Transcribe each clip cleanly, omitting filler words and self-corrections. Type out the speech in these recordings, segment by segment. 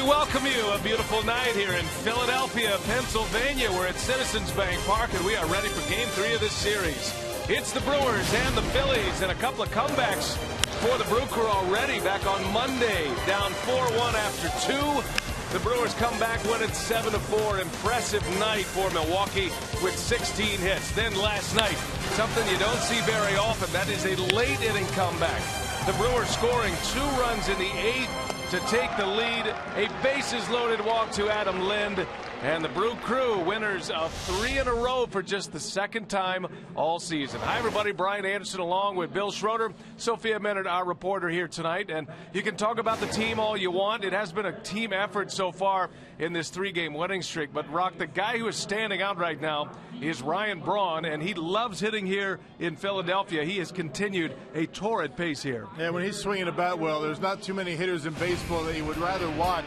welcome you a beautiful night here in Philadelphia, Pennsylvania. We're at Citizens Bank Park, and we are ready for Game 3 of this series. It's the Brewers and the Phillies, and a couple of comebacks for the Brew Crew already. Back on Monday, down 4-1 after 2. The Brewers come back winning 7-4. Impressive night for Milwaukee with 16 hits. Then last night, something you don't see very often, that is a late inning comeback. The Brewers scoring 2 runs in the 8th to take the lead. A bases loaded walk to Adam Lind, and the Brew Crew winners of 3 in a row for just the second time all season. Hi everybody, Brian Anderson along with Bill Schroeder, Sophia Minard, our reporter here tonight, and you can talk about the team all you want. It has been a team effort so far in this 3-game winning streak, but Rock, the guy who is standing out right now is Ryan Braun, and he loves hitting here in Philadelphia. He has continued a torrid pace here. Yeah, when he's swinging the bat well, there's not too many hitters in baseball that you would rather watch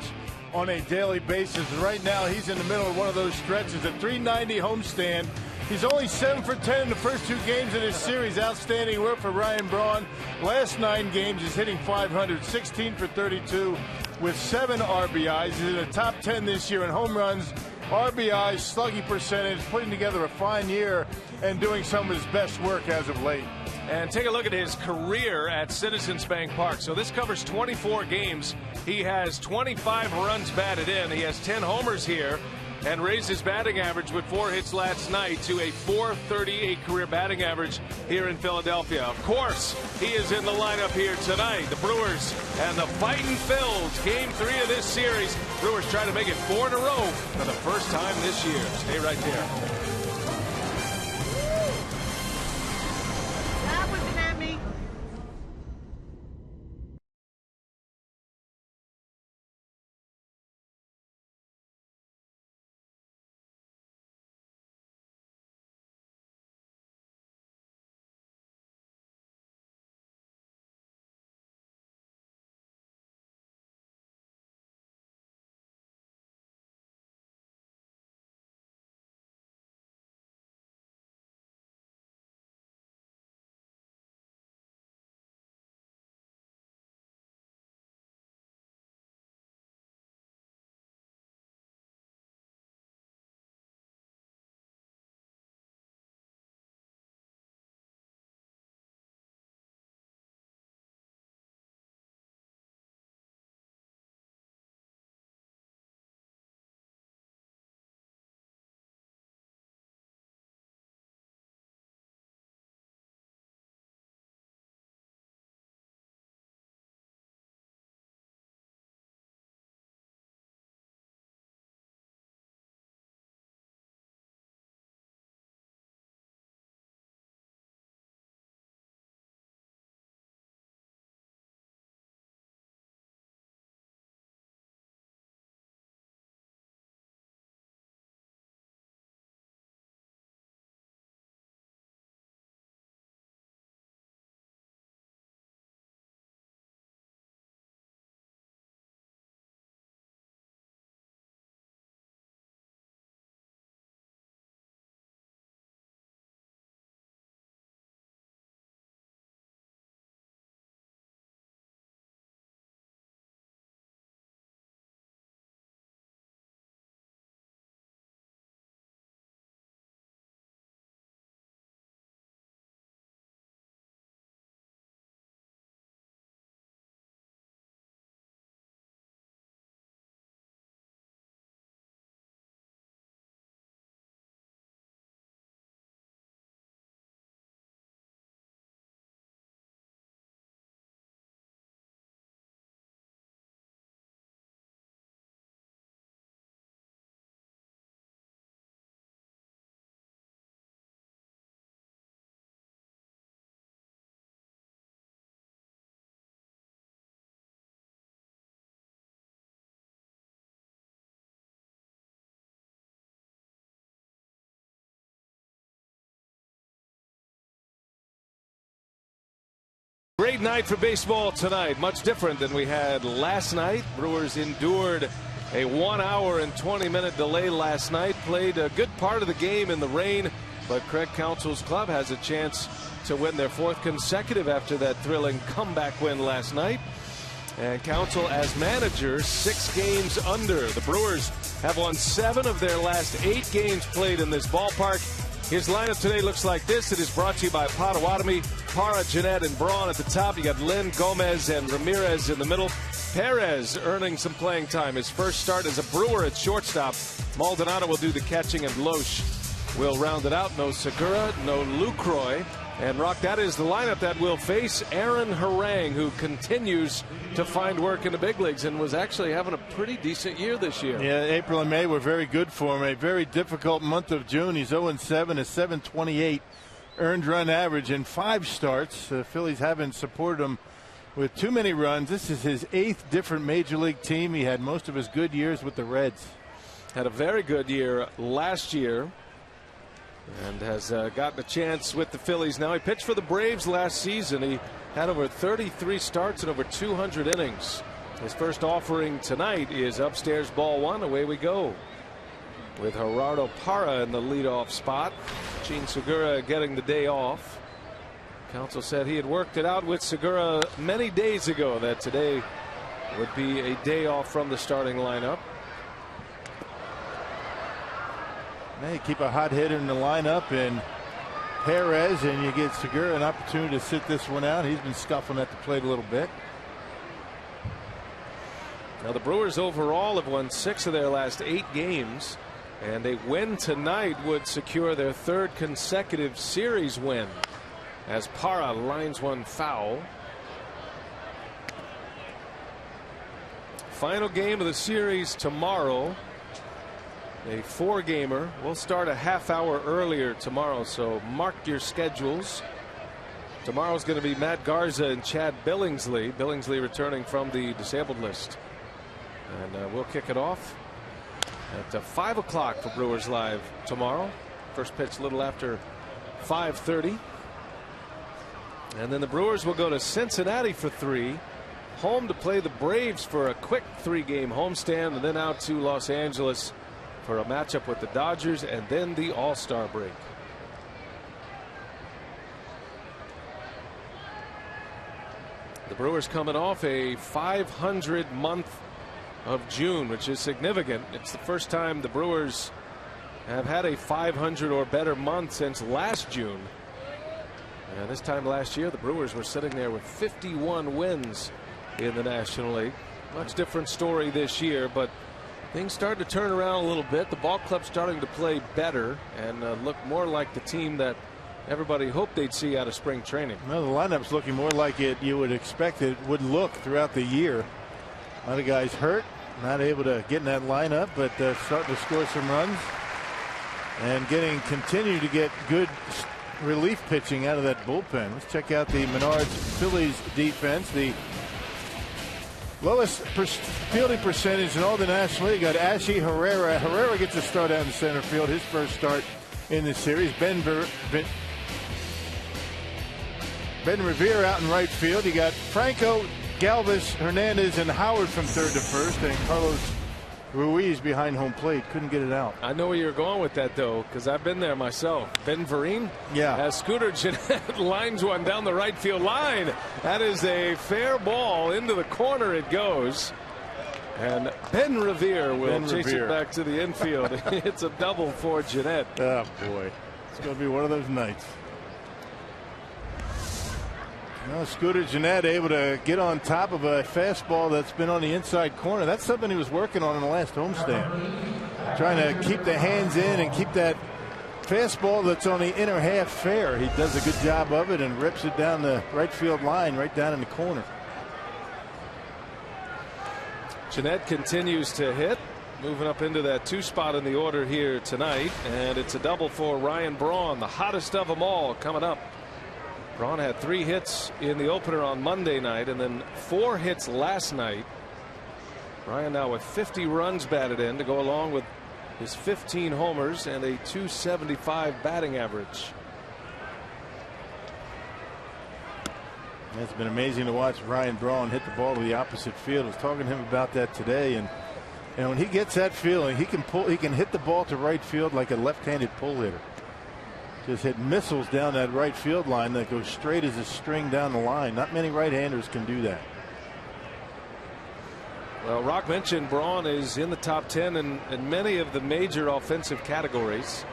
on a daily basis. And right now, he's in the middle of one of those stretches, a .390 homestand. He's only 7 for 10 in the first 2 games of this series. Outstanding work for Ryan Braun. Last 9 games, he's hitting .500, 16 for 32 with 7 RBIs. He's in the top 10 this year in home runs, RBIs, slugging percentage, putting together a fine year and doing some of his best work as of late. And take a look at his career at Citizens Bank Park. So this covers 24 games. He has 25 runs batted in. He has 10 homers here and raised his batting average with 4 hits last night to a .438 career batting average here in Philadelphia. Of course, he is in the lineup here tonight. The Brewers and the Fightin' Phils. Game 3 of this series. Brewers try to make it 4 in a row for the first time this year. Stay right there. Great night for baseball tonight. Much different than we had last night. Brewers endured a 1 hour and 20-minute delay last night. Played a good part of the game in the rain, but Craig Counsell's club has a chance to win their 4th consecutive after that thrilling comeback win last night. And Counsell as manager 6 games under. The Brewers have won 7 of their last 8 games played in this ballpark. His lineup today looks like this. It is brought to you by Potawatomi, Parra, Jeanette, and Braun at the top. You got Lynn, Gomez, and Ramirez in the middle. Perez earning some playing time. His first start as a Brewer at shortstop. Maldonado will do the catching, and Loesch will round it out. No Segura, no Lucroy. And Rock, that is the lineup that will face Aaron Harang, who continues to find work in the big leagues and was actually having a pretty decent year this year. Yeah, April and May were very good for him. A very difficult month of June. He's 0-7, a 7.28 earned run average in 5 starts. The Phillies haven't supported him with too many runs. This is his 8th different major league team. He had most of his good years with the Reds. Had a very good year last year. And has gotten a chance with the Phillies now. He pitched for the Braves last season. He had over 33 starts and over 200 innings. His first offering tonight is upstairs, ball 1. Away we go with Gerardo Parra in the leadoff spot. Gene Segura getting the day off. Counsell said he had worked it out with Segura many days ago that today would be a day off from the starting lineup. Now you keep a hot hitter in the lineup in Perez, and you get Segura an opportunity to sit this one out. He's been scuffling at the plate a little bit. Now the Brewers overall have won 6 of their last 8 games, and a win tonight would secure their 3rd consecutive series win as Parra lines one foul. Final game of the series tomorrow. A 4-gamer. We'll start a half hour earlier tomorrow, so mark your schedules. Tomorrow's going to be Matt Garza and Chad Billingsley. Billingsley returning from the disabled list. And we'll kick it off at 5 o'clock for Brewers Live tomorrow. First pitch a little after 5:30. And then the Brewers will go to Cincinnati for 3. Home to play the Braves for a quick 3-game homestand, and then out to Los Angeles for a matchup with the Dodgers and then the All-Star break. The Brewers coming off a 500 month of June, which is significant. It's the first time the Brewers have had a 500 or better month since last June. And this time last year the Brewers were sitting there with 51 wins in the National League. Much different story this year, but things started to turn around a little bit. The ball club's starting to play better and look more like the team that everybody hoped they'd see out of spring training. Well, the lineup's looking more like it you would expect it would look throughout the year. A lot of guys hurt, not able to get in that lineup, but starting to score some runs and continue to get good relief pitching out of that bullpen. Let's check out the Menards Phillies defense. The lowest fielding percentage in all the National League. Got Ashy Herrera. Herrera gets a start out in center field. His first start in the series. Ben Revere out in right field. You got Franco, Galvis, Hernandez, and Howard from 3rd to 1st, and Carlos Ruiz behind home plate. Couldn't get it out. I know where you're going with that, though, because I've been there myself. Ben Vereen, as Scooter Jeanette lines one down the right field line. That is a fair ball. Into the corner it goes. And Ben Revere will chase it back to the infield. It's a double for Jeanette. Oh, boy. It's going to be one of those nights. Well, Scooter Jeanette able to get on top of a fastball that's been on the inside corner. That's something he was working on in the last homestand. Trying to keep the hands in and keep that fastball that's on the inner half fair. He does a good job of it and rips it down the right field line, right down in the corner. Jeanette continues to hit, moving up into that 2 spot in the order here tonight. And it's a double for Ryan Braun, the hottest of them all, coming up. Braun had 3 hits in the opener on Monday night and then 4 hits last night. Ryan now with 50 runs batted in to go along with his 15 homers and a .275 batting average. It's been amazing to watch Ryan Braun hit the ball to the opposite field. I was talking to him about that today, and when he gets that feeling, he can hit the ball to right field like a left-handed pull hitter. Just hit missiles down that right field line that goes straight as a string down the line. Not many right-handers can do that. Well, Rock mentioned Braun is in the top 10 in many of the major offensive categories.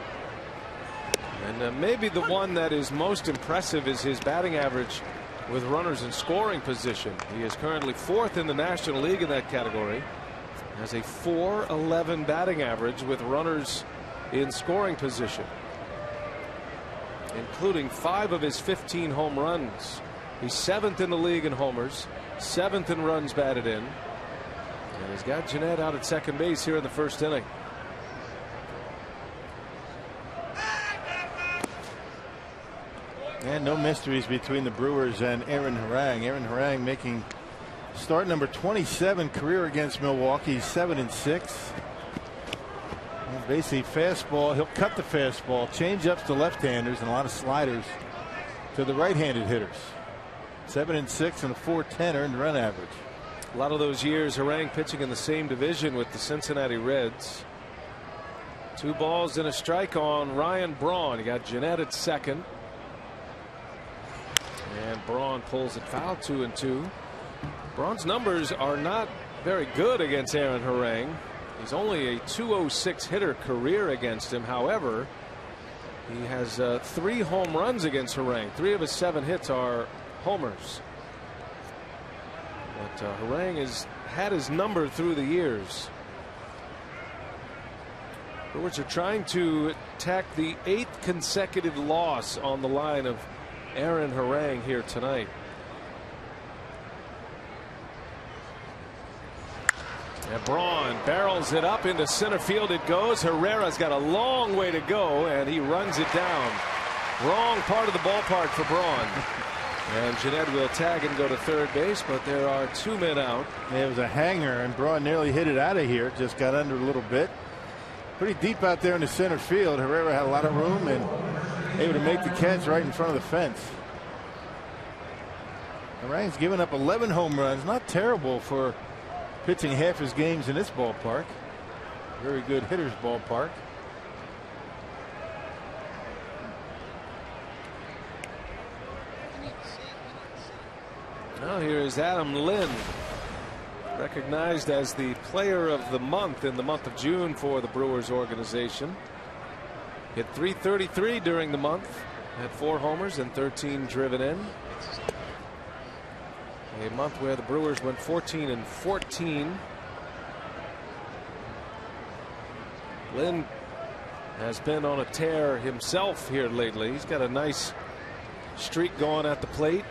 And maybe the one that is most impressive is his batting average with runners in scoring position. He is currently 4th in the National League in that category. Has a .411 batting average with runners in scoring position, including 5 of his 15 home runs. He's 7th in the league in homers, 7th in runs batted in. And he's got Jeanette out at second base here in the first inning. And no mysteries between the Brewers and Aaron Harang. Aaron Harang making start number 27 career against Milwaukee, 7-6. Basically fastball. He'll cut the fastball, change ups to left-handers, and a lot of sliders to the right-handed hitters. 7-6 and a .410 earned run average. A lot of those years Harang pitching in the same division with the Cincinnati Reds. 2 balls and a strike on Ryan Braun. He got Jeanette at second. And Braun pulls it foul, 2-2. Braun's numbers are not very good against Aaron Harang. He's only a .206 hitter career against him. However, he has 3 home runs against Harang. 3 of his 7 hits are homers. But Harang has had his number through the years. Brewers are trying to tack the 8th consecutive loss on the line of Aaron Harang here tonight. And Braun barrels it up into center field. It goes. Herrera's got a long way to go, and he runs it down. Wrong part of the ballpark for Braun. And Jeanette will tag and go to third base, but there are 2 men out. It was a hanger, and Braun nearly hit it out of here. Just got under a little bit. Pretty deep out there in the center field. Herrera had a lot of room and able to make the catch right in front of the fence. Harang's given up 11 home runs. Not terrible for pitching half his games in this ballpark. Very good hitter's ballpark. Now here is Adam Lind, recognized as the player of the month in the month of June for the Brewers organization. Hit .333 during the month, had 4 homers and 13 driven in. A month where the Brewers went 14-14. Lind has been on a tear himself here lately. He's got a nice streak going at the plate.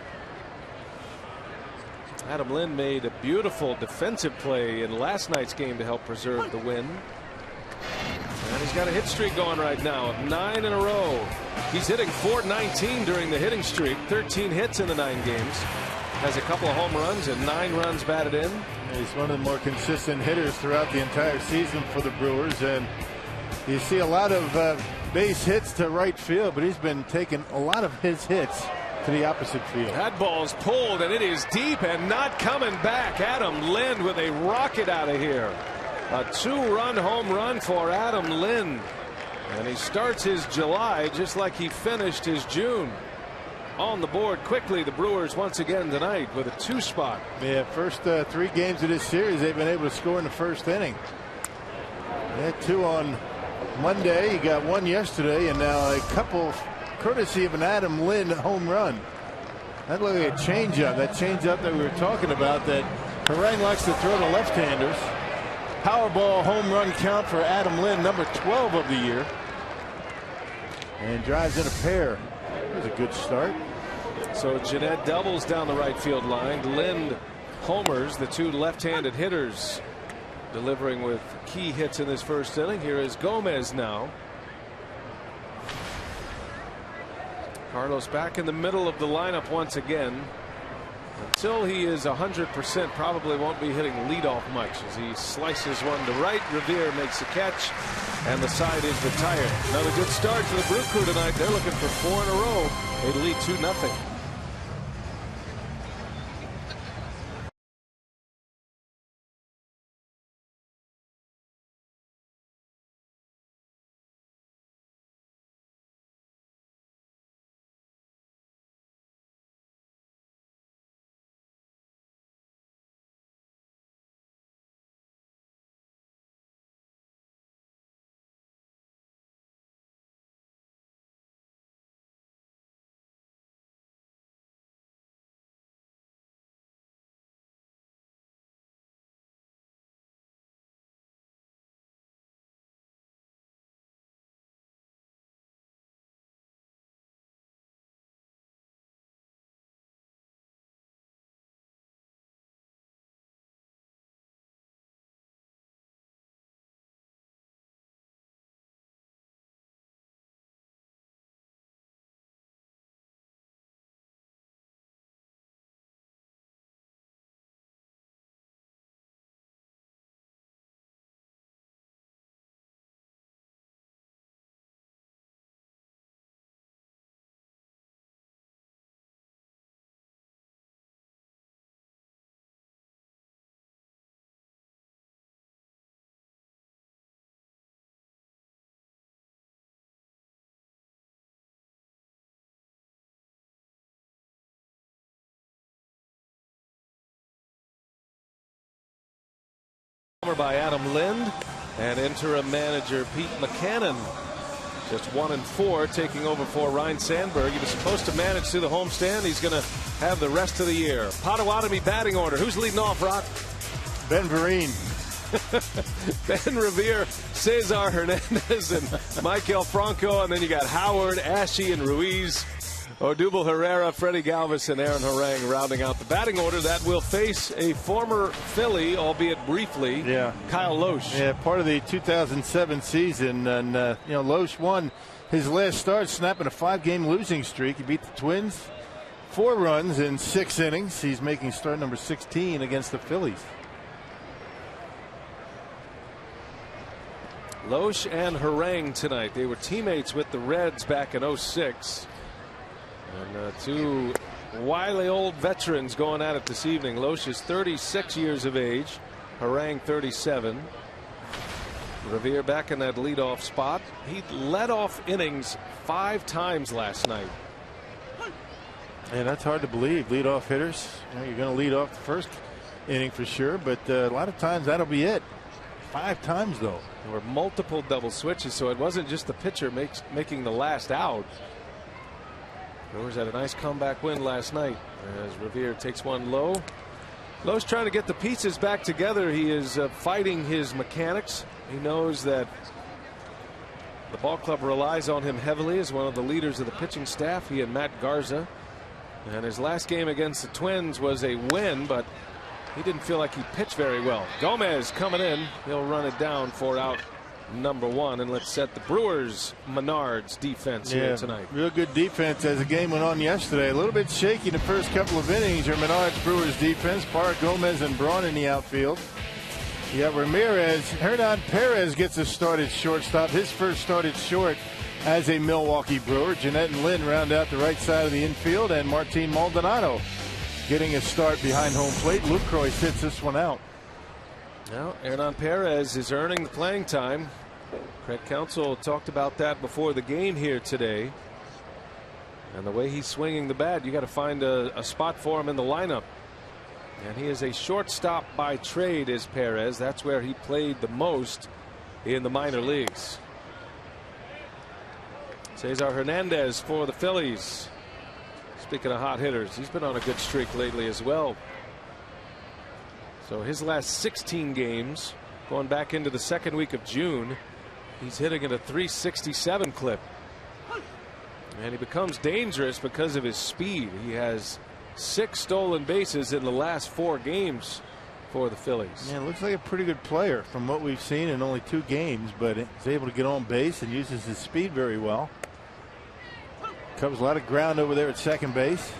Adam Lind made a beautiful defensive play in last night's game to help preserve the win. And he's got a hit streak going right now of 9 in a row. He's hitting .419 during the hitting streak. 13 hits in the 9 games. Has a couple of home runs and 9 runs batted in. He's one of the more consistent hitters throughout the entire season for the Brewers. And you see a lot of base hits to right field, but he's been taking a lot of his hits to the opposite field. That ball's pulled, and it is deep and not coming back. Adam Lind with a rocket out of here. A 2-run home run for Adam Lind. And he starts his July just like he finished his June. On the board quickly, the Brewers once again tonight with a 2 spot. Yeah, first 3 games of this series, they've been able to score in the first inning. They had 2 on Monday. He got 1 yesterday, and now a couple courtesy of an Adam Lind home run. That looked like a changeup. That changeup that we were talking about that Harang likes to throw to left-handers. Powerball home run count for Adam Lind, number 12 of the year. And drives in a pair. That was a good start. So Jeanette doubles down the right field line. Lind homers, the 2 left-handed hitters delivering with key hits in this first inning. Here is Gomez now. Carlos back in the middle of the lineup once again. Until he is 100%, probably won't be hitting leadoff much as he slices one to right. Revere makes a catch, and the side is retired. Another good start for the Brew Crew tonight. They're looking for 4 in a row. They lead 2-0. 4 by Adam Lind, and interim manager Pete McCannon. Just 1-4, taking over for Ryne Sandberg. He was supposed to manage through the homestand. He's going to have the rest of the year. Potawatomi batting order. Who's leading off, Rock? Ben Vereen. Ben Revere, Cesar Hernandez, and Maikel Franco. And then you got Howard, Ashe, and Ruiz. Odubel Herrera, Freddie Galvis, and Aaron Harang rounding out the batting order that will face a former Philly, albeit briefly, Kyle Lohse. Yeah, part of the 2007 season. And, Lohse won his last start, snapping a 5-game losing streak. He beat the Twins 4 runs in 6 innings. He's making start number 16 against the Phillies. Lohse and Harang tonight. They were teammates with the Reds back in '06. And 2 wily old veterans going at it this evening. Lohse is 36 years of age. Harang 37. Revere back in that leadoff spot. He led off innings 5 times last night. And that's hard to believe. Leadoff hitters, you're going to lead off the first inning for sure, but a lot of times that'll be it. 5 times though. There were multiple double switches, so it wasn't just the pitcher making the last out. Brewers had a nice comeback win last night as Revere takes one low. Lohse trying to get the pieces back together. He is fighting his mechanics. He knows that the ball club relies on him heavily as one of the leaders of the pitching staff. He and Matt Garza. And his last game against the Twins was a win, but he didn't feel like he pitched very well. Gomez coming in. He'll run it down for out number 1, and let's set the Brewers Menards defense here tonight. Real good defense as the game went on yesterday. A little bit shaky the first couple of innings. Your Menards Brewers defense. Parra, Gomez, and Braun in the outfield. You got Ramirez. Hernan Perez gets a start at shortstop. His first start at short as a Milwaukee Brewer. Jeanette and Lynn round out the right side of the infield, and Martin Maldonado getting a start behind home plate. Lucroy sits this one out. Now, Hernan Perez is earning the playing time. Craig Counsell talked about that before the game here today. And the way he's swinging the bat, you got to find a spot for him in the lineup. And he is a shortstop by trade, is Perez. That's where he played the most in the minor leagues. Cesar Hernandez for the Phillies. Speaking of hot hitters, he's been on a good streak lately as well. So his last 16 games, going back into the second week of June, he's hitting at a .367 clip. And he becomes dangerous because of his speed. He has 6 stolen bases in the last 4 games for the Phillies. Yeah, looks like a pretty good player from what we've seen in only 2 games, but he's able to get on base and uses his speed very well. Covers a lot of ground over there at second base.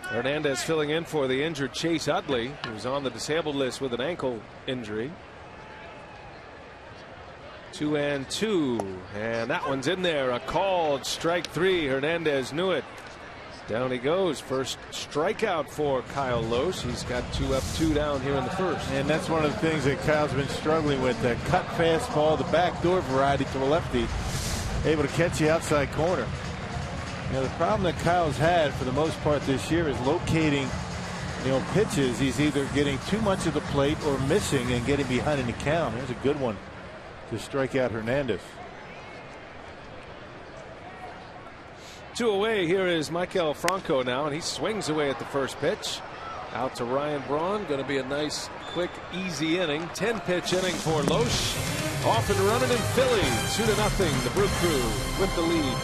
Hernandez filling in for the injured Chase Utley, who's on the disabled list with an ankle injury. 2-2, and that one's in there. A called strike 3. Hernandez knew it. Down he goes. First strikeout for Kyle Lohse. He's got 2 up, 2 down here in the first. And that's one of the things that Kyle's been struggling with. The cut fastball, the backdoor variety to a lefty. Able to catch the outside corner. The problem that Kyle's had for the most part this year is locating, pitches. He's either getting too much of the plate or missing and getting behind in the count. There's a good one to strike out Hernandez. 2 away. Here is Maikel Franco now, and he swings away at the first pitch. Out to Ryan Braun. Going to be a nice, quick, easy inning. 10-pitch inning for Lohse. Off and running in Philly. 2-0. The Brew Crew with the lead.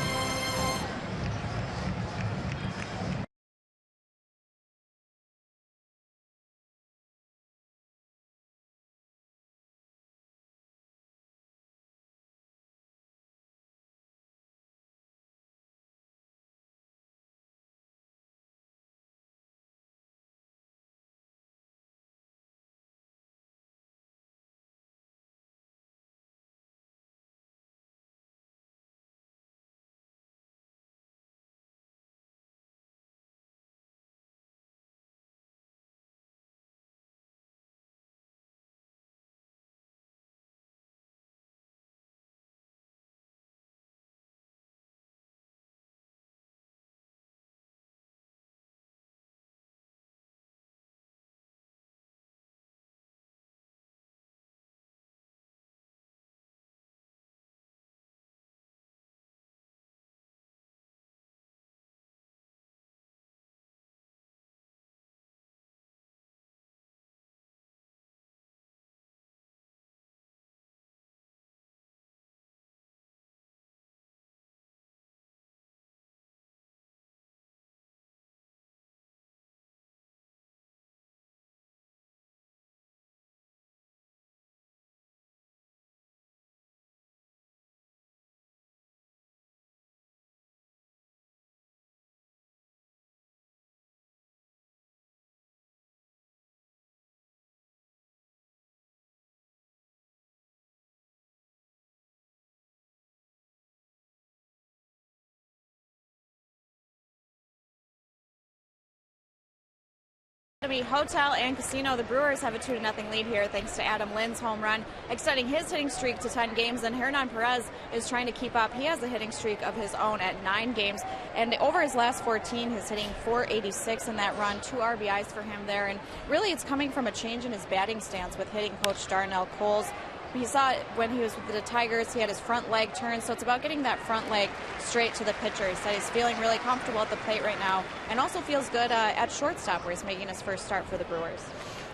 Hotel and Casino. The Brewers have a 2-0 lead here thanks to Adam Lynn's home run, extending his hitting streak to 10 games. And Hernan Perez is trying to keep up. He has a hitting streak of his own at 9 games. And over his last 14, he's hitting .486 in that run, 2 RBIs for him there. And really, it's coming from a change in his batting stance with hitting coach Darnell Coles. He saw it when he was with the Tigers. He had his front leg turned, so it's about getting that front leg straight to the pitcher. He said he's feeling really comfortable at the plate right now and also feels good at shortstop where he's making his first start for the Brewers.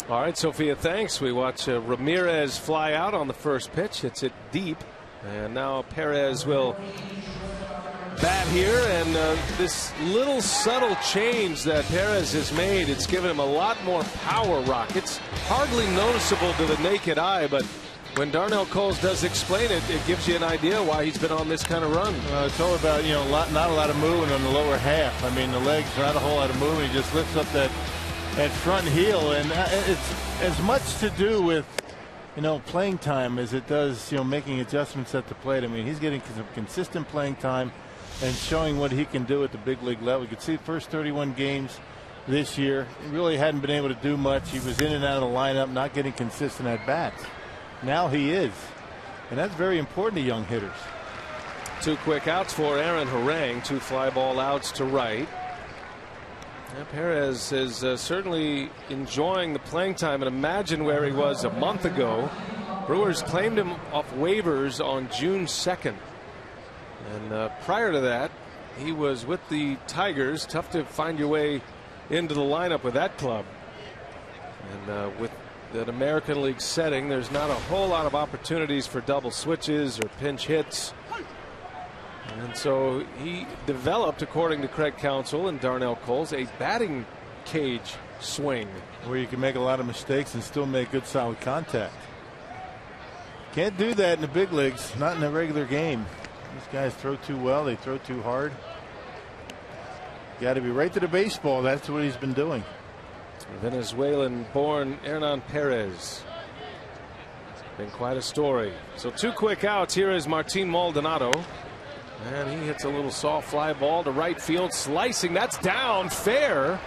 All right, Sophia, thanks. We watch Ramirez fly out on the first pitch. Hits it deep, and now Perez will bat here. And this little subtle change that Perez has made, it's given him a lot more power, Rock. It's hardly noticeable to the naked eye, but when Darnell Coles does explain it, it gives you an idea why he's been on this kind of run. It's all about, not a lot of moving on the lower half. I mean, the legs, not a whole lot of moving. He just lifts up that front heel, and it's as much to do with, playing time as it does, making adjustments at the plate. I mean, he's getting some consistent playing time and showing what he can do at the big league level. You could see the first 31 games this year. He really hadn't been able to do much. He was in and out of the lineup, not getting consistent at bats. Now he is, and that's very important to young hitters. 2 quick outs for Aaron Harang, 2 fly ball outs to right. And Perez is certainly enjoying the playing time, and imagine where he was a month ago. Brewers claimed him off waivers on June 2nd, and prior to that he was with the Tigers. Tough to find your way into the lineup with that club, and with that American League setting, there's not a whole lot of opportunities for double switches or pinch hits. And so he developed, according to Craig Counsell and Darnell Coles, a batting cage swing where you can make a lot of mistakes and still make good solid contact. Can't do that in the big leagues, not in a regular game. These guys throw too well, they throw too hard. Got to be right to the baseball. That's what he's been doing. Venezuelan-born Hernan Perez. Been quite a story. So 2 quick outs. Here is Martin Maldonado. And he hits a little soft fly ball to right field. Slicing. That's down. Fair.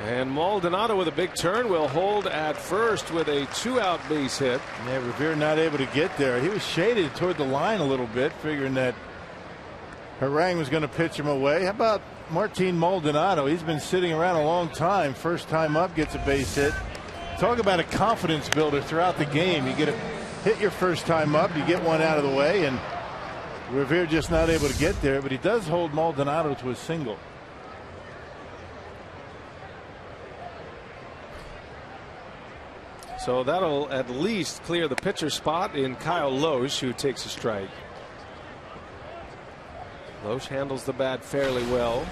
And Maldonado with a big turn will hold at first with a 2-out base hit. Yeah, Revere not able to get there. He was shaded toward the line a little bit, figuring that Harang was going to pitch him away. How about Martin Maldonado? He's been sitting around a long time. First time up, gets a base hit. Talk about a confidence builder throughout the game. You get a hit your first time up, you get one out of the way, and Revere just not able to get there, but he does hold Maldonado to a single. So that'll at least clear the pitcher spot in Kyle Loesch, who takes a strike. Loesch handles the bat fairly well.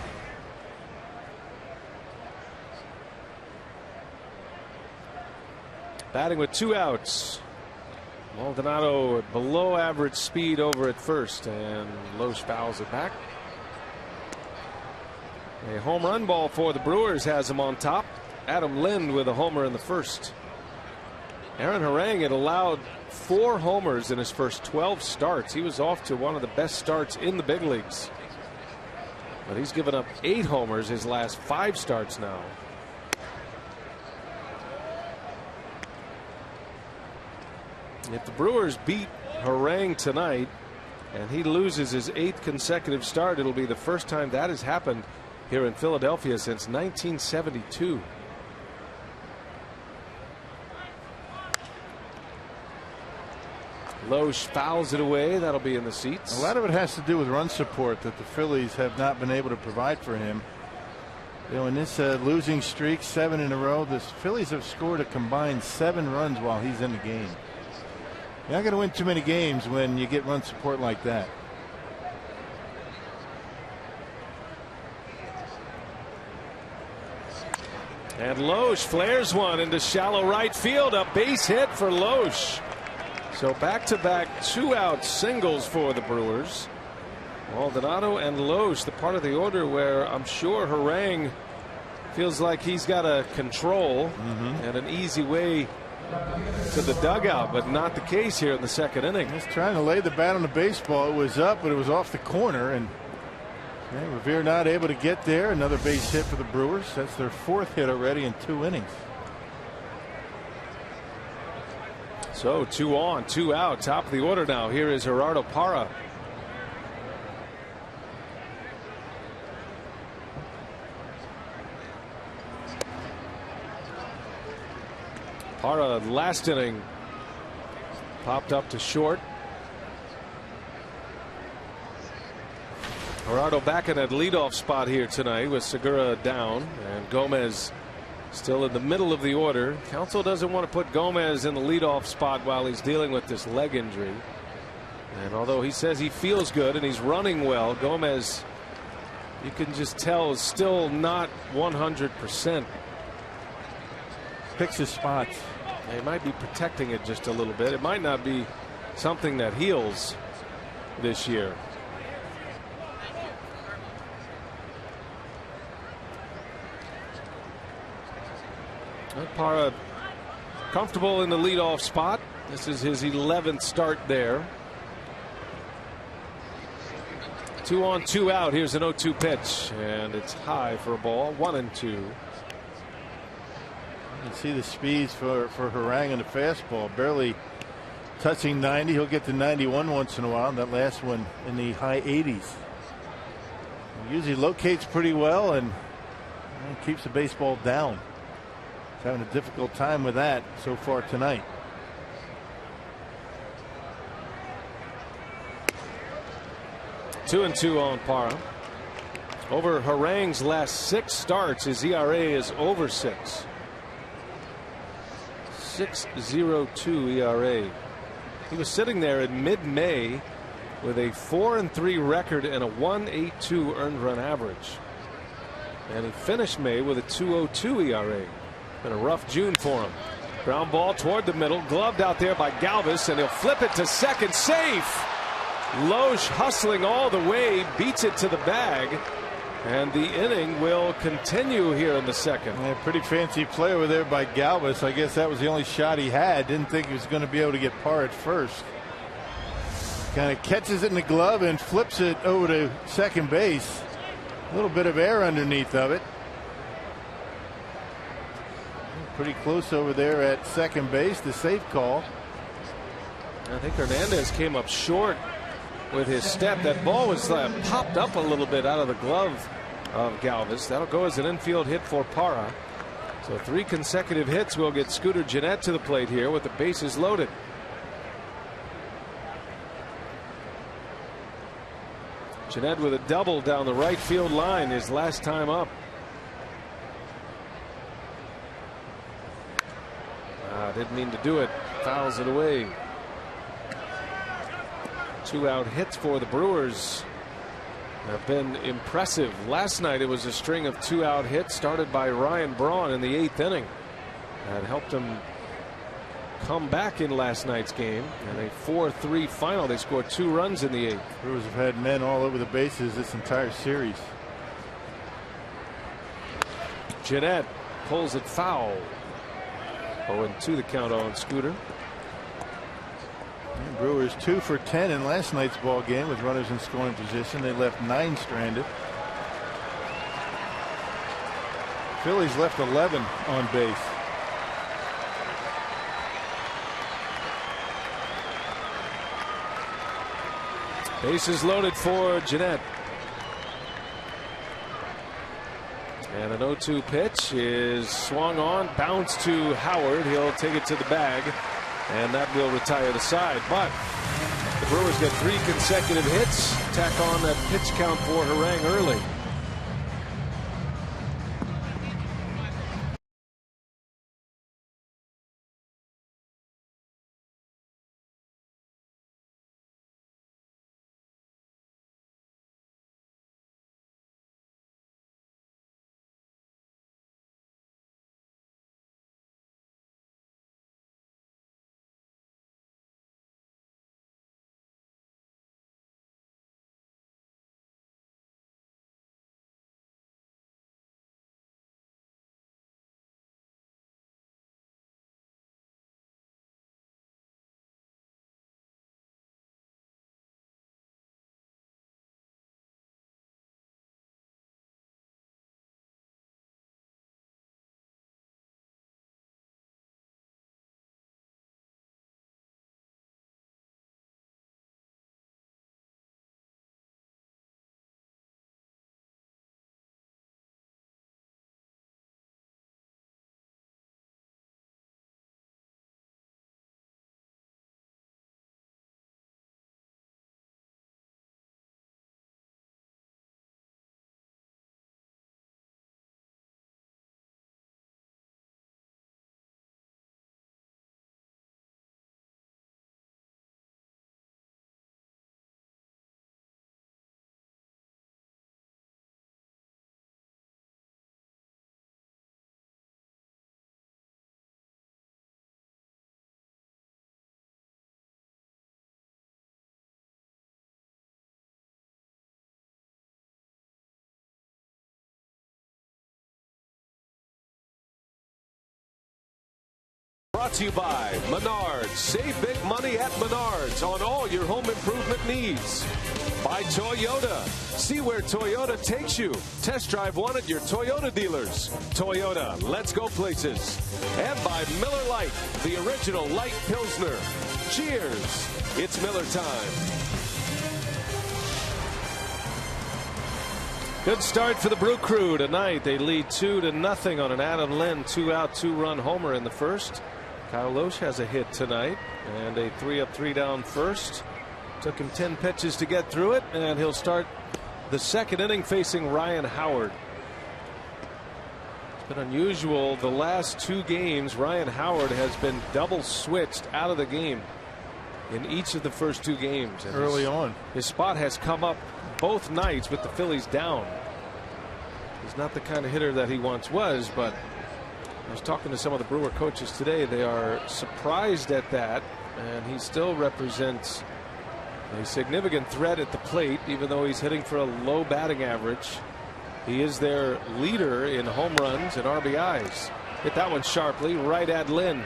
Batting with 2 outs. Maldonado at below average speed over at first, and Loesch fouls it back. A home run ball for the Brewers has him on top. Adam Lynn with a homer in the first. Aaron Harang had allowed 4 homers in his first 12 starts. He was off to one of the best starts in the big leagues. But he's given up 8 homers his last 5 starts now. If the Brewers beat Harang tonight and he loses his 8th consecutive start, it'll be the first time that has happened here in Philadelphia since 1972. Loesch fouls it away. That'll be in the seats. A lot of it has to do with run support that the Phillies have not been able to provide for him. In this losing streak, 7 in a row, the Phillies have scored a combined 7 runs while he's in the game. You're not going to win too many games when you get run support like that. And Loesch flares one into shallow right field. A base hit for Loesch. So back-to-back 2-out singles for the Brewers. Maldonado and Loesch, the part of the order where I'm sure Harang feels like he's got a control and an easy way to the dugout, but not the case here in the second inning. Just trying to lay the bat on the baseball. It was up, but it was off the corner, and Okay, Revere not able to get there. Another base hit for the Brewers. That's their 4th hit already in 2 innings. So 2 on, 2 out, top of the order now. Here is Gerardo Parra. Parra last inning popped up to short. Gerardo back in that leadoff spot here tonight with Segura down and Gomez still in the middle of the order. Counsell doesn't want to put Gomez in the leadoff spot while he's dealing with this leg injury. And although he says he feels good and he's running well, Gomez, you can just tell, is still not 100%. Picks his spots. They might be protecting it just a little bit. It might not be something that heals this year. Parra comfortable in the leadoff spot. This is his 11th start there. 2 on, 2 out. Here's an 0-2 pitch, and it's high for a ball. 1-2. You can see the speeds for Harang and the fastball. Barely touching 90. He'll get to 91 once in a while. That last one in the high 80s. He usually locates pretty well and keeps the baseball down. He's having a difficult time with that so far tonight. 2-2 on Parra. Over Harang's last 6 starts, his ERA is over 6. 6.02 ERA. He was sitting there in mid-May with a 4-3 record and a 1.82 earned run average. And he finished May with a 2.02 ERA. Been a rough June for him. Ground ball toward the middle, gloved out there by Galvis, and he'll flip it to second, safe. Loesch hustling all the way, beats it to the bag, and the inning will continue here in the second. Yeah, pretty fancy play over there by Galvis. I guess that was the only shot he had. Didn't think he was going to be able to get Parra at first. Kind of catches it in the glove and flips it over to second base. A little bit of air underneath of it. Pretty close over there at second base. The safe call. I think Hernandez came up short with his step. That ball was popped up a little bit out of the glove of Galvis. That'll go as an infield hit for Parra. So 3 consecutive hits will get Scooter Gennett to the plate here with the bases loaded. Gennett with a double down the right field line his last time up. Didn't mean to do it. Fouls it away. 2 out hits for the Brewers have been impressive. Last night it was a string of 2 out hits started by Ryan Braun in the 8th inning. That helped him come back in last night's game. And a 4-3 final. They scored 2 runs in the 8th. Brewers have had men all over the bases this entire series. Gennett pulls it foul. 0-2 the count on Scooter. And Brewers 2 for 10 in last night's ball game with runners in scoring position. They left 9 stranded. Phillies left 11 on base. Bases loaded for Gennett. And an 0-2 pitch is swung on, bounced to Howard. He'll take it to the bag, and that will retire the side. But the Brewers get 3 consecutive hits, tack on that pitch count for Harang early. brought to you by Menards. Save big money at Menards on all your home improvement needs. By Toyota. See where Toyota takes you. Test drive one at your Toyota dealers. Toyota, let's go places. And by Miller Lite, the original light Pilsner. Cheers. It's Miller time. Good start for the Brew Crew tonight. They lead 2-0 on an Adam Lynn 2-out 2-run homer in the first. Kyle Loesch has a hit tonight and a 3-up 3-down first. Took him 10 pitches to get through it, and he'll start the second inning facing Ryan Howard. It's been unusual. The last 2 games, Ryan Howard has been double switched out of the game in each of the first 2 games. And early on, his spot has come up both nights with the Phillies down. He's not the kind of hitter that he once was, but I was talking to some of the Brewer coaches today. They are surprised at that, and he still represents a significant threat at the plate, even though he's hitting for a low batting average. He is their leader in home runs and RBIs. Hit that one sharply right at Lynn.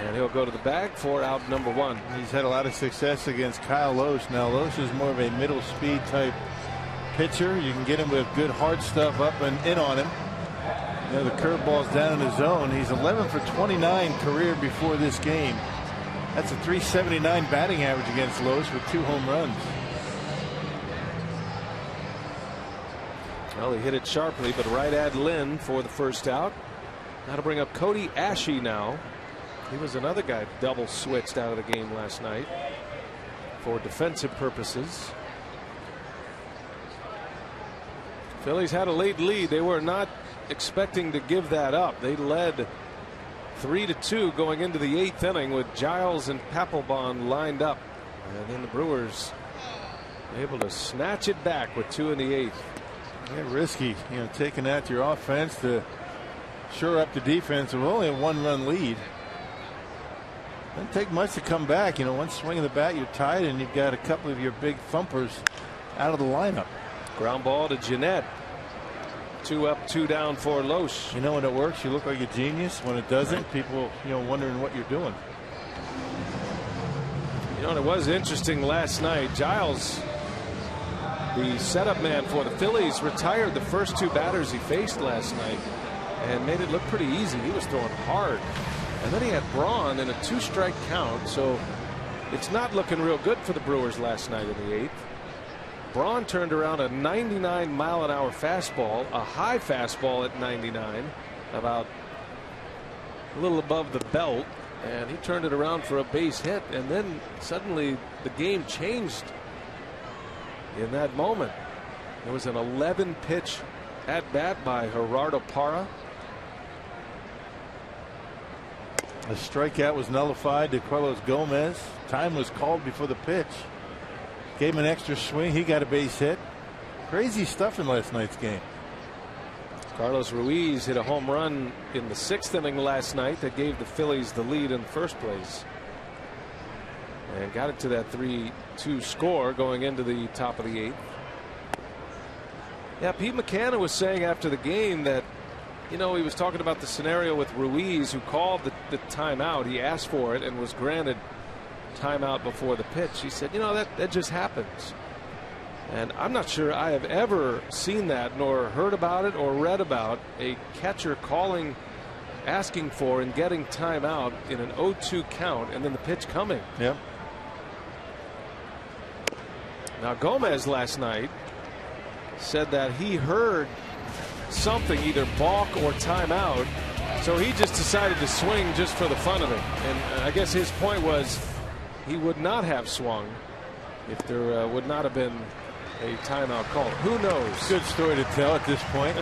And he'll go to the bag for out number 1. He's had a lot of success against Kyle Loesch. Now Loesch is more of a middle speed type pitcher. You can get him with good hard stuff up and in on him. You know, the curveball's down in the zone. He's 11 for 29 career before this game. That's a .379 batting average against Loesch with 2 home runs. Well, he hit it sharply, but right at Lynn for the first out. Now to bring up Cody Ashe now. He was another guy double switched out of the game last night for defensive purposes. Phillies had a late lead. They were not expecting to give that up. They led 3-2 going into the 8th inning with Giles and Papelbon lined up, and then the Brewers able to snatch it back with 2 in the 8th. Yeah, risky, you know, taking that to your offense to shore up the defense with only a 1-run lead. Doesn't take much to come back. You know, one swing of the bat, you're tied, and you've got a couple of your big thumpers out of the lineup. Ground ball to Jeanette. 2 up, 2 down for Loesch. You know, when it works, you look like a genius. When it doesn't, people, you know, wondering what you're doing. You know, and it was interesting last night. Giles, the setup man for the Phillies, retired the first 2 batters he faced last night and made it look pretty easy. He was throwing hard. And then he had Braun in a 2-strike count, so it's not looking real good for the Brewers last night in the 8th. Braun turned around a 99-mile-an-hour fastball, a high fastball at 99, about a little above the belt, and he turned it around for a base hit, and then suddenly the game changed in that moment. There was an 11-pitch at-bat by Gerardo Parra. The strikeout was nullified to Carlos Gomez. Time was called before the pitch. Gave him an extra swing. He got a base hit. Crazy stuff in last night's game. Carlos Ruiz hit a home run in the 6th inning last night that gave the Phillies the lead in the first place. And got it to that 3-2 score going into the top of the 8th. Yeah, Pete McCann was saying after the game that, you know, he was talking about the scenario with Ruiz, who called the timeout. He asked for it and was granted timeout before the pitch. He said, you know, that just happens. And I'm not sure I have ever seen that, nor heard about it or read about a catcher calling, asking for and getting timeout in an 0-2 count and then the pitch coming. Yep. Now Gomez last night said that he heard something, either balk or timeout, so he just decided to swing just for the fun of it. And I guess his point was he would not have swung if there would not have been a timeout called. Who knows? Good story to tell at this point.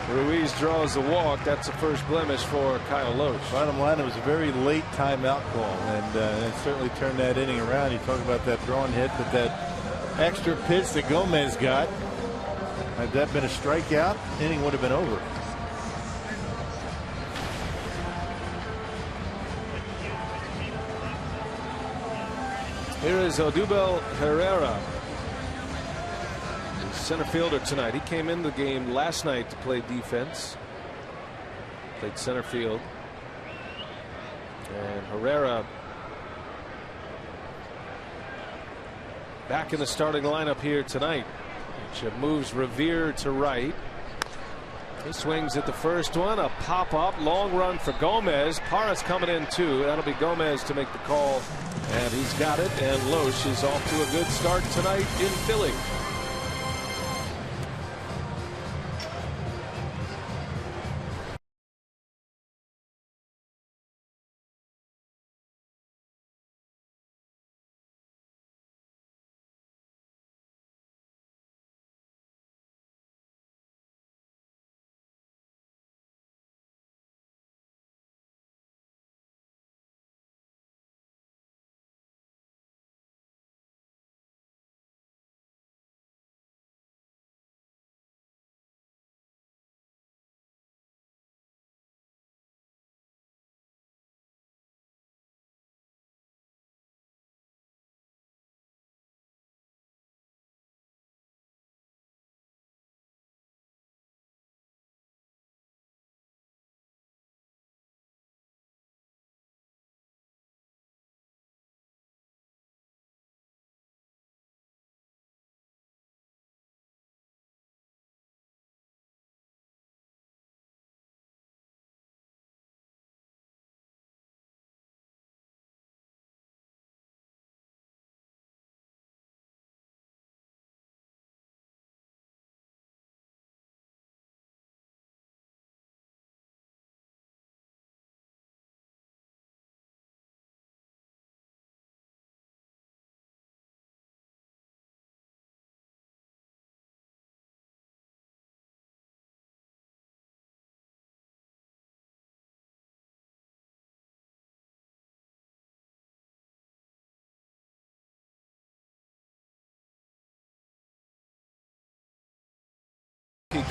Ruiz draws the walk. That's the first blemish for Kyle Loesch. Bottom line, it was a very late timeout call, and it certainly turned that inning around. You talk about that drawn hit, but that extra pitch that Gomez got, had that been a strikeout, inning would have been over. Here is Odubel Herrera, the center fielder tonight. He came in the game last night to play defense. Played center field. And Herrera back in the starting lineup here tonight, which moves Revere to right. He swings at the first one, a pop-up, long run for Gomez. Parras coming in too. That'll be Gomez to make the call, and he's got it. And Loesch is off to a good start tonight in Philly.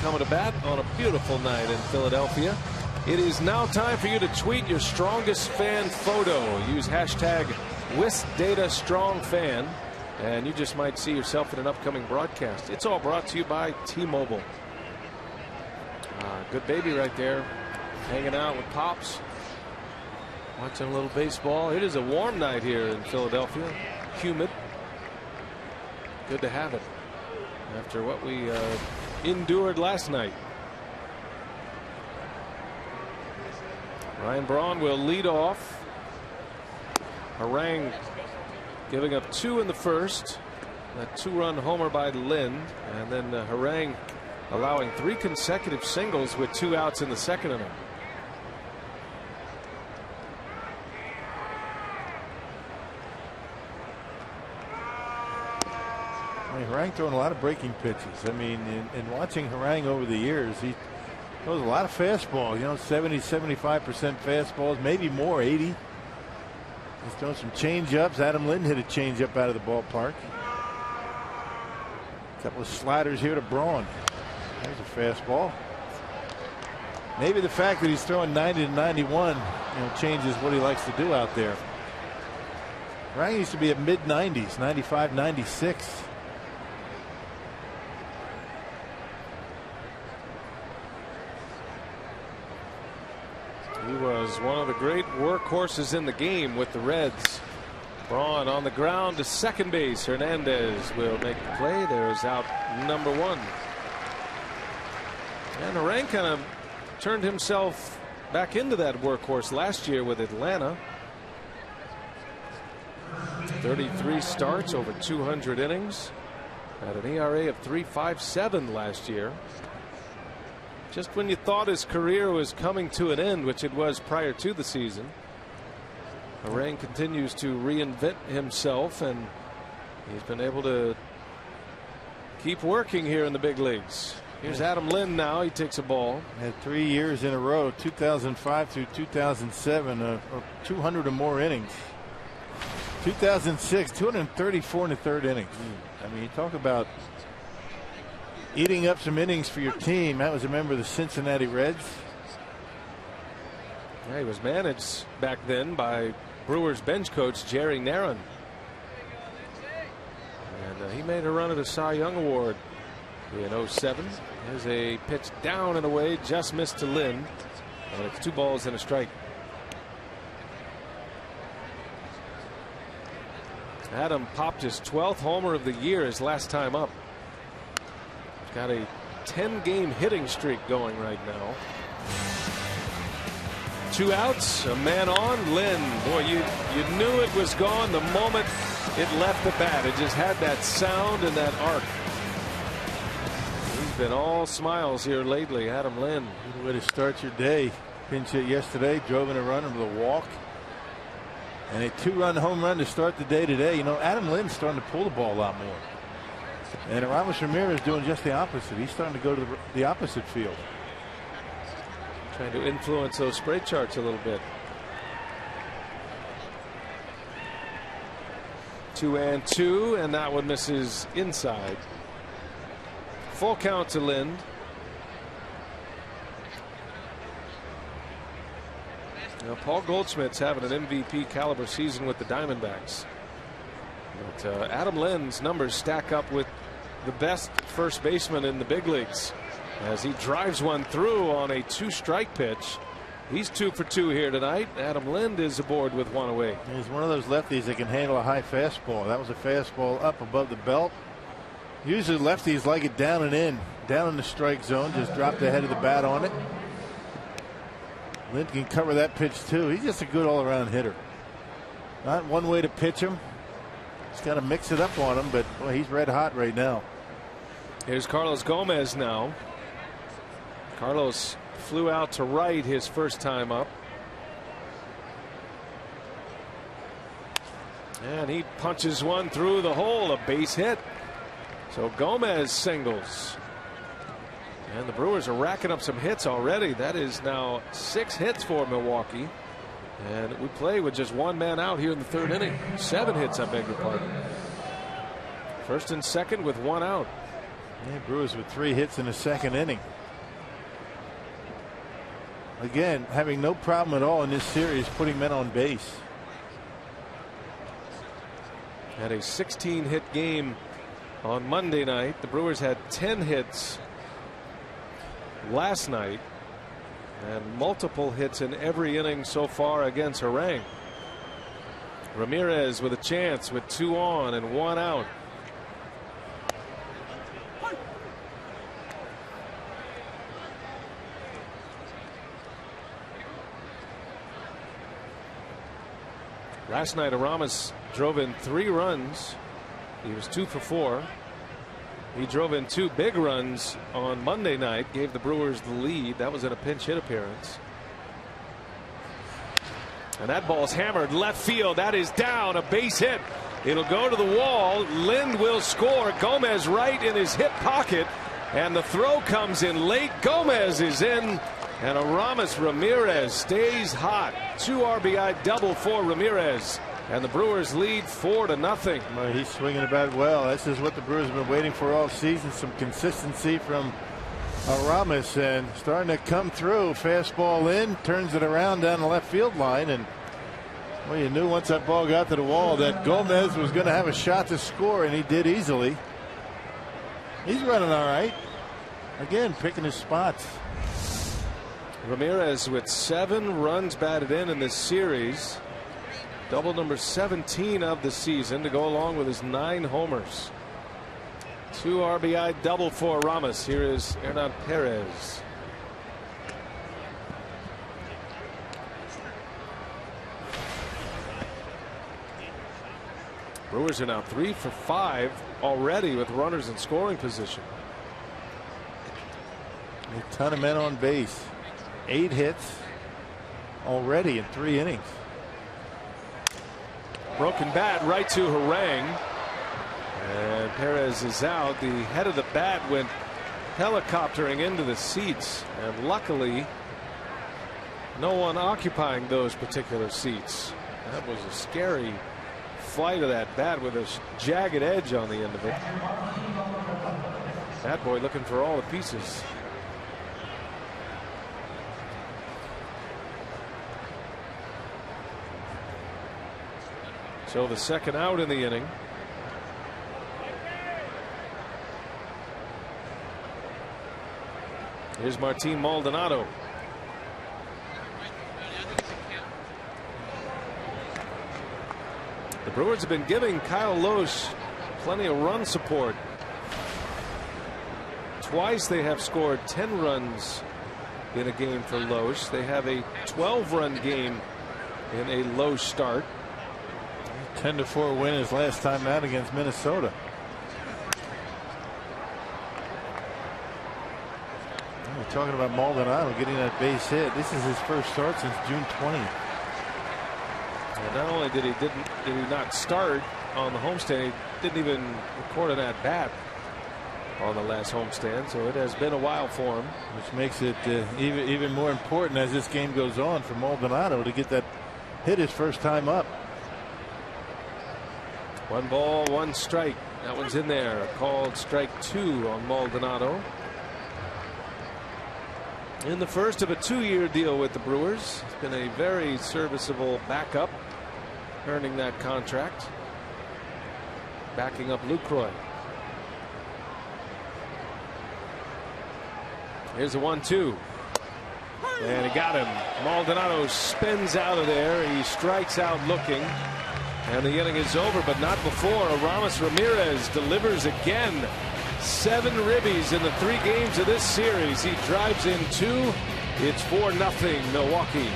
Coming to bat on a beautiful night in Philadelphia. It is now time for you to tweet your strongest fan photo. Use hashtag WithDataStrongFan, and you just might see yourself in an upcoming broadcast. It's all brought to you by T-Mobile. Good baby right there, hanging out with Pops, watching a little baseball. It is a warm night here in Philadelphia, humid. Good to have it after what we endured last night. Ryan Braun will lead off. Harang giving up 2 in the first. That 2-run homer by Lind, and then Harang allowing 3 consecutive singles with 2 outs in the second inning. Harang throwing a lot of breaking pitches. I mean, in watching Harang over the years, he throws a lot of fastballs, you know, 70-75% fastballs, maybe more, 80. He's thrown some change-ups. Adam Lind hit a change-up out of the ballpark. A couple of sliders here to Braun. There's a fastball. Maybe the fact that he's throwing 90 to 91, you know, changes what he likes to do out there. Harang used to be at mid-90s, 95, 96. He was one of the great workhorses in the game with the Reds. Braun on the ground to second base. Hernandez will make the play. There's out number 1. And Harang kind of turned himself back into that workhorse last year with Atlanta. 33 starts, over 200 innings, at an ERA of 3.57 last year. Just when you thought his career was coming to an end, which it was prior to the season, Harang continues to reinvent himself, and he's been able to keep working here in the big leagues. Here's Adam Lind now. He takes a ball. Had 3 years in a row, 2005 through 2007, of 200 or more innings. 2006, 234 in the third innings. I mean, you talk about eating up some innings for your team. That was a member of the Cincinnati Reds. Yeah, he was managed back then by Brewers bench coach Jerry Narron. And he made a run at a Cy Young Award in 07. Here's a pitch down and away, just missed to Lind. And it's 2 balls and a strike. Adam popped his 12th homer of the year his last time up. He's got a 10-game hitting streak going right now. 2 outs, a man on. Lynn, boy, you knew it was gone the moment it left the bat. It just had that sound and that arc. He's been all smiles here lately, Adam Lynn. Good way to start your day. Pinch hit yesterday, drove in a run with a walk. And a 2-run home run to start the day today. You know, Adam Lynn's starting to pull the ball a lot more. And Ramos Ramirez doing just the opposite. He's starting to go to the opposite field. Trying to influence those spray charts a little bit. 2-2, and that one misses inside. Full count to Lind. Now, Paul Goldschmidt's having an MVP caliber season with the Diamondbacks. But Adam Lynn's numbers stack up with the best first baseman in the big leagues as he drives one through on a 2-strike pitch. He's 2 for 2 here tonight. Adam Lind is aboard with 1 away. He's one of those lefties that can handle a high fastball. That was a fastball up above the belt. Usually lefties like it down and in, down in the strike zone. Just drop the head of the bat on it. Lind can cover that pitch too. He's just a good all-around hitter. Not one way to pitch him. He's got to mix it up on him, but boy, he's red hot right now. Here's Carlos Gomez now. Carlos flew out to right his first time up. And he punches one through the hole, a base hit. So Gomez singles. And the Brewers are racking up some hits already. That is now 6 hits for Milwaukee. And we play with just 1 man out here in the 3rd inning. 7 hits, I beg your pardon. First and second with 1 out. Yeah, Brewers with 3 hits in the 2nd inning. Again, having no problem at all in this series putting men on base. Had a 16-hit game on Monday night. The Brewers had 10 hits last night and multiple hits in every inning so far against Harang. Ramirez with a chance with 2 on and 1 out. Last night Aramis drove in 3 runs. He was 2 for 4. He drove in 2 big runs on Monday night, gave the Brewers the lead. That was in a pinch hit appearance. And that ball's hammered left field. That is down, a base hit. It'll go to the wall. Lind will score. Gomez right in his hip pocket. And the throw comes in late. Gomez is in. And Aramis Ramirez stays hot. 2 RBI double for Ramirez. And the Brewers lead 4-0. Well, he's swinging the bat well. This is what the Brewers have been waiting for all season. Some consistency from Aramis, and starting to come through. Fastball in, turns it around down the left field line, and well, you knew once that ball got to the wall that Gomez was going to have a shot to score, and he did easily. He's running all right. Again, picking his spots. Ramirez with 7 runs batted in this series. Double number 17 of the season to go along with his 9 homers. 2 RBI double for Ramos. Here is Hernan Perez. Brewers are now 3 for 5 already with runners in scoring position. A ton of men on base. 8 hits already in 3 innings. Broken bat right to Harang. And Perez is out. The head of the bat went helicoptering into the seats. And luckily, no one occupying those particular seats. That was a scary flight of that bat with a jagged edge on the end of it. Bat boy looking for all the pieces. So the second out in the inning. Here's Martin Maldonado. The Brewers have been giving Kyle Lohse plenty of run support. Twice they have scored 10 runs in a game for Lohse. They have a 12-run game in a low start. 10-4 win his last time out against Minnesota. We're talking about Maldonado getting that base hit. This is his first start since June 20th. And not only did he not start on the homestand, he didn't even record an at bat on the last homestand, so it has been a while for him. Which makes it even more important as this game goes on for Maldonado to get that hit his first time up. 1 ball, 1 strike. That one's in there. Called strike 2 on Maldonado. In the first of a 2-year deal with the Brewers. It's been a very serviceable backup, earning that contract, backing up Lucroy. Here's a 1-2. And he got him. Maldonado spins out of there. He strikes out looking. And the inning is over, but not before. Aramis Ramirez delivers again. 7 ribbies in the 3 games of this series. He drives in 2. It's 4-0 Milwaukee.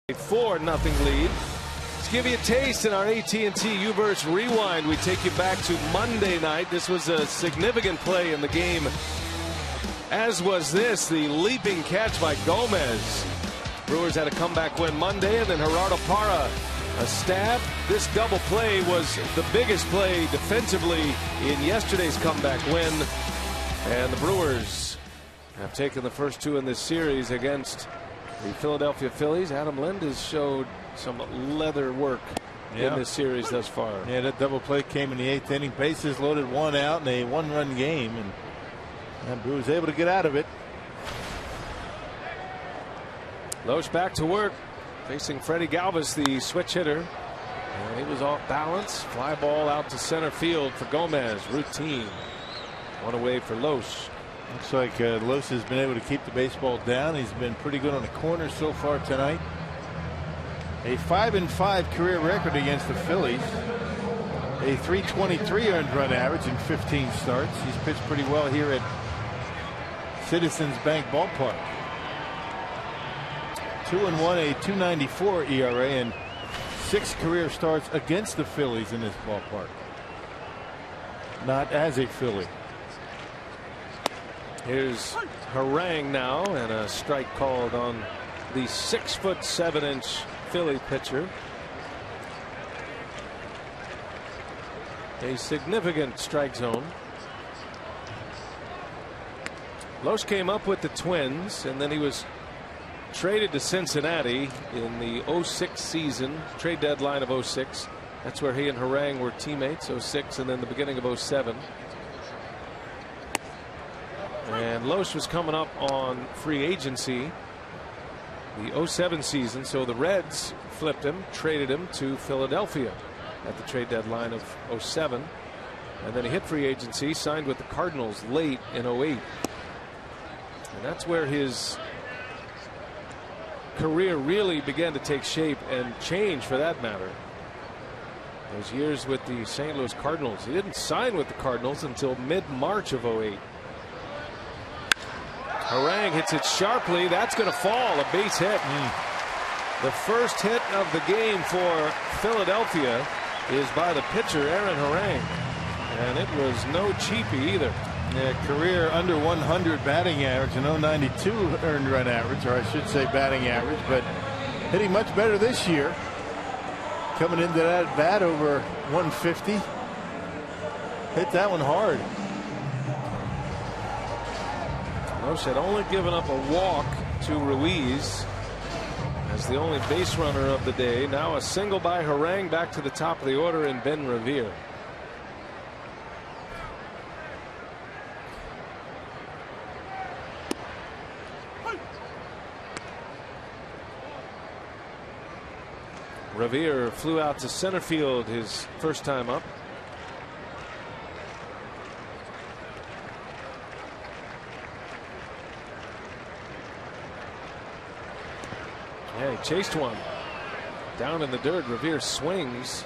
A 4-0 lead. Let's give you a taste in our AT&T U-verse rewind. We take you back to Monday night. This was a significant play in the game, as was this, the leaping catch by Gomez. Brewers had a comeback win Monday, and then Gerardo Parra a stab. This double play was the biggest play defensively in yesterday's comeback win, and the Brewers have taken the first 2 in this series against the Philadelphia Phillies. Adam Lind has showed some leather work in this series thus far. Yeah, that double play came in the 8th inning. Bases loaded, 1 out in a 1-run game, and Brewers able to get out of it. Lohse back to work, facing Freddie Galvis, the switch hitter. And he was off balance. Fly ball out to center field for Gomez. Routine. 1 away for Lohse. Looks like Lohse has been able to keep the baseball down. He's been pretty good on the corners so far tonight. A 5-5 career record against the Phillies. A .323 earned run average in 15 starts. He's pitched pretty well here at Citizens Bank Ballpark. 2-1, a .294 ERA, and 6 career starts against the Phillies in this ballpark. Not as a Philly. Here's Harang now, and a strike called on the 6'7" Philly pitcher. A significant strike zone. Lohse came up with the Twins, and then he was traded to Cincinnati in the 06 season, trade deadline of 06. That's where he and Harang were teammates, 06, and then the beginning of 07. And Loesch was coming up on free agency the 07 season, so the Reds flipped him, traded him to Philadelphia at the trade deadline of 07. And then he hit free agency, signed with the Cardinals late in 08. And that's where his career really began to take shape and change, for that matter. Those years with the St. Louis Cardinals. He didn't sign with the Cardinals until mid-March of 08. Harang hits it sharply. That's going to fall. A base hit. The first hit of the game for Philadelphia is by the pitcher, Aaron Harang. And it was no cheapie either. Yeah, career under 100 batting average and 092 earned run average, or I should say batting average, but hitting much better this year. Coming into that bat over 150. Hit that one hard. Loesch had only given up a walk to Ruiz as the only base runner of the day. Now a single by Harang, back to the top of the order in Ben Revere. Revere flew out to center field his first time up. Yeah, he chased one down in the dirt. Revere swings.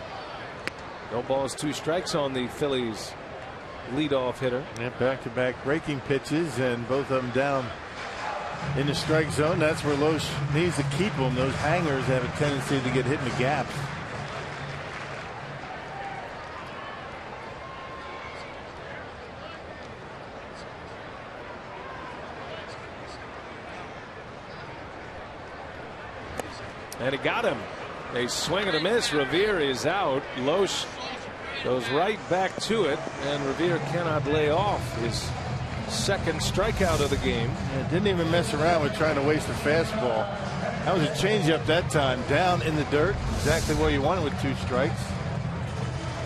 No balls, 2 strikes on the Phillies leadoff hitter. And back-to-back breaking pitches, and both of them down in the strike zone. That's where Loesch needs to keep them. Those hangers have a tendency to get hit in the gaps. And it got him. A swing and a miss. Revere is out. Loesch goes right back to it, and Revere cannot lay off his second strikeout of the game. Yeah, didn't even mess around with trying to waste a fastball. That was a changeup that time, down in the dirt, exactly where you want it with 2 strikes.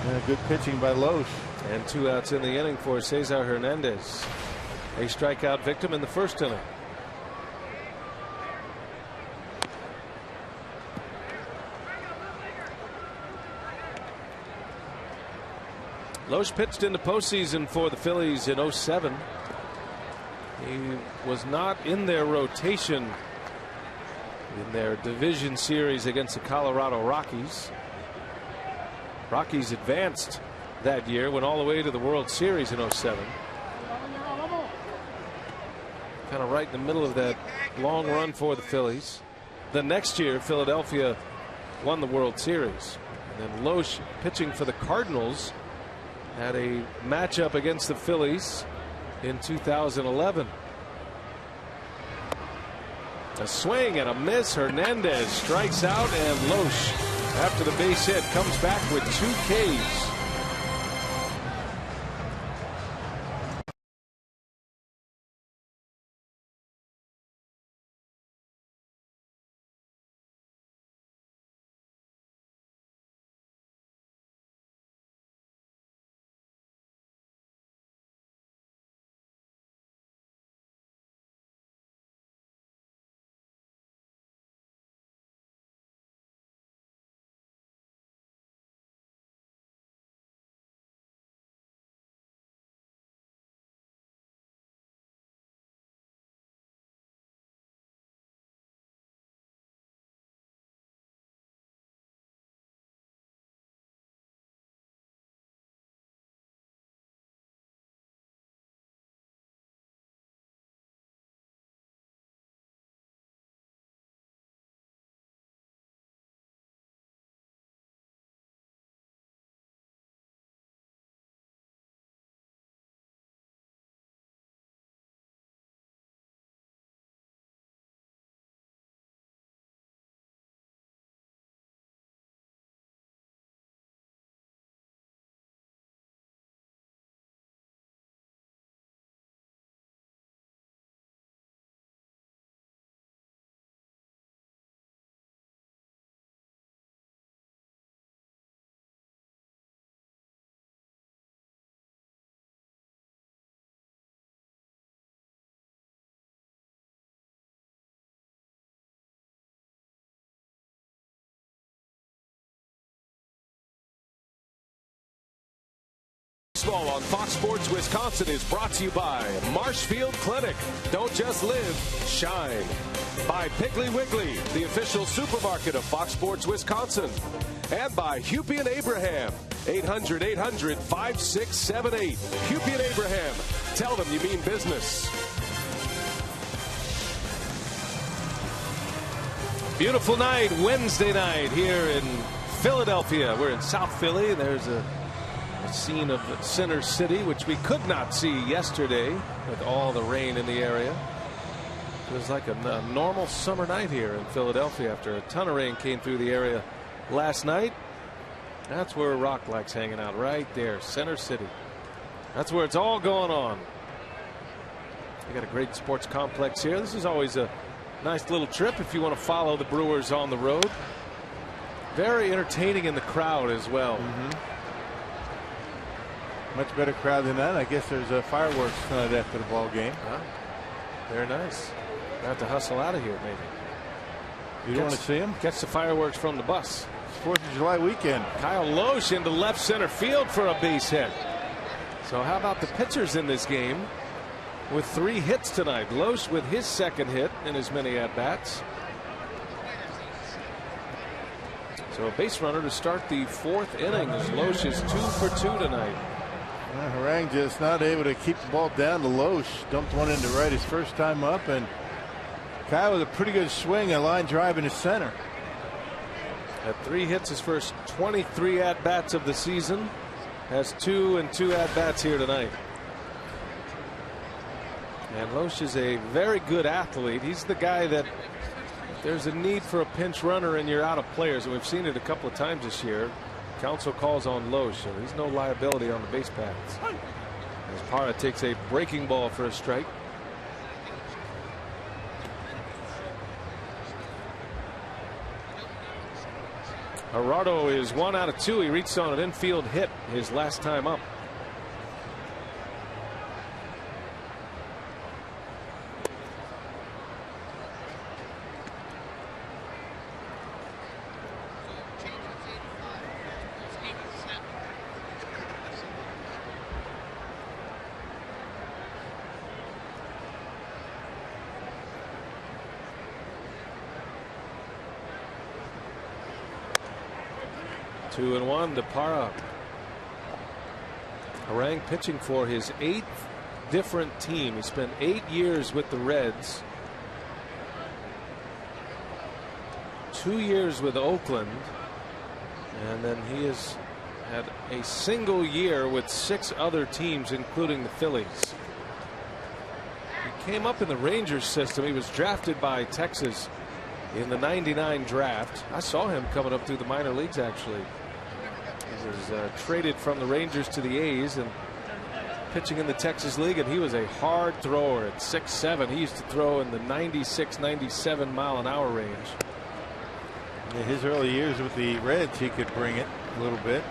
And good pitching by Loesch. And 2 outs in the inning for Cesar Hernandez, a strikeout victim in the first inning. Loesch pitched in the postseason for the Phillies in 07. He was not in their rotation in their division series against the Colorado Rockies. Rockies advanced that year, went all the way to the World Series in 07. Kind of right in the middle of that long run for the Phillies. The next year, Philadelphia won the World Series. And then Loesch, pitching for the Cardinals, had a matchup against the Phillies in 2011. A swing and a miss. Hernandez strikes out, and Loesch, after the base hit, comes back with 2 Ks. Baseball on Fox Sports Wisconsin is brought to you by Marshfield Clinic. Don't just live, shine. By Piggly Wiggly, the official supermarket of Fox Sports Wisconsin. And by Hupy and Abraham. 800-800-5678. Hupy and Abraham. Tell them you mean business. Beautiful night, Wednesday night here in Philadelphia. We're in South Philly. There's a scene of Center City, which we could not see yesterday with all the rain in the area. It was like a normal summer night here in Philadelphia after a ton of rain came through the area last night. That's where Rock likes hanging out, right there, Center City. That's where it's all going on. We got a great sports complex here. This is always a nice little trip if you want to follow the Brewers on the road. Very entertaining in the crowd as well. Much better crowd than that. I guess there's fireworks tonight after the ball game. Very nice. I have to hustle out of here, maybe. You don't want to see them? Catch the fireworks from the bus. It's 4th of July weekend. Kyle Loesch into left center field for a base hit. So how about the pitchers in this game with 3 hits tonight? Loesch with his 2nd hit in as many at-bats. So a base runner to start the 4th inning as Loesch is 2 for 2 tonight. Harang just not able to keep the ball down to Loesch. Dumped one into right his first time up, and Kyle with a pretty good swing, a line drive into center. Had 3 hits his first 23 at-bats of the season. Has 2 and 2 at-bats here tonight. And Loesch is a very good athlete. He's the guy that if there's a need for a pinch runner and you're out of players, and we've seen it a couple of times this year. Counsel calls on Loesch, so he's no liability on the base paths. As Parra takes a breaking ball for a strike. Gerardo is 1 out of 2. He reached on an infield hit his last time up. Two and 1 to Parra. Harang pitching for his 8th different team. He spent 8 years with the Reds, 2 years with Oakland, and then he has had a single year with 6 other teams, including the Phillies. He came up in the Rangers system. He was drafted by Texas in the '99 draft. I saw him coming up through the minor leagues, actually. He was traded from the Rangers to the A's and pitching in the Texas League, and he was a hard thrower at 6'7". He used to throw in the 96, 97 mile an hour range. In his early years with the Reds, he could bring it a little bit.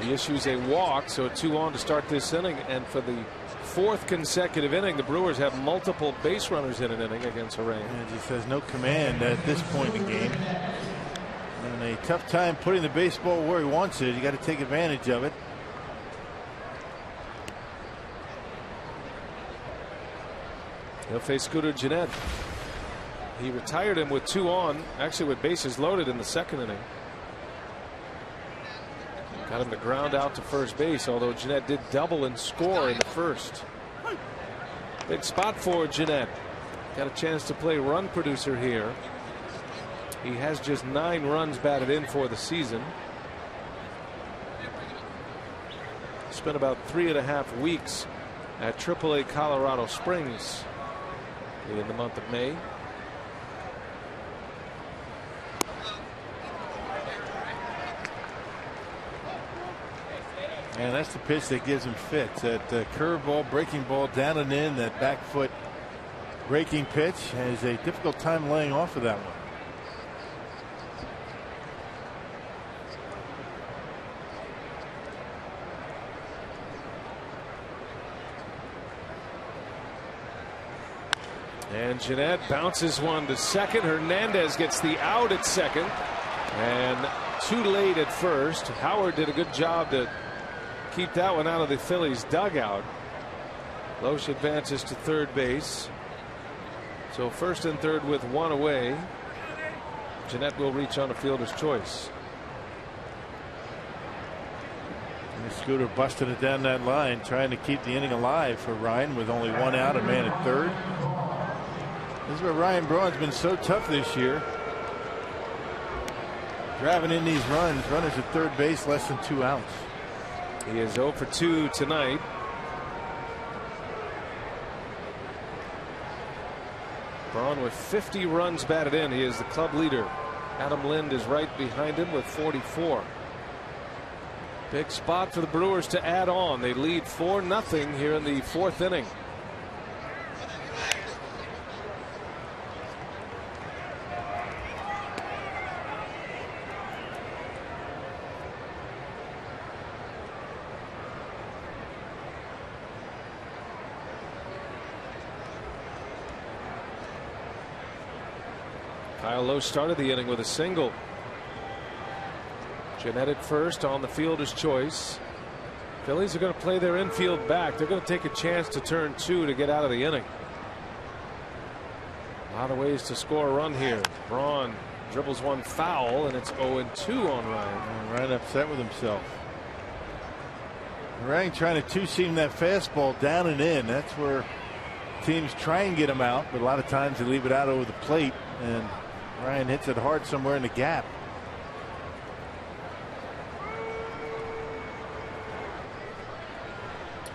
He issues a walk, so 2 on to start this inning, and for the 4th consecutive inning, the Brewers have multiple base runners in an inning against Harang. And he says no command at this point in the game. And a tough time putting the baseball where he wants it. You got to take advantage of it. He'll face Scooter Gennett. He retired him with 2 on, actually with bases loaded in the 2nd inning. Got him to ground out to first base, although Gennett did double and score in the 1st. Big spot for Gennett. Got a chance to play run producer here. He has just 9 runs batted in for the season. Spent about 3.5 weeks at AAA Colorado Springs in the month of May. And that's the pitch that gives him fits. That curveball, breaking ball down and in, that back foot breaking pitch, has a difficult time laying off of that one. And Gennett bounces one to second. Hernandez gets the out at second, and too late at first. Howard did a good job to keep that one out of the Phillies dugout. Loesch advances to third base. So first and third with one away. Jeanette will reach on a fielder's choice. And Scooter busted it down that line, trying to keep the inning alive for Ryan with only one out, a man at third. This is where Ryan Braun's been so tough this year. Driving in these runs, runners at third base, less than 2 outs. He is 0 for 2 tonight. Braun with 50 runs batted in. He is the club leader. Adam Lind is right behind him with 44. Big spot for the Brewers to add on. They lead 4-0 here in the 4th inning. Kyle Loesch started the inning with a single. Jeanette at first on the fielder's choice. Phillies are going to play their infield back. They're going to take a chance to turn 2 to get out of the inning. A lot of ways to score a run here. Braun dribbles one foul, and it's 0-2 on Ryan. And Ryan upset with himself. Ryan trying to two-seam that fastball down and in. That's where teams try and get him out, but a lot of times they leave it out over the plate, and Ryan hits it hard somewhere in the gap.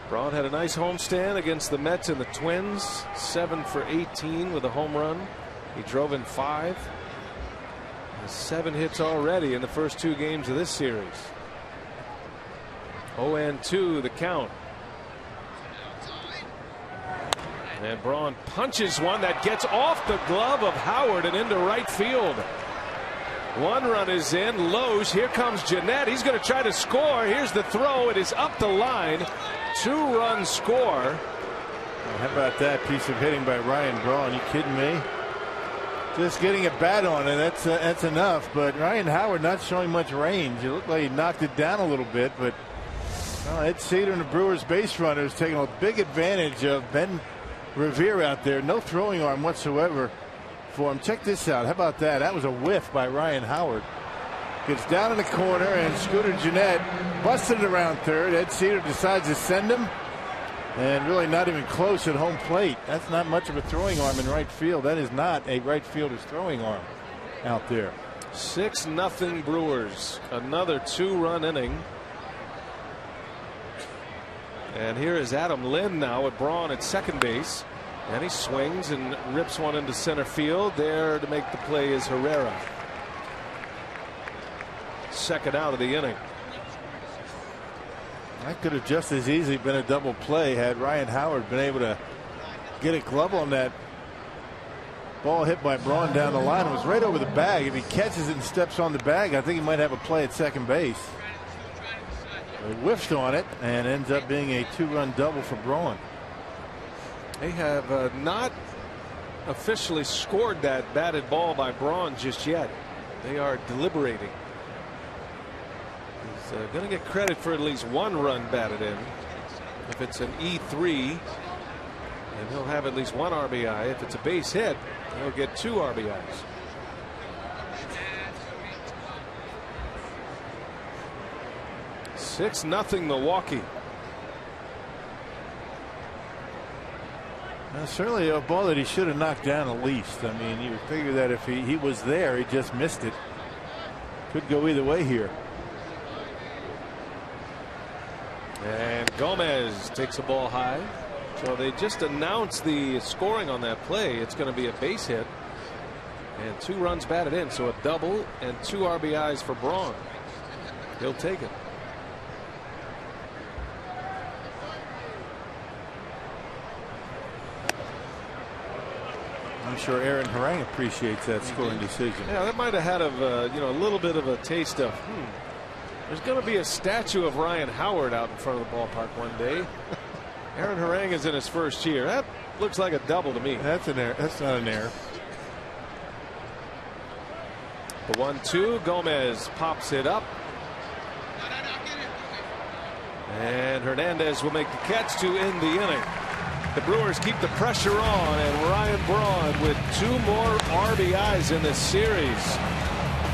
Braun had a nice homestand against the Mets and the Twins. 7 for 18 with a home run. He drove in 5. 7 hits already in the first 2 games of this series. 0-2 the count. And Braun punches one that gets off the glove of Howard and into right field. 1 run is in. Loesch. Here comes Jeanette. He's going to try to score. Here's the throw. It is up the line. 2-run score. Well, how about that piece of hitting by Ryan Braun? You kidding me? Just getting a bat on it. That's enough. But Ryan Howard not showing much range. It looked like he knocked it down a little bit. But Ed Cedar and the Brewers base runners taking a big advantage of Ben Revere out there. No throwing arm whatsoever for him. Check this out. How about that? That was a whiff by Ryan Howard. Gets down in the corner, and Scooter Jeanette busted it around third. Ed Cedar decides to send him, and really not even close at home plate. That's not much of a throwing arm in right field. That is not a right fielder's throwing arm out there. 6-0 Brewers. Another 2-run inning. And here is Adam Lind now with Braun at second base. And he swings and rips one into center field. There to make the play is Herrera. Second out of the inning. That could have just as easily been a double play had Ryan Howard been able to get a glove on that ball hit by Braun down the line. It was right over the bag. If he catches it and steps on the bag, I think he might have a play at second base. He whiffed on it and ends up being a 2-run double for Braun. They have not officially scored that batted ball by Braun just yet. They are deliberating. He's going to get credit for at least 1 run batted in. If it's an E3, and he'll have at least 1 RBI. If it's a base hit, he'll get 2 RBIs. It's 6-0 Milwaukee. Certainly a ball that he should have knocked down at least. I mean, you would figure that if he was there, he just missed it. Could go either way here. And Gomez takes a ball high. So they just announced the scoring on that play. It's going to be a base hit and 2 runs batted in. So a double and 2 RBIs for Braun. He'll take it. I'm sure Aaron Harang appreciates that scoring decision. Yeah, that might have had a little bit of a taste of there's going to be a statue of Ryan Howard out in front of the ballpark one day. Aaron Harang is in his first year. That looks like a double to me. That's an error. That's not an error. The 1-2. Gomez pops it up. And Hernandez will make the catch to end the inning. The Brewers keep the pressure on, and Ryan Braun with 2 more RBIs in this series.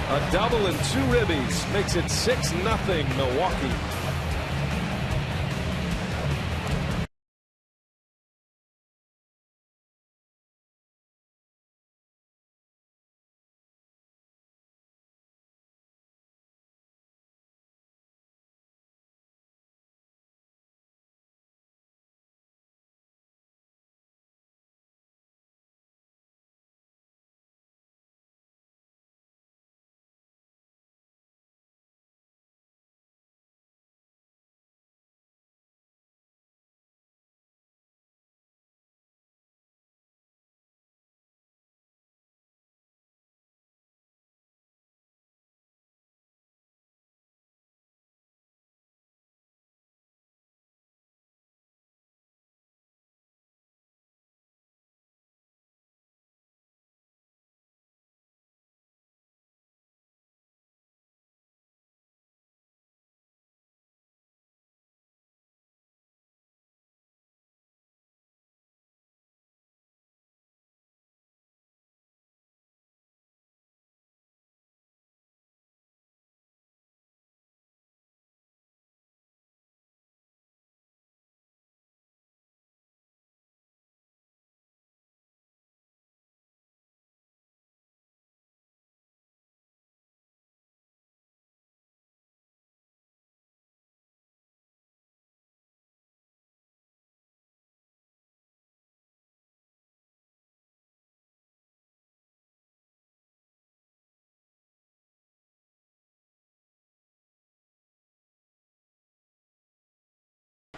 A double and 2 ribbies makes it 6-0 Milwaukee.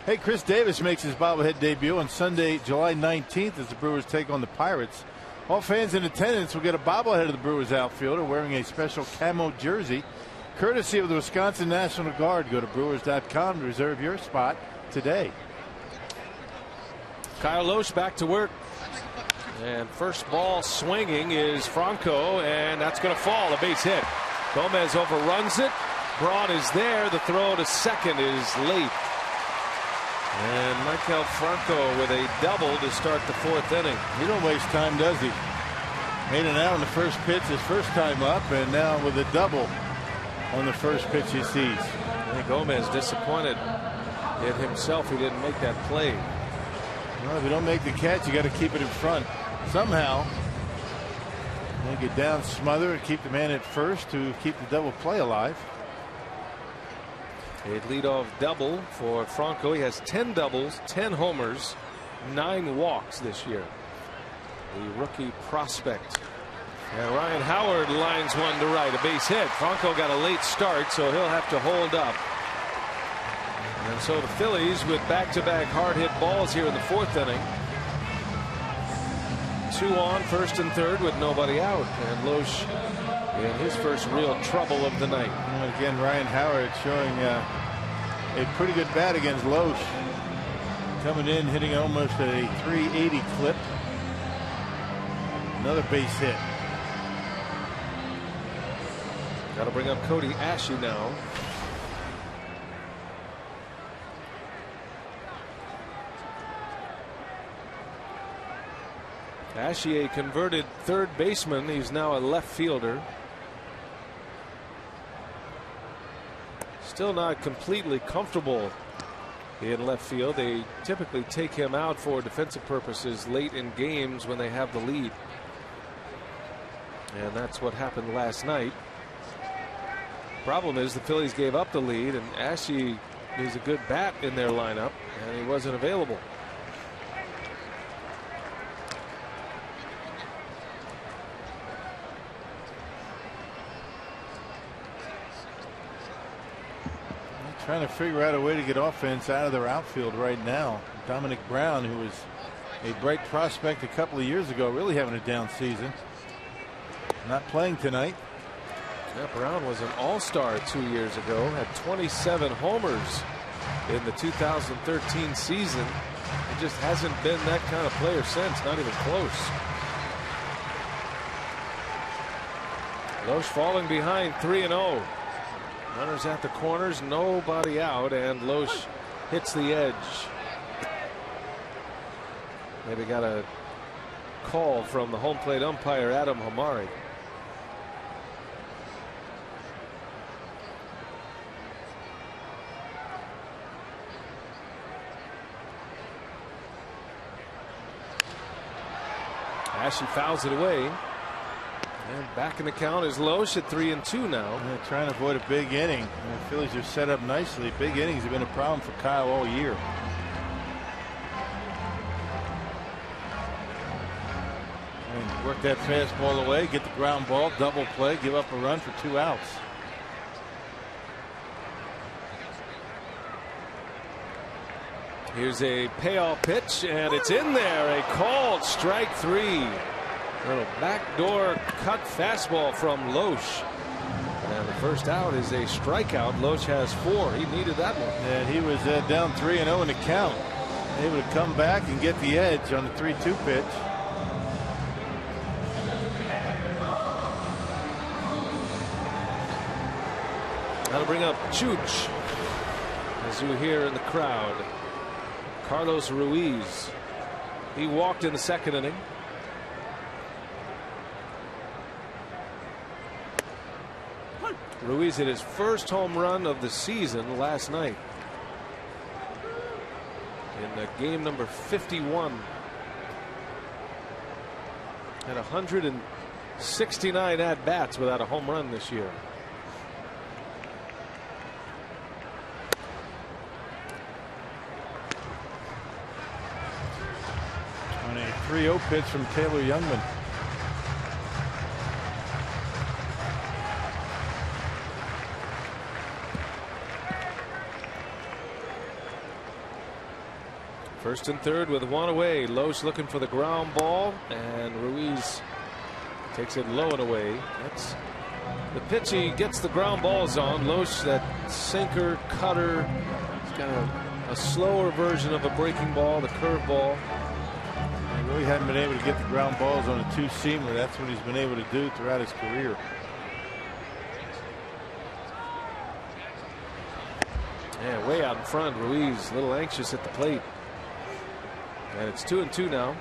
Hey, Chris Davis makes his bobblehead debut on Sunday, July 19th, as the Brewers take on the Pirates. All fans in attendance will get a bobblehead of the Brewers outfielder wearing a special camo jersey, courtesy of the Wisconsin National Guard. Go to Brewers.com to reserve your spot today. Kyle Lohse back to work. And first ball swinging is Franco, and that's going to fall. A base hit. Gomez overruns it. Braun is there. The throw to second is late. And Michael Franco with a double to start the 4th inning. He don't waste time, does he? Made an out on the first pitch his first time up, and now with a double on the first pitch he sees. I think Gomez disappointed in himself. He didn't make that play. Well, if you don't make the catch, you got to keep it in front somehow. Make it down, smother, and keep the man at first to keep the double play alive. A leadoff double for Franco. He has 10 doubles, 10 homers, 9 walks this year. The rookie prospect. And Ryan Howard lines one to right, a base hit. Franco got a late start, so he'll have to hold up. And so the Phillies with back-to-back hard-hit balls here in the 4th inning. 2 on, 1st and 3rd with nobody out. And Lohse in his first real trouble of the night. And again, Ryan Howard showing a pretty good bat against Lohse. Coming in, hitting almost a 380 clip. Another base hit. Got to bring up Cody Ashe now. Ashe, a converted third baseman. He's now a left fielder. Still not completely comfortable in left field. They typically take him out for defensive purposes late in games when they have the lead. And that's what happened last night. Problem is the Phillies gave up the lead, and Ashe is a good bat in their lineup, and he wasn't available. Trying to figure out a way to get offense out of their outfield right now. Dominic Brown, who was a bright prospect a couple of years ago, really having a down season. Not playing tonight. Yeah, Brown was an all-star 2 years ago, had 27 homers in the 2013 season. He just hasn't been that kind of player since, not even close. Lohse falling behind 3-0. Runners at the corners, nobody out, and Lohse hits the edge. Maybe got a call from the home plate umpire, Adam Hamari. Ashe fouls it away. And back in the count is Loesch at 3-2 now. Yeah, trying to avoid a big inning. The Phillies are set up nicely. Big innings have been a problem for Kyle all year. And work that fastball away, get the ground ball, double play, give up a run for 2 outs. Here's a payoff pitch, and it's in there. A called strike 3. Little backdoor cut fastball from Loesch. And the first out is a strikeout. Loesch has 4. He needed that one. And he was down 3-0 in the count. Able to come back and get the edge on the 3-2 pitch. That'll bring up Chooch, as you hear in the crowd. Carlos Ruiz. He walked in the second inning. Ruiz hit his first home run of the season last night in game number 51. Had 169 at bats without a home run this year. On a 3-0 pitch from Taylor Youngman. First and third with 1 away. Loesch looking for the ground ball, and Ruiz takes it low and away. That's the pitch he gets the ground balls on. Loesch, that sinker, cutter. He's got a slower version of a breaking ball, the curve ball. He really hadn't been able to get the ground balls on a 2-seamer. That's what he's been able to do throughout his career. Yeah, way out in front. Ruiz a little anxious at the plate. And it's 2-2 now.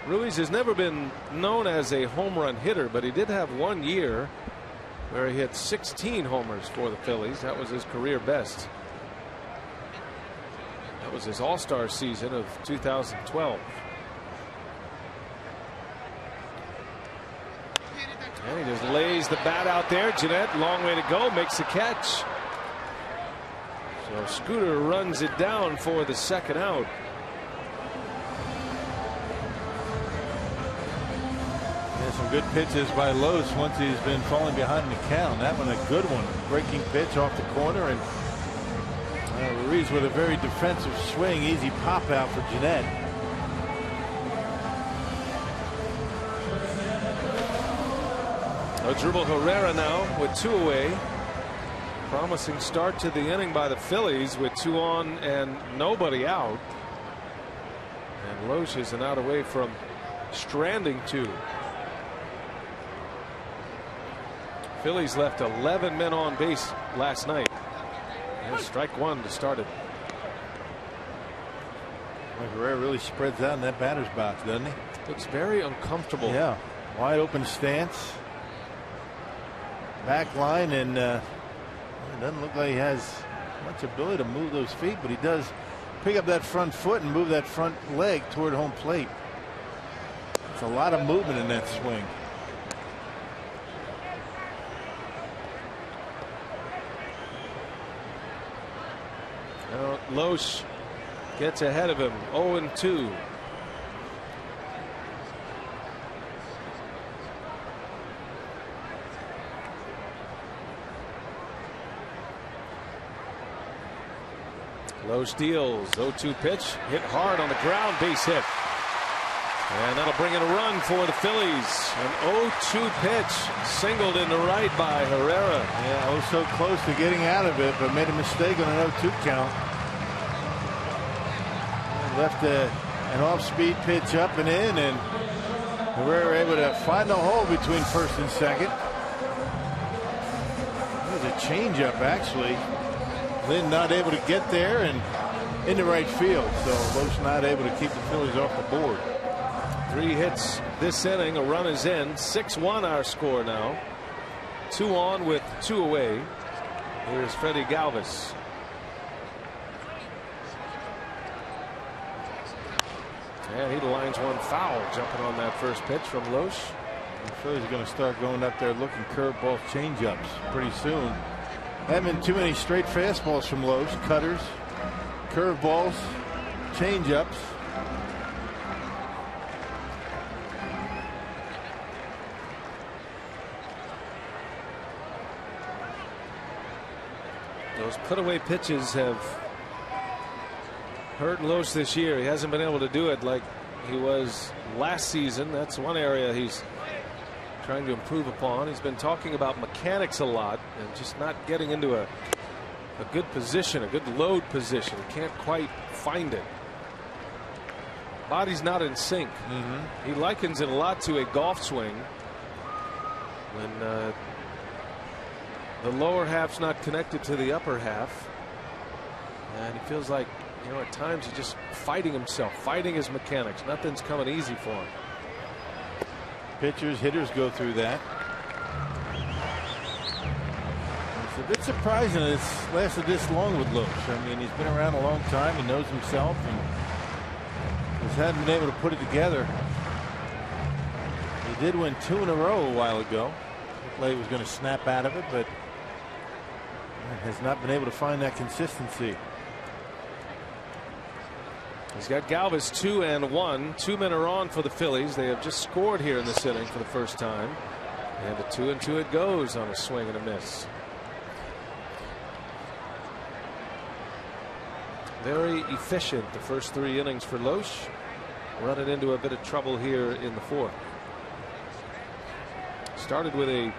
Ruiz has never been known as a home run hitter, but he did have 1 year where he hit 16 homers for the Phillies. That was his career best. That was his all-star season of 2012. And he just lays the bat out there. Jeanette, long way to go, makes the catch. So Scooter runs it down for the second out. Some good pitches by Loesch once he's been falling behind in the count. That one a good one. Breaking pitch off the corner, and Ruiz with a very defensive swing. Easy pop out for Jeanette. Odrible Herrera now with 2 away. Promising start to the inning by the Phillies with 2 on and nobody out. And Loesch is an out away from stranding 2. Phillies left 11 men on base last night. And strike 1 to start it. Herrera really spreads out in that batter's box, doesn't he? Looks very uncomfortable. Yeah, wide open stance, back line, and it doesn't look like he has much ability to move those feet, but he does pick up that front foot and move that front leg toward home plate. It's a lot of movement in that swing. Loesch gets ahead of him. 0-2. Loesch deals. 0-2 pitch. Hit hard on the ground. Base hit. And that'll bring in a run for the Phillies. An 0-2 pitch. Singled into right by Herrera. Yeah, oh so close to getting out of it, but made a mistake on an 0-2 count. Left an off-speed pitch up and in, and Herrera able to find the hole between first and second. There's a changeup, actually. Lynn not able to get there and into right field. So Loesch not able to keep the Phillies off the board. 3 hits this inning. A run is in. 6-1 our score now. 2 on with 2 away. Here's Freddie Galvis. And he lines one foul, jumping on that first pitch from Loesch. The Phillies are going to start going up there looking curveballs, changeups pretty soon. Haven't been too many straight fastballs from Loesch. Cutters, curveballs, changeups. Those put-away pitches have hurt Loesch this year. He hasn't been able to do it like he was last season. That's one area he's trying to improve upon. He's been talking about mechanics a lot and just not getting into a good position, a good load position. He can't quite find it. Body's not in sync. He likens it a lot to a golf swing when the lower half's not connected to the upper half, and he feels like, you know, at times he's just fighting himself, fighting his mechanics. Nothing's coming easy for him. Pitchers, hitters go through that. It's a bit surprising that it's lasted this long with Loesch. I mean, he's been around a long time. He knows himself and just hadn't been able to put it together. He did win 2 in a row a while ago. Looked like he was going to snap out of it, but has not been able to find that consistency. He's got Galvis 2-1. 2 men are on for the Phillies. They have just scored here in this inning for the first time. And a 2-2 it goes on a swing and a miss. Very efficient the first 3 innings for Loesch. Running into a bit of trouble here in the 4th. Started with a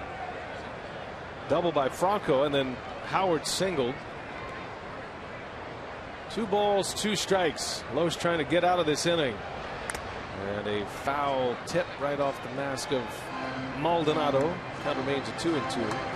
double by Franco, and then Howard singled. 2 balls, 2 strikes. Loesch trying to get out of this inning. And a foul tip right off the mask of Maldonado. Count remains at 2-2.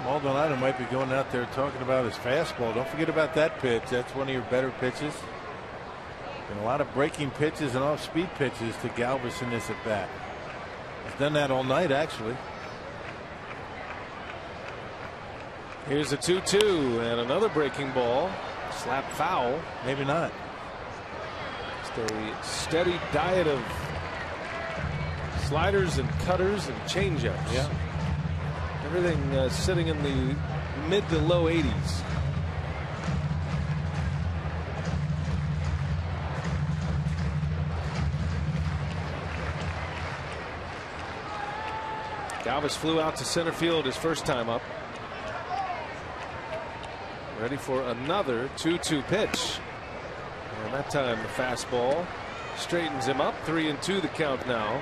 Maldonado might be going out there talking about his fastball. Don't forget about that pitch. That's one of your better pitches. And a lot of breaking pitches and off-speed pitches to Galvis in this at bat. He's done that all night, actually. Here's a 2-2 and another breaking ball. Slap foul. Maybe not. Just a steady diet of sliders and cutters and changeups. Yeah. Everything sitting in the mid to low 80s. Galvis flew out to center field his first time up. Ready for another 2-2 pitch. And that time the fastball straightens him up. 3-2 the count now.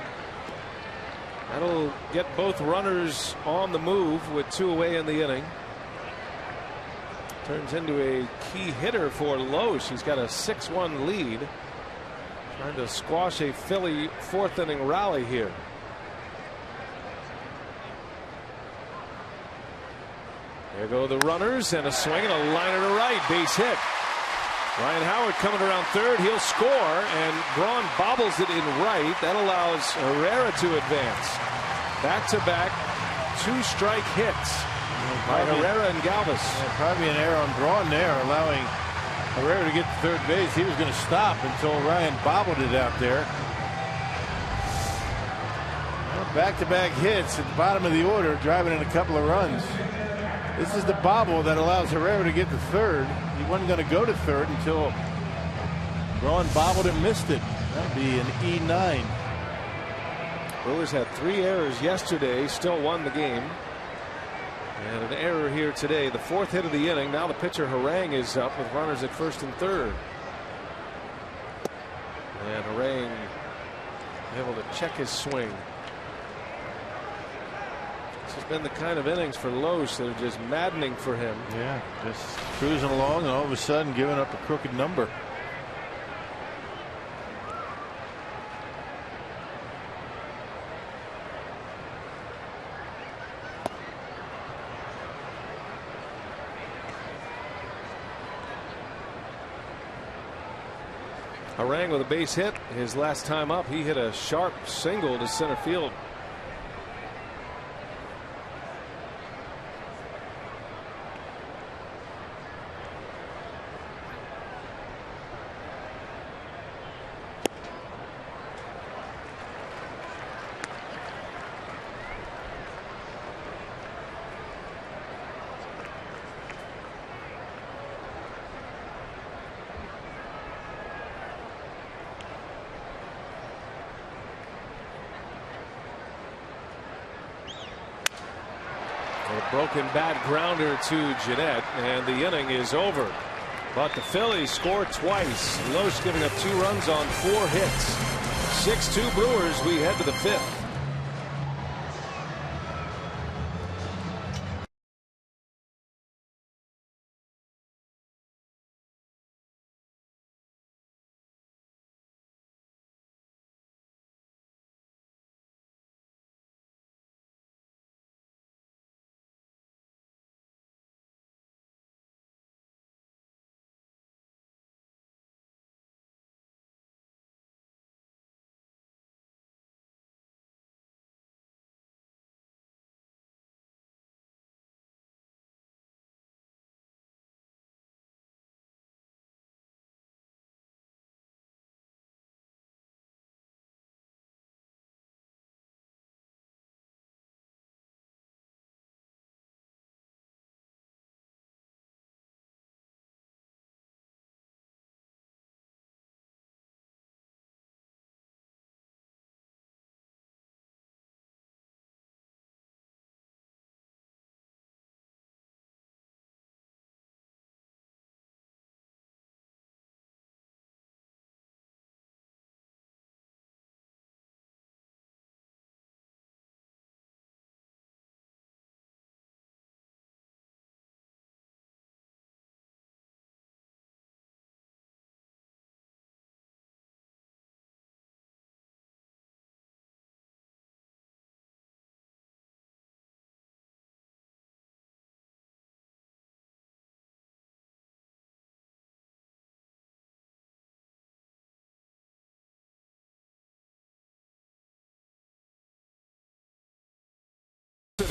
That'll get both runners on the move with 2 away in the inning. Turns into a key hitter for Loesch. He's got a 6-1 lead. Trying to squash a Philly 4th inning rally here. There go the runners, and a swing and a liner to right. Base hit. Ryan Howard coming around third. He'll score, and Braun bobbles it in right. That allows Herrera to advance. Back-to-back 2-strike hits by Herrera and Galvis. Yeah, probably an error on Braun there, allowing Herrera to get to third base. He was going to stop until Ryan bobbled it out there. Back-to-back hits at the bottom of the order, driving in a couple of runs. This is the bobble that allows Herrera to get to third. He wasn't going to go to third until Braun bobbled and missed it. That'd be an E9. Brewers had 3 errors yesterday, still won the game. And an error here today, the 4th hit of the inning. Now the pitcher Harang is up with runners at first and third. And Harang able to check his swing. This has been the kind of innings for Los that are just maddening for him. Yeah, just cruising along and all of a sudden giving up a crooked number. Harang with a base hit. His last time up, he hit a sharp single to center field. A broken bat grounder to Jeanette, and the inning is over. But the Phillies score twice. Los giving up 2 runs on 4 hits. 6-2 Brewers. We head to the 5th.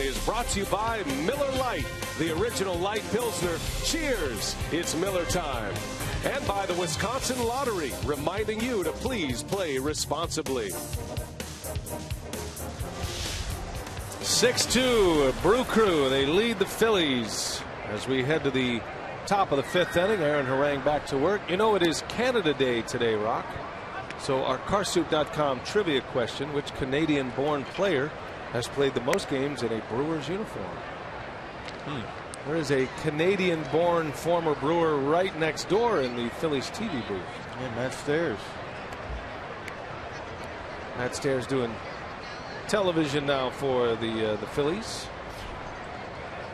Is brought to you by Miller Lite, the original light Pilsner. Cheers, it's Miller time. And by the Wisconsin Lottery, reminding you to please play responsibly. 6-2 Brew Crew. They lead the Phillies as we head to the top of the 5th inning. Aaron Harang back to work. You know, it is Canada Day today, Rock. So our Carsoup.com trivia question: which Canadian-born player has played the most games in a Brewers uniform? There is a Canadian-born former Brewer right next door in the Phillies TV booth. Yeah, Matt Stairs. Matt Stairs doing television now for the Phillies.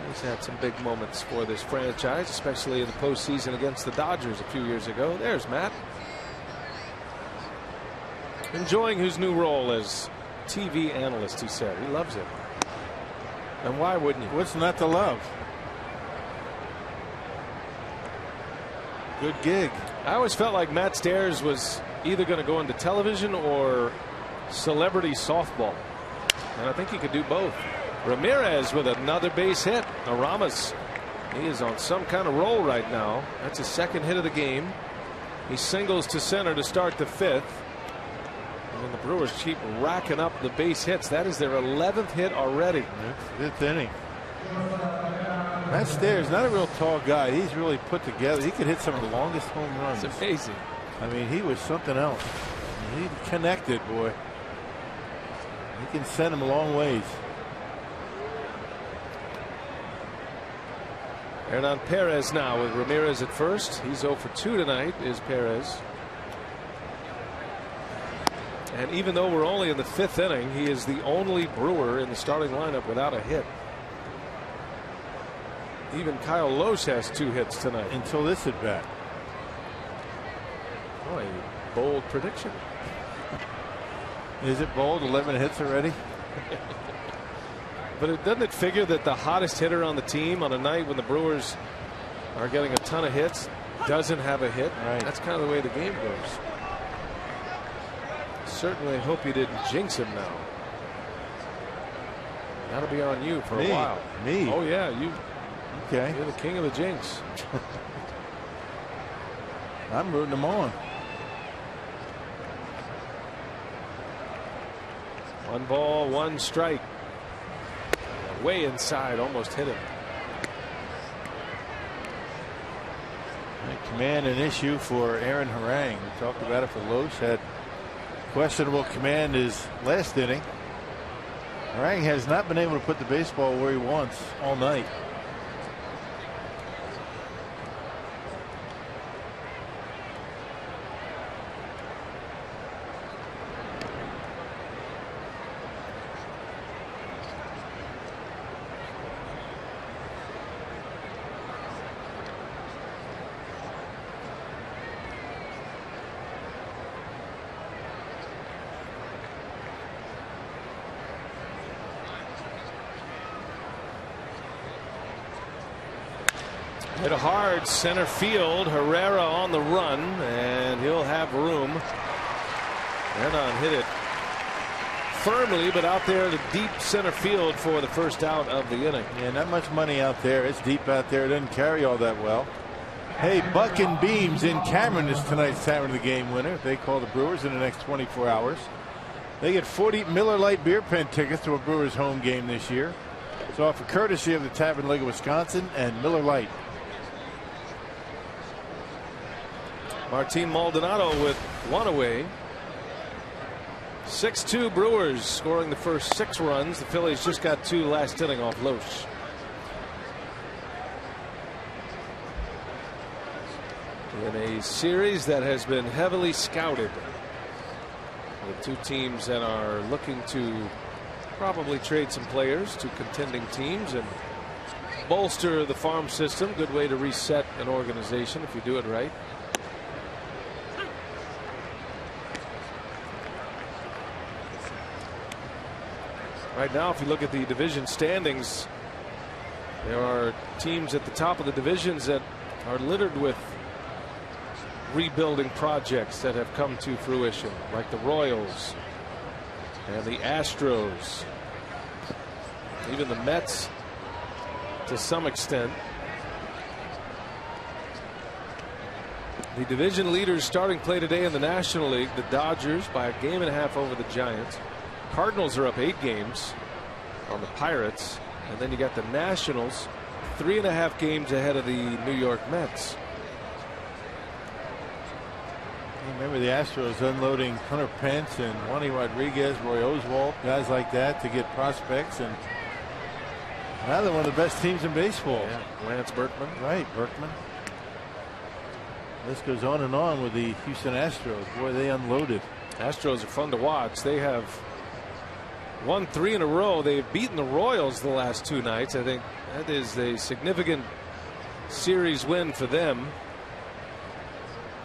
He's had some big moments for this franchise, especially in the postseason against the Dodgers a few years ago. There's Matt, enjoying his new role as TV analyst. He said he loves it, and why wouldn't you? What's not to love? Good gig. I always felt like Matt Stairs was either going to go into television or celebrity softball, and I think he could do both. Ramirez with another base hit. Aramis, he is on some kind of roll right now. That's his 2nd hit of the game. He singles to center to start the 5th. And the Brewers keep racking up the base hits. That is their 11th hit already. 5th inning. Matt Stairs, not a real tall guy. He's really put together. He could hit some of the longest home runs. It's amazing. I mean, he was something else. He connected, boy. He can send him a long ways. Hernan Perez now with Ramirez at first. He's 0 for 2 tonight, is Perez. And even though we're only in the 5th inning, he is the only Brewer in the starting lineup without a hit. Even Kyle Lohse has 2 hits tonight. Until this at bat. Oh, a bold prediction. Is it bold? 11 hits already? But doesn't it figure that the hottest hitter on the team on a night when the Brewers are getting a ton of hits doesn't have a hit? Right. That's kind of the way the game goes. Certainly hope you didn't jinx him now. That'll be on you for a while. Me? Oh, yeah. You. Okay. You're the king of the jinx. I'm rooting them on. 1 ball, 1 strike. Way inside, almost hit him. Command an issue for Aaron Harang. We talked about it for Lohse. Had questionable command his last inning. Harang has not been able to put the baseball where he wants all night. Hit a hard center field. Herrera on the run, and he'll have room. Hernan hit it firmly, but out there to deep center field for the first out of the inning. Yeah, not much money out there. It's deep out there. It doesn't carry all that well. Hey, Buck and Beams in Cameron is tonight's time of the game winner. If they call the Brewers in the next 24 hours, they get 40 Miller Lite beer pen tickets to a Brewers home game this year. It's offered courtesy of the Tavern League of Wisconsin and Miller Lite. Martin Maldonado with 1 away. 6-2 Brewers scoring the first 6 runs. The Phillies just got 2 last inning off Lohse. In a series that has been heavily scouted, with 2 teams that are looking to probably trade some players to contending teams and bolster the farm system. Good way to reset an organization if you do it right. Right now, if you look at the division standings, there are teams at the top of the divisions that are littered with rebuilding projects that have come to fruition, like the Royals and the Astros, even the Mets to some extent. The division leaders starting play today in the National League. The Dodgers by a 1.5 over the Giants. Cardinals are up 8 games on the Pirates, and then you got the Nationals 3.5 games ahead of the New York Mets. Remember the Astros unloading Hunter Pence and Juan Rodriguez, Roy Oswalt, guys like that to get prospects, and now they're one of the best teams in baseball. Yeah, Lance Berkman. Right, Berkman. This goes on and on with the Houston Astros. Boy, they unloaded. Astros are fun to watch. They have won 3 in a row. They've beaten the Royals the last 2 nights. I think that is a significant series win for them,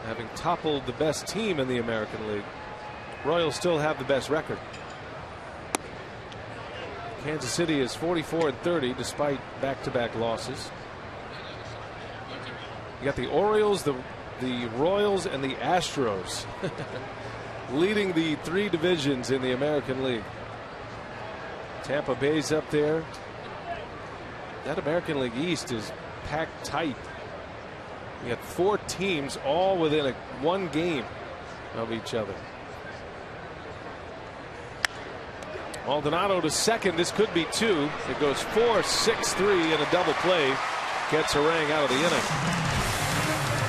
having toppled the best team in the American League. Royals still have the best record. Kansas City is 44-30 despite back-to-back losses. You got the Orioles, the Royals, and the Astros leading the 3 divisions in the American League. Tampa Bay's up there. That American League East is packed tight. You got 4 teams all within 1 game of each other. Maldonado to second. This could be 2. It goes 4-6-3 in a double play. Gets Harang out of the inning.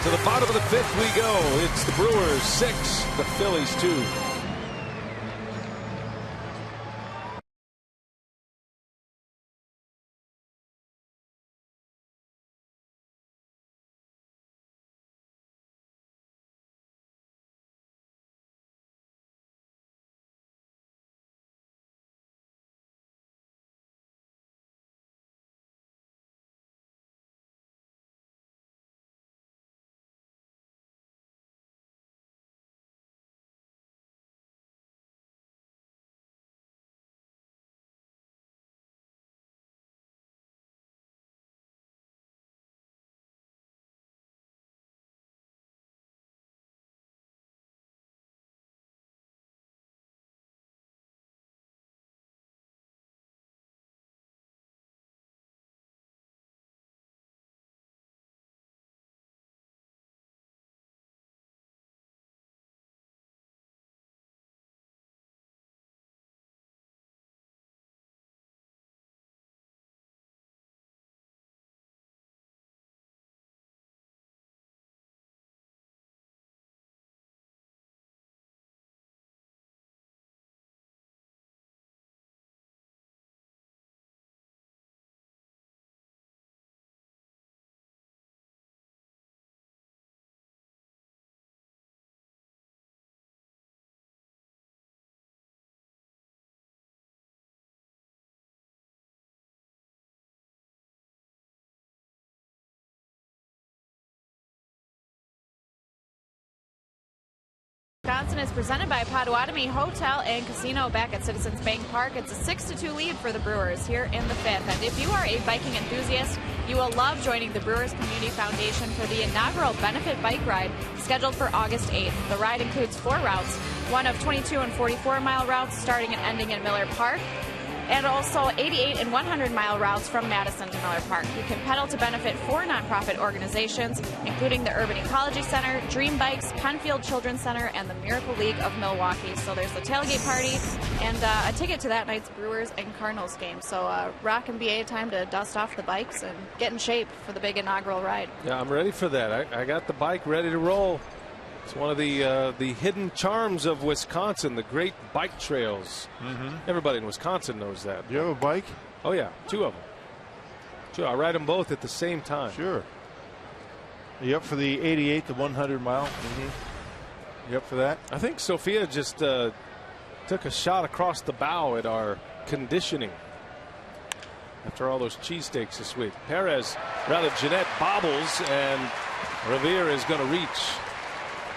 To the bottom of the 5th we go. It's the Brewers 6, the Phillies 2. Wisconsin is presented by Potawatomi Hotel and Casino back at Citizens Bank Park. It's a 6-2 lead for the Brewers here in the fifth. And if you are a biking enthusiast, you will love joining the Brewers Community Foundation for the inaugural benefit bike ride scheduled for August 8th. The ride includes 4 routes, one of 22 and 44-mile routes starting and ending in Miller Park, and also 88 and 100-mile routes from Madison to Miller Park. You can pedal to benefit 4 nonprofit organizations, including the Urban Ecology Center, Dream Bikes, Penfield Children's Center, and the Miracle League of Milwaukee. So there's the tailgate party and a ticket to that night's Brewers and Cardinals game. So Rock and BA, time to dust off the bikes and get in shape for the big inaugural ride. Yeah, I'm ready for that. I got the bike ready to roll. It's one of the hidden charms of Wisconsin, the great bike trails. Everybody in Wisconsin knows that. Do you have a bike? Oh, yeah, 2 of them. 2. I ride them both at the same time. Sure. Are you up for the 88 to 100 mile? You up for that? I think Sophia just took a shot across the bow at our conditioning after all those cheesesteaks this week. Jeanette bobbles, and Revere is going to reach.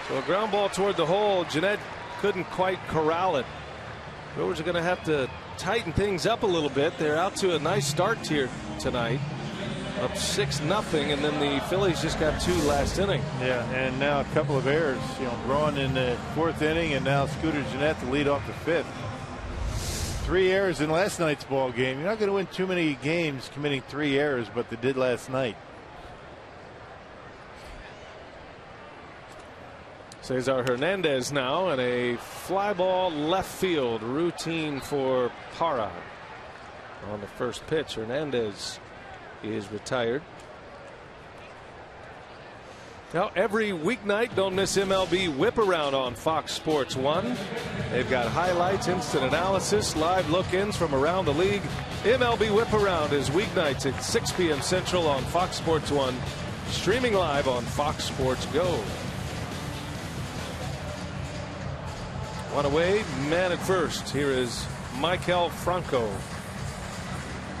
So a ground ball toward the hole. Jeanette couldn't quite corral it. Brewers are going to have to tighten things up a little bit. They're out to a nice start here tonight. Up 6-0, and then the Phillies just got 2 last inning. Yeah, and now a couple of errors. Braun in the 4th inning, and now Scooter Jeanette to lead off the 5th. 3 errors in last night's ball game. You're not going to win too many games committing 3 errors, but they did last night. Cesar Hernandez now, and a fly ball left field routine for Parra. On the first pitch, Hernandez is retired. Now, every weeknight, don't miss MLB Whip Around on Fox Sports 1. They've got highlights, instant analysis, live look-ins from around the league. MLB Whip Around is weeknights at 6 p.m. Central on Fox Sports 1, streaming live on Fox Sports Go. One away, man at first. Here is Maikel Franco.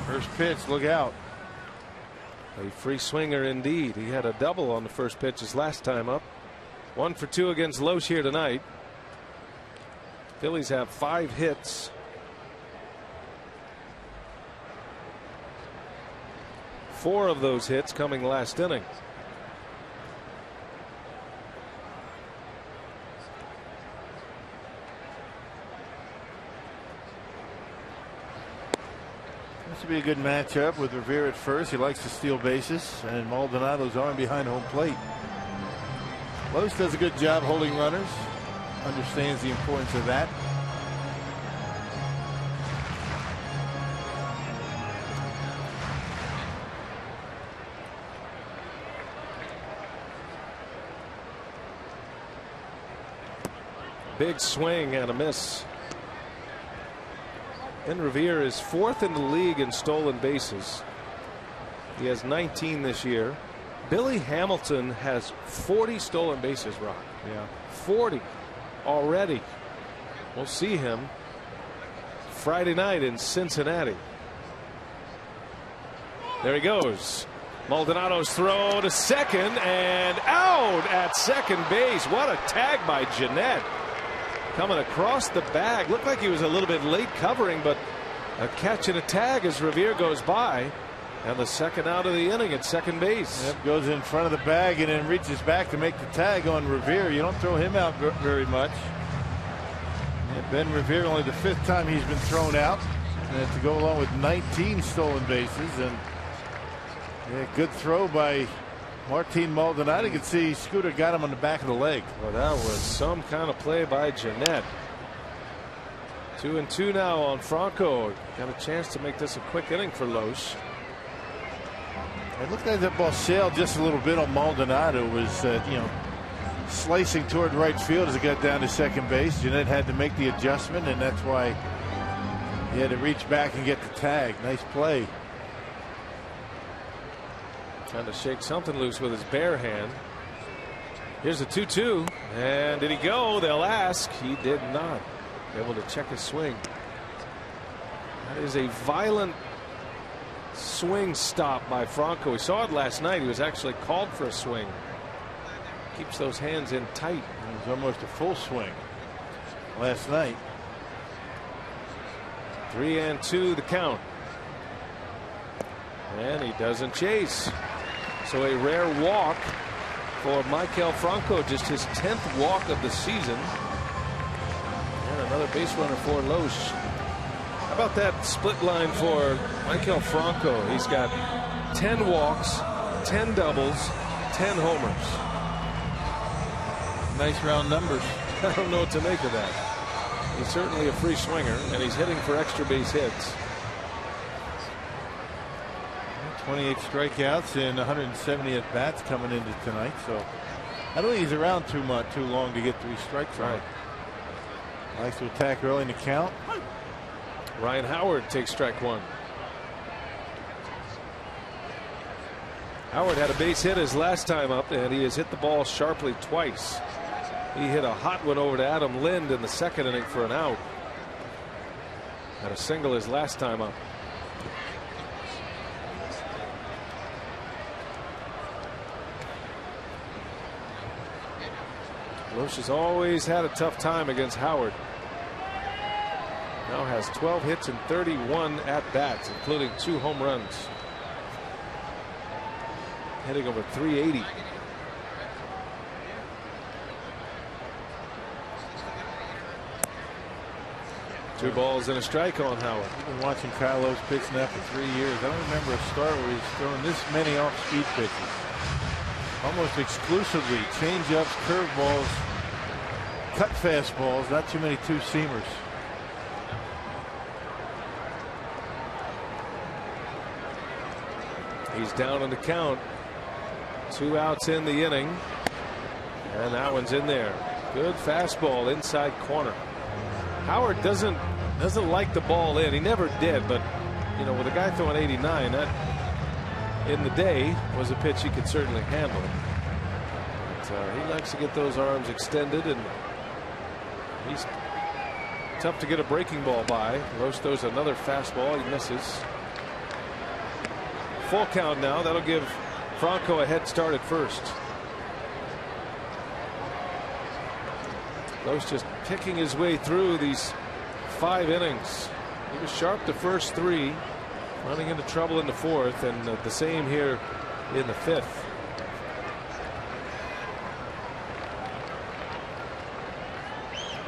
First pitch, look out. A free swinger indeed. He had a double on the first pitch his last time up. 1 for 2 against Loesch here tonight. Phillies have 5 hits. 4 of those hits coming last inning. This would be a good matchup with Revere at first. He likes to steal bases, and Maldonado's arm behind home plate. Loesch does a good job holding runners, understands the importance of that. Big swing and a miss. And Revere is 4th in the league in stolen bases. He has 19 this year. Billy Hamilton has 40 stolen bases, Rock. Yeah. 40 already. We'll see him Friday night in Cincinnati. There he goes. Maldonado's throw to second, and out at second base. What a tag by Jeanette. Coming across the bag. Looked like he was a little bit late covering, but a catch and a tag as Revere goes by. And the second out of the inning at second base. Yep, goes in front of the bag and then reaches back to make the tag on Revere. You don't throw him out very much. And Ben Revere, only the 5th time he's been thrown out. And to go along with 19 stolen bases. And yeah, good throw by Martin Maldonado. You can see Scooter got him on the back of the leg. Well, that was some kind of play by Jeanette. 2-2 now on Franco. Got a chance to make this a quick inning for Loesch. It looked like that ball sailed just a little bit on Maldonado. It was slicing toward right field as it got down to second base. Jeanette had to make the adjustment, and that's why he had to reach back and get the tag. Nice play. Trying to shake something loose with his bare hand. Here's a 2-2, and did he go? They'll ask. He did not. Able to check his swing. That is a violent swing stop by Franco. We saw it last night. He was actually called for a swing. Keeps those hands in tight. It was almost a full swing. last night. 3-2 the count. And he doesn't chase. So a rare walk for Maikel Franco, just his 10th walk of the season. And another base runner for Loesch. How about that split line for Maikel Franco? He's got 10 walks, 10 doubles, 10 homers. Nice round numbers. I don't know what to make of that. He's certainly a free swinger, and he's hitting for extra base hits. 28 strikeouts and 170 at bats coming into tonight. So I don't think he's around too long to get 3 strikes. Right. Likes to attack early in the count. Ryan Howard takes strike 1. Howard had a base hit his last time up, and he has hit the ball sharply twice. He hit a hot one over to Adam Lind in the 2nd inning for an out. Had a single his last time up. Loesch has always had a tough time against Howard. Now has 12 hits and 31 at bats, including 2 home runs. Hitting over 380. Two balls and a strike on Howard. I've been watching Kyle Loesch pitch now for 3 years. I don't remember a start where he's throwing this many off-speed pitches. Almost exclusively change-ups, curveballs, cut fastballs, not too many two-seamers. He's down on the count. 2 outs in the inning. And that one's in there. Good fastball inside corner. Howard doesn't like the ball in. He never did, but you know, with a guy throwing 89, that in the day was a pitch he could certainly handle. But, he likes to get those arms extended, and he's tough to get a breaking ball by. Loesch throws another fastball. He misses. Full count now. That'll give Franco a head start at first. Loesch just picking his way through these 5 innings. He was sharp the first 3, running into trouble in the 4th, and the same here in the 5th.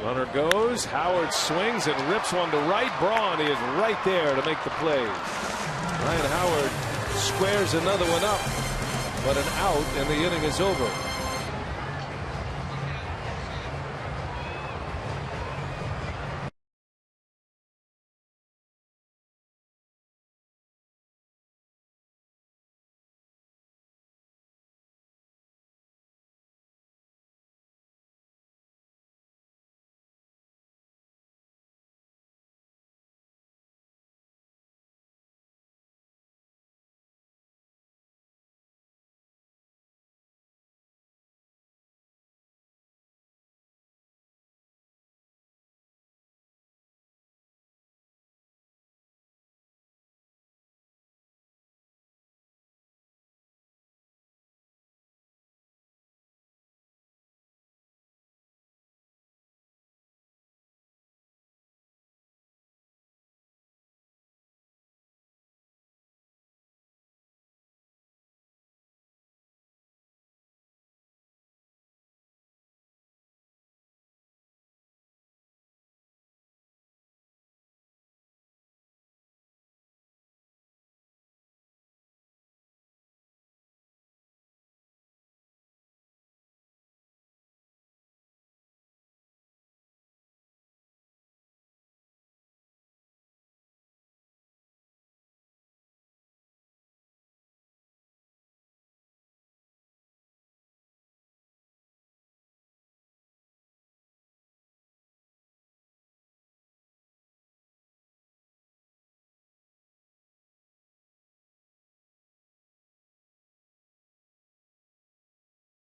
Runner goes. Howard swings and rips one to right. Braun, he is right there to make the play. Ryan Howard squares another one up, but an out, and the inning is over.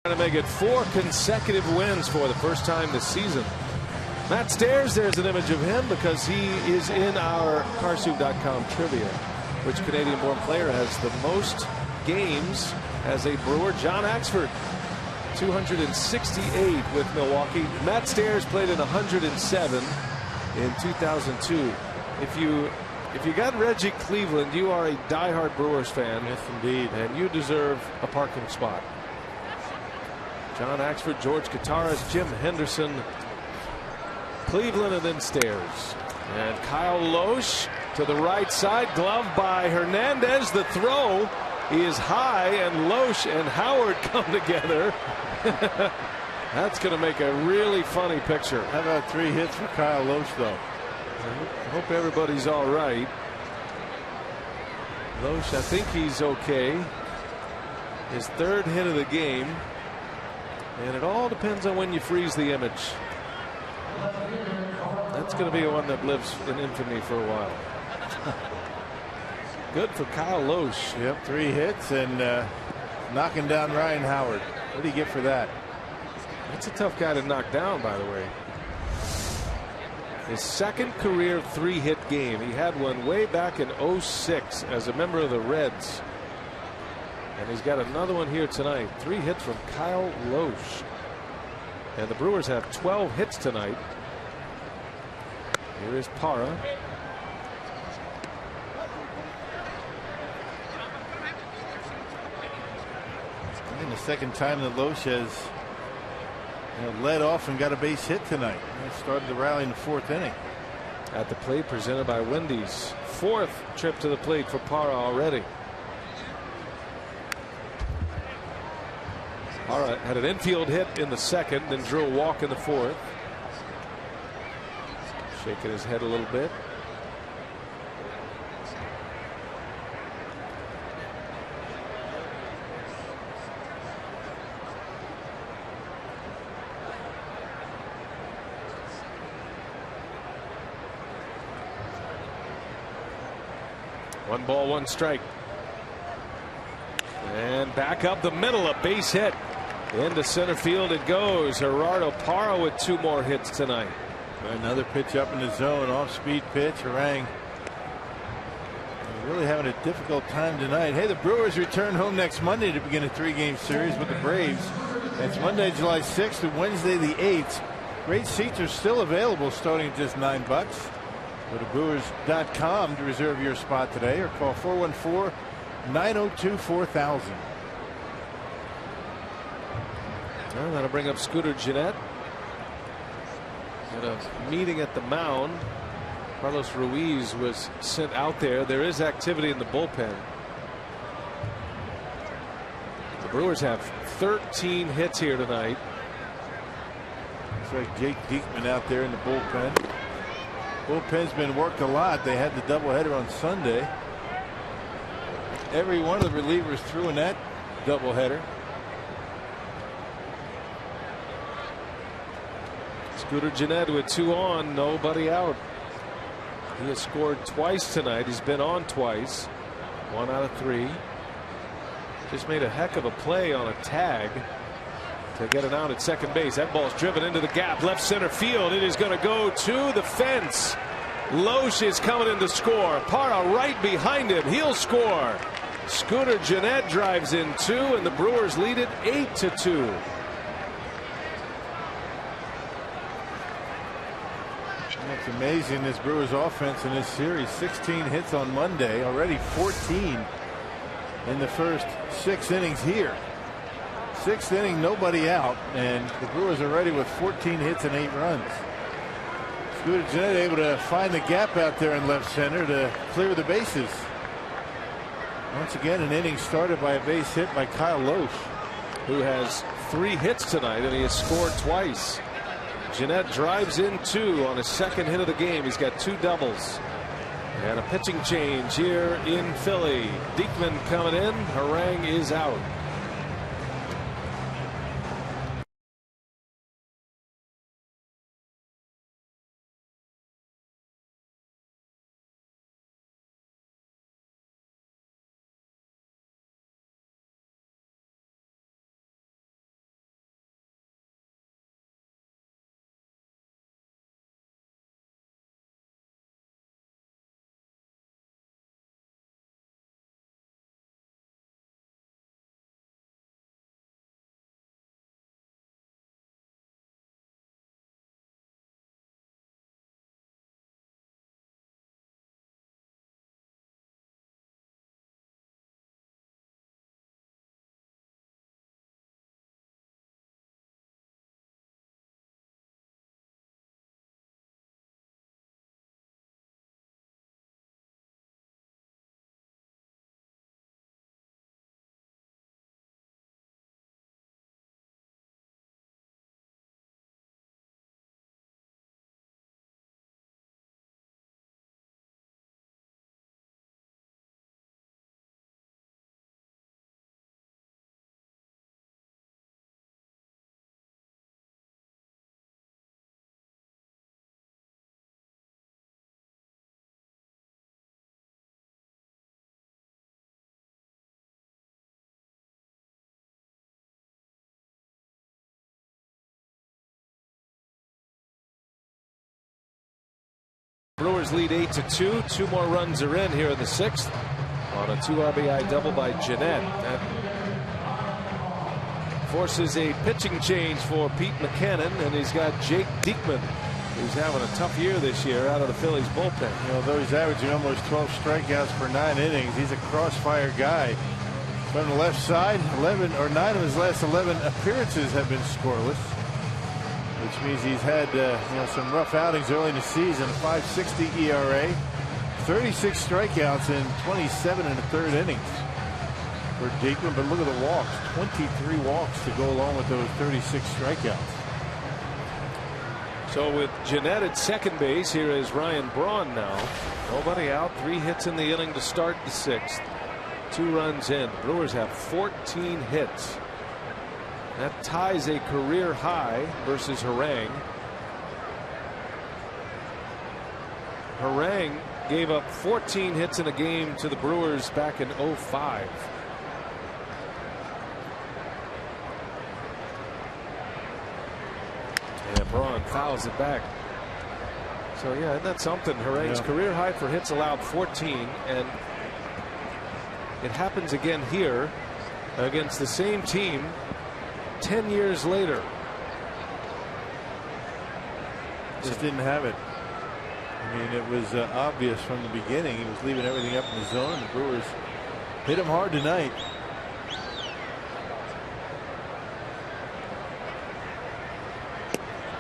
To make it 4 consecutive wins for the first time this season. Matt Stairs, there's an image of him because he is in our Carsoup.com trivia. Which Canadian-born player has the most games as a Brewer? John Axford. 268 with Milwaukee. Matt Stairs played in 107 in 2002. If you got Reggie Cleveland, you are a diehard Brewers fan. Yes, indeed. And you deserve a parking spot. John Axford, George Kataras, Jim Henderson, Cleveland, and then Stairs. And Kyle Loesch to the right side, gloved by Hernandez. The throw is high, and Loesch and Howard come together. That's going to make a really funny picture. How about 3 hits for Kyle Loesch, though? I hope everybody's all right. Loesch, I think he's okay. His 3rd hit of the game. And it all depends on when you freeze the image. That's going to be one that lives in infamy for a while. Good for Kyle Loesch. Yep, 3 hits and knocking down Ryan Howard. What do you get for that? That's a tough guy to knock down, by the way. His 2nd career 3-hit game. He had one way back in 06 as a member of the Reds. And he's got another one here tonight. 3 hits from Kyle Loesch. And the Brewers have 12 hits tonight. Here is Parra. And the 2nd time that Loesch has led off and got a base hit tonight. He started the rally in the 4th inning. At the plate, presented by Wendy's. 4th trip to the plate for Parra already. Parra had an infield hit in the 2nd, then drew a walk in the 4th. Shaking his head a little bit. One ball, 1 strike. And back up the middle, a base hit. Into center field it goes. Gerardo Parra with 2 more hits tonight. Another pitch up in the zone, off-speed pitch. Harang really having a difficult time tonight. Hey, the Brewers return home next Monday to begin a 3-game series with the Braves. It's Monday, July 6th to Wednesday the 8th. Great seats are still available starting at just $9. Go to Brewers.com to reserve your spot today or call 414-902-4000. Well, that'll bring up Scooter Gennett. At a meeting at the mound, Carlos Ruiz was sent out there. There is activity in the bullpen. The Brewers have 13 hits here tonight. Looks like Jake Diekman out there in the bullpen. Bullpen's been worked a lot. They had the doubleheader on Sunday. Every one of the relievers threw in that doubleheader. Scooter Gennett with 2 on, nobody out. He has scored twice tonight. He's been on twice. 1 out of 3. Just made a heck of a play on a tag to get an out at second base. That ball's driven into the gap, left center field. It is going to go to the fence. Loesch is coming in to score. Parra right behind him. He'll score. Scooter Gennett drives in 2, and the Brewers lead it 8-2. It's amazing, this Brewers offense in this series. 16 hits on Monday, already 14 in the first 6 innings here. 6th inning, nobody out, and the Brewers are ready with 14 hits and 8 runs. Scooter Gennett able to find the gap out there in left center to clear the bases. Once again, an inning started by a base hit by Kyle Loesch, who has 3 hits tonight, and he has scored twice. Gennett drives in 2 on his 2nd hit of the game. He's got 2 doubles. And a pitching change here in Philly. Diekman coming in. Harang is out. Brewers lead 8-2. 2 more runs are in here in the 6th on a 2 RBI double by Jeanette. That forces a pitching change for Pete McCannon, and he's got Jake Diekman, who's having a tough year this year out of the Phillies bullpen. You know, though he's averaging almost 12 strikeouts per 9 innings, he's a crossfire guy. From the left side, 11 or 9 of his last 11 appearances have been scoreless, which means he's had some rough outings early in the season. 5.60 ERA, 36 strikeouts in 27 1/3 innings for Diekman. But look at the walks, 23 walks to go along with those 36 strikeouts. So with Jeanette at second base, here is Ryan Braun now. Nobody out, 3 hits in the inning to start the 6th. 2 runs in. Brewers have 14 hits. That ties a career high versus Harang. Harang gave up 14 hits in a game to the Brewers back in 2005. And Braun fouls it back. So yeah, isn't that something? Harang's career high for hits allowed 14, and it happens again here against the same team 10 years later. Just didn't have it. I mean, it was obvious from the beginning. He was leaving everything up in the zone, and the Brewers hit him hard tonight.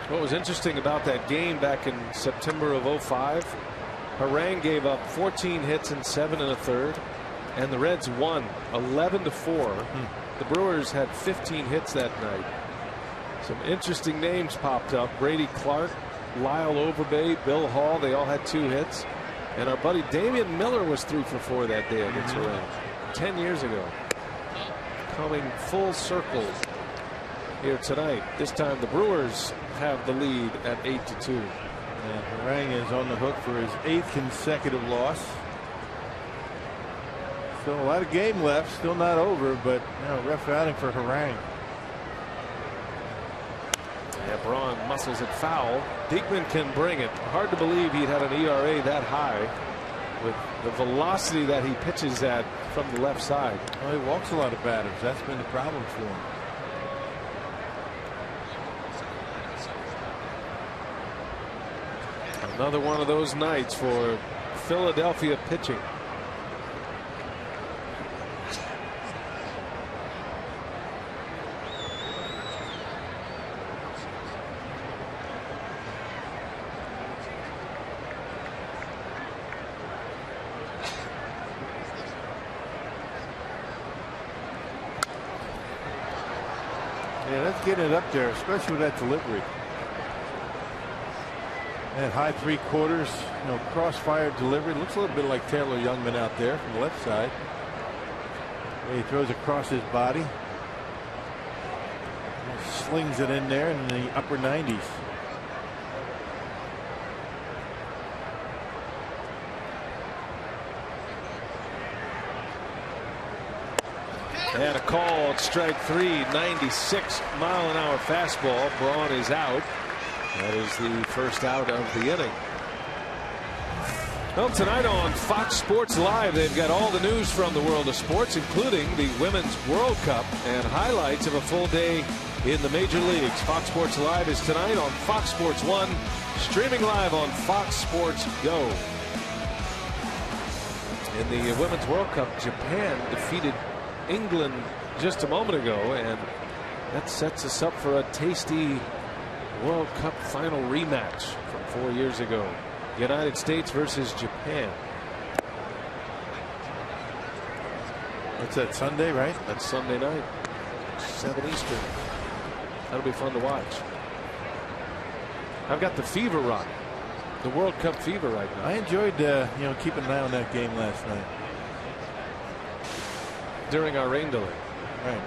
What was interesting about that game back in September of 2005, Harang gave up 14 hits in 7 1/3, and the Reds won 11-4. The Brewers had 15 hits that night. Some interesting names popped up. Brady Clark, Lyle Overbay, Bill Hall, they all had 2 hits. And our buddy Damian Miller was 3 for 4 that day against Harang 10 years ago. Coming full circle here tonight. This time the Brewers have the lead at 8-2. And Harang is on the hook for his 8th consecutive loss. Still a lot of game left, still not over, but rough outing for Harang. Yeah, Braun muscles it foul. Diekman can bring it. Hard to believe he'd had an ERA that high with the velocity that he pitches at from the left side. Well, he walks a lot of batters. That's been the problem for him. Another one of those nights for Philadelphia pitching. Yeah, that's getting it up there, especially with that delivery. That high 3/4, crossfire delivery. Looks a little bit like Taylor Youngman out there from the left side. He throws across his body. Slings it in there in the upper 90s. And a call at strike 3, 96-mile-an-hour fastball. Braun is out. That is the first out of the inning. Well, tonight on Fox Sports Live, they've got all the news from the world of sports, including the Women's World Cup and highlights of a full day in the major leagues. Fox Sports Live is tonight on Fox Sports 1, streaming live on Fox Sports Go. In the Women's World Cup, Japan defeated England just a moment ago, and that sets us up for a tasty World Cup final rematch from 4 years ago. United States versus Japan. What's that, Sunday, right? That's Sunday night, 7 Eastern. That'll be fun to watch. I've got the fever rock, the World Cup fever right now. I enjoyed keeping an eye on that game last night during our rain delay. Right.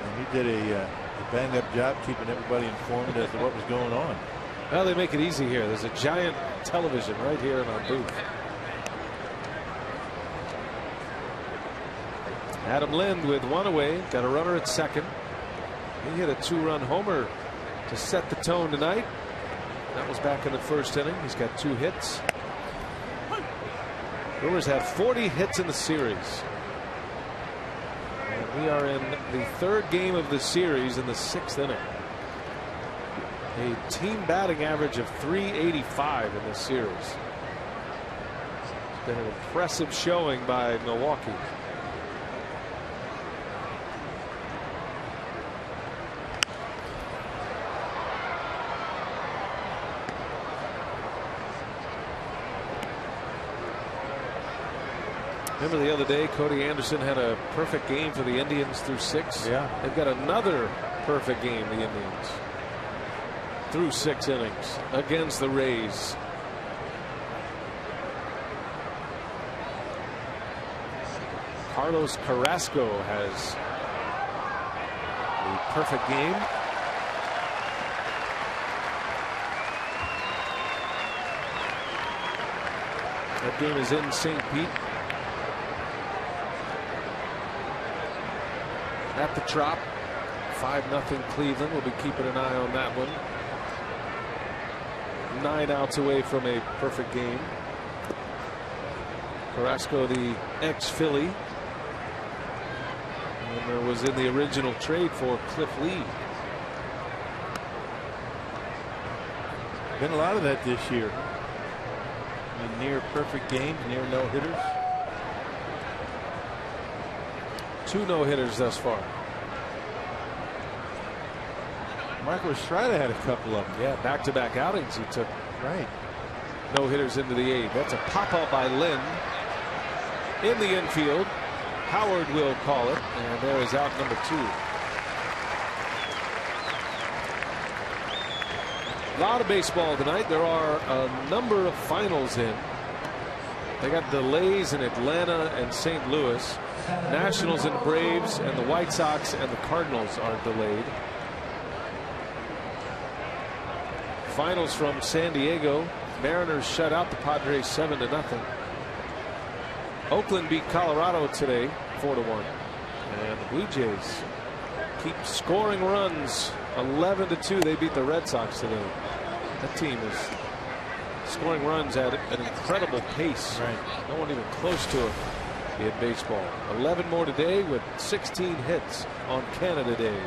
And he did a bang up job keeping everybody informed as to what was going on. Well, they make it easy here. There's a giant television right here in our booth. Adam Lind with 1 away, got a runner at second. He hit a 2-run homer to set the tone tonight. That was back in the first inning. He's got 2 hits. Brewers have 40 hits in the series. And we are in the 3rd game of the series in the 6th inning. A team batting average of .385 in this series. It's been an impressive showing by Milwaukee. Remember the other day, Cody Anderson had a perfect game for the Indians through 6. Yeah. They've got another perfect game, the Indians, through 6 innings against the Rays. Carlos Carrasco has the perfect game. That game is in St. Pete. At the Trop, 5-0 Cleveland. We'll be keeping an eye on that one. 9 outs away from a perfect game. Carrasco, the ex-Philly, and there was in the original trade for Cliff Lee. Been a lot of that this year. I mean, near perfect games, near no-hitters. 2 no-hitters thus far. Michael Estrada had a couple of them. Yeah, back-to-back outings he took. Right. No-hitters into the 8th. That's a pop-up by Lynn in the infield. Howard will call it, and there is out number 2. A lot of baseball tonight. There are a number of finals in. They got delays in Atlanta and St. Louis. Nationals and Braves and the White Sox and the Cardinals are delayed. Finals from San Diego. Mariners shut out the Padres 7-0. Oakland beat Colorado today 4-1. And the Blue Jays keep scoring runs. 11-2. They beat the Red Sox today. That team is scoring runs at an incredible pace. Right. No one even close to it in baseball. 11 more today with 16 hits on Canada Day.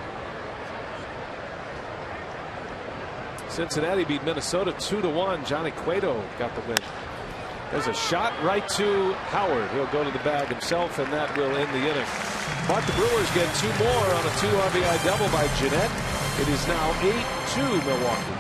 Cincinnati beat Minnesota 2-1. Johnny Cueto got the win. There's a shot right to Howard. He'll go to the bag himself, and that will end the inning. But the Brewers get 2 more on a 2 RBI double by Jeanette. It is now 8-2 Milwaukee.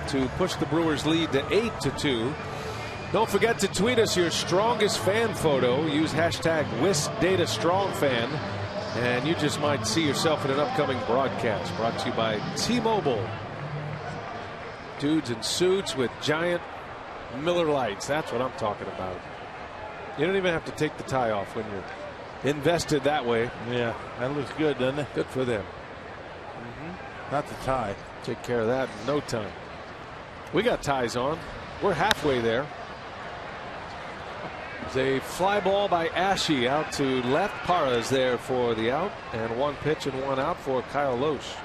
To push the Brewers lead to 8-2. Don't forget to tweet us your strongest fan photo. Use hashtag WisDataStrongFan, and you just might see yourself in an upcoming broadcast brought to you by T-Mobile. Dudes in suits with giant Miller lights. That's what I'm talking about. You don't even have to take the tie off when you're invested that way. Yeah, that looks good, doesn't it? Good for them. Not the tie. Take care of that in no time. We got ties on. We're halfway there. There's a fly ball by Ashe out to left. Parra is there for the out, and one pitch and one out for Kyle Lohse.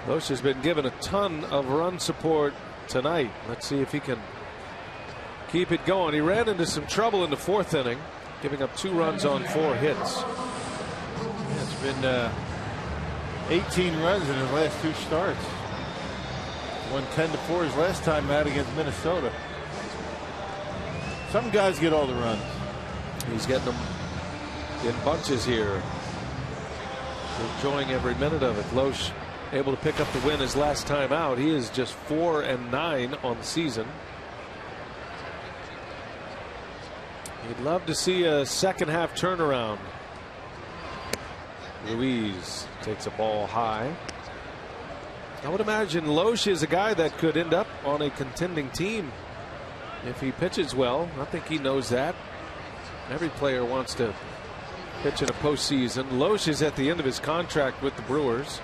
Lohse has been given a ton of run support tonight. Let's see if he can keep it going. He ran into some trouble in the fourth inning, giving up 2 runs on 4 hits. It's been 18 runs in his last 2 starts. Won 10-4 his last time out against Minnesota. Some guys get all the runs. He's getting them in bunches here. Enjoying every minute of it. Lohse able to pick up the win his last time out. He is just 4-9 on the season. You'd love to see a second half turnaround. Ruiz takes a ball high. I would imagine Lohse is a guy that could end up on a contending team if he pitches well. I think he knows that. Every player wants to pitch in a postseason. Lohse is at the end of his contract with the Brewers.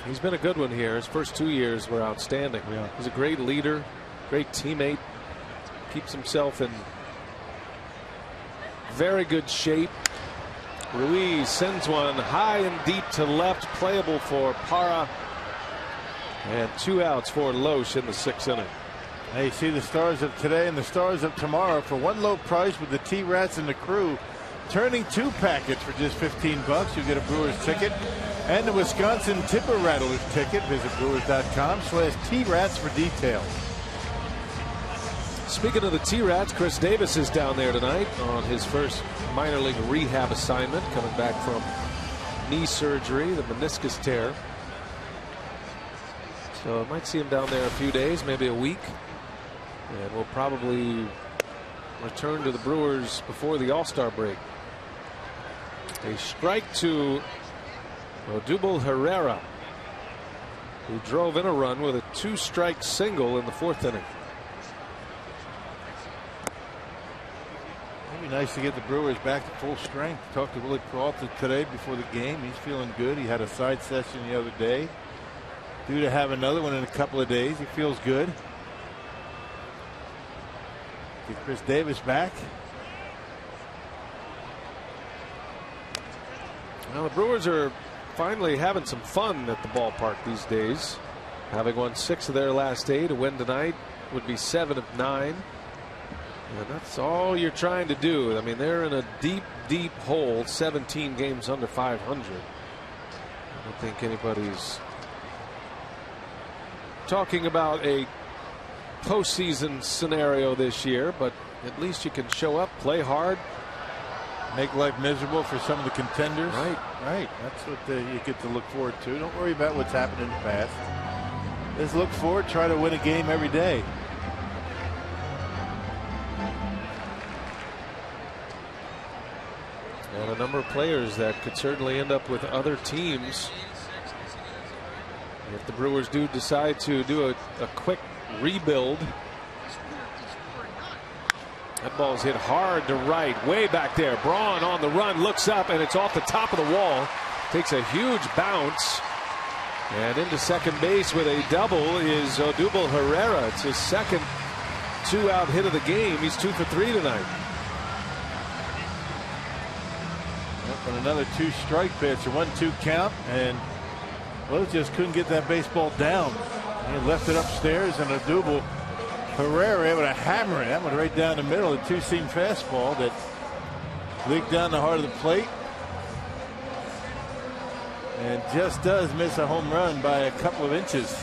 He's been a good one here. His first 2 years were outstanding. Yeah. He's a great leader, great teammate, keeps himself in very good shape. Ruiz sends one high and deep to left, playable for Parra, and 2 outs for Lohse in the 6th inning. Hey, you see the stars of today and the stars of tomorrow for one low price with the T-Rats and the crew. Turning 2 packets for just $15. You get a Brewers ticket and the Wisconsin Tipper Rattlers ticket. Visit brewers.com/T-Rats for details. Speaking of the T-Rats, Chris Davis is down there tonight on his first minor league rehab assignment, coming back from knee surgery, the meniscus tear. So I might see him down there a few days, maybe a week, and we'll probably return to the Brewers before the All-Star break. A strike to Odubel Herrera, who drove in a run with a 2-strike single in the 4th inning. It'd be nice to get the Brewers back to full strength. Talked to Willie Peralta today before the game. He's feeling good. He had a side session the other day. Due to have another one in a couple of days. He feels good. Get Chris Davis back. Well, the Brewers are finally having some fun at the ballpark these days. Having won 6 of their last 8, a win tonight would be 7 of 9. And that's all you're trying to do. I mean, they're in a deep, deep hole, 17 games under 500. I don't think anybody's talking about a postseason scenario this year, but at least you can show up, play hard, make life miserable for some of the contenders. Right. That's what you get to look forward to. Don't worry about what's happened in the past. Just look forward, try to win a game every day. And a number of players that could certainly end up with other teams if the Brewers do decide to do a quick rebuild. That ball's hit hard to right, way back there. Braun on the run, looks up, and it's off the top of the wall. Takes a huge bounce. And into second base with a double is Odubel Herrera. It's his second 2-out hit of the game. He's 2 for 3 tonight. And another 2-strike pitch, a 1-2 count, and Lohse just couldn't get that baseball down. He left it upstairs, and Odubel Herrera able to hammer it. That one right down the middle, a 2-seam fastball that leaked down the heart of the plate. And just does miss a home run by a couple of inches.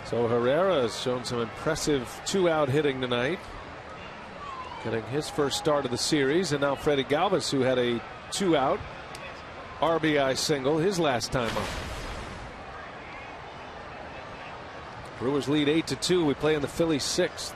So Herrera has shown some impressive 2-out hitting tonight, getting his first start of the series. And now Freddie Galvis, who had a 2-out RBI single his last time up. Brewers lead 8-2. We play in the Phillies 6th.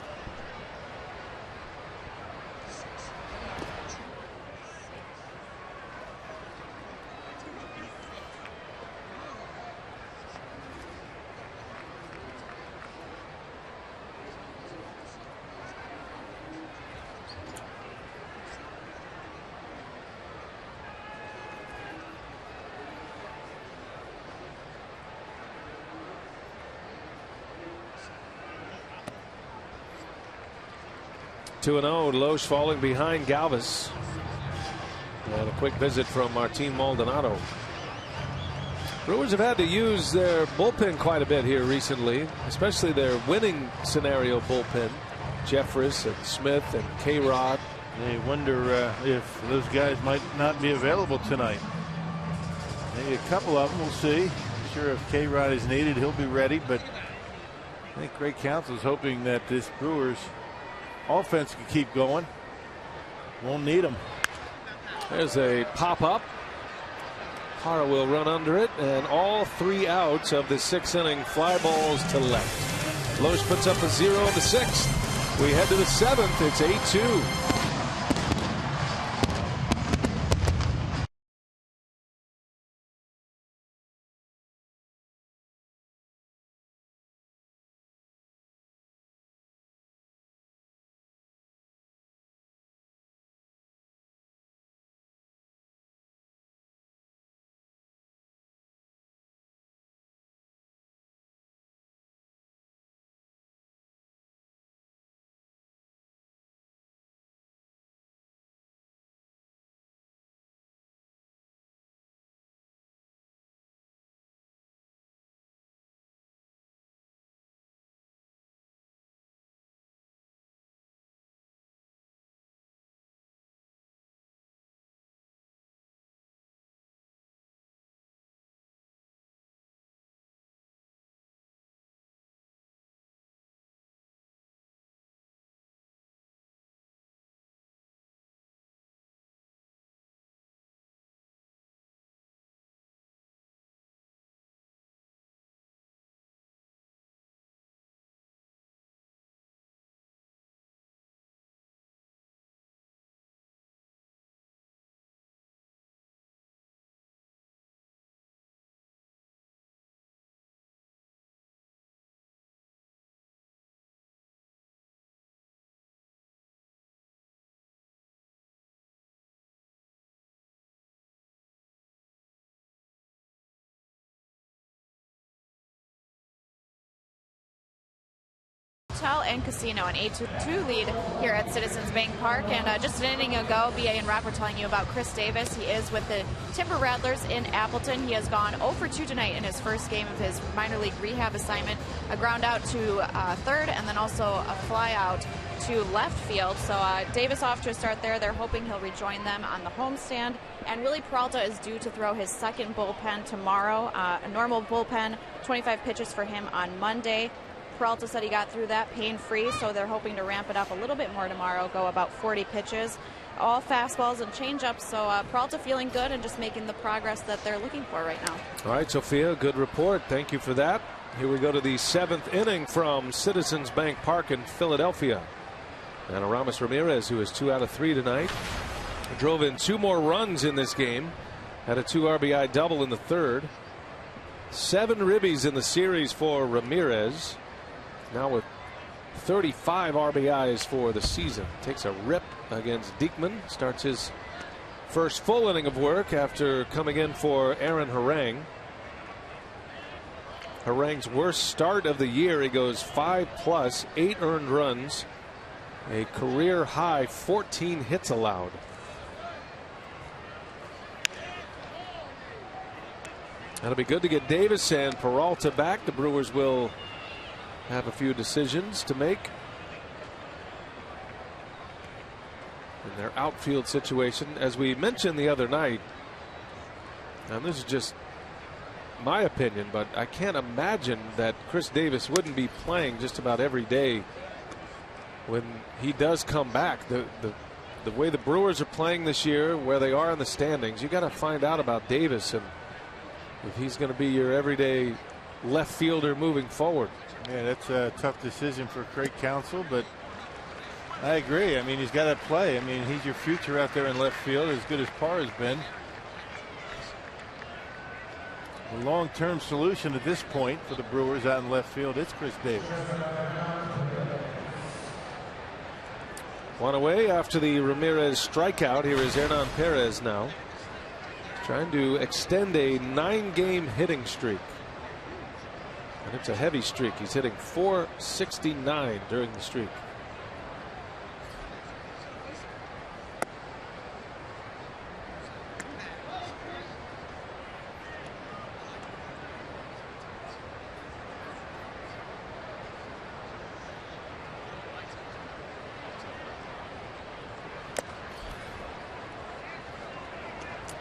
2-0. Loesch falling behind Galvis. And a quick visit from Martin Maldonado. Brewers have had to use their bullpen quite a bit here recently, especially their winning scenario bullpen. Jeffress and Smith and K-Rod. They wonder if those guys might not be available tonight. Maybe a couple of them. We'll see. I'm sure if K-Rod is needed, he'll be ready. But I think Craig Counsell's hoping that this Brewers offense can keep going. Won't need them. There's a pop-up. Hara will run under it, and all 3 outs of the 6th inning. Fly balls to left. Loesch puts up a 0 in the 6th. We head to the 7th. It's 8-2. Hotel and Casino, an 8-2 lead here at Citizens Bank Park. And just an inning ago, BA and Rob were telling you about Chris Davis. He is with the Timber Rattlers in Appleton. He has gone 0 for 2 tonight in his first game of his minor league rehab assignment. A ground out to third, and then also a fly out to left field. So Davis off to a start there. They're hoping he'll rejoin them on the homestand. And Willie Peralta is due to throw his second bullpen tomorrow. A normal bullpen, 25 pitches for him on Monday. Peralta said he got through that pain-free, so they're hoping to ramp it up a little bit more tomorrow, go about 40 pitches. All fastballs and changeups, so Peralta feeling good and just making the progress that they're looking for right now. All right, Sophia, good report. Thank you for that. Here we go to the 7th inning from Citizens Bank Park in Philadelphia. And Aramis Ramirez, who is 2 out of 3 tonight, drove in 2 more runs in this game, had a 2 RBI double in the 3rd. 7 ribbies in the series for Ramirez. Now with 35 RBIs for the season. Takes a rip against Diekman. Starts his first full inning of work after coming in for Aaron Harang. Harang's worst start of the year. He goes 5+, 8 earned runs, a career high 14 hits allowed. That'll be good to get Davis and Peralta back. The Brewers will have a few decisions to make in their outfield situation. As we mentioned the other night, and this is just my opinion, but I can't imagine that Chris Davis wouldn't be playing just about every day when he does come back. The way the Brewers are playing this year, where they are in the standings, you got to find out about Davis and if he's going to be your everyday left fielder moving forward. Yeah, that's a tough decision for Craig Counsell, but I agree. I mean, he's got to play. I mean, he's your future out there in left field, as good as Parr has been. The long-term solution at this point for the Brewers out in left field, it's Chris Davis. One away after the Ramirez strikeout. Here is Hernan Perez now, trying to extend a 9-game hitting streak. And it's a heavy streak. He's hitting .469 during the streak.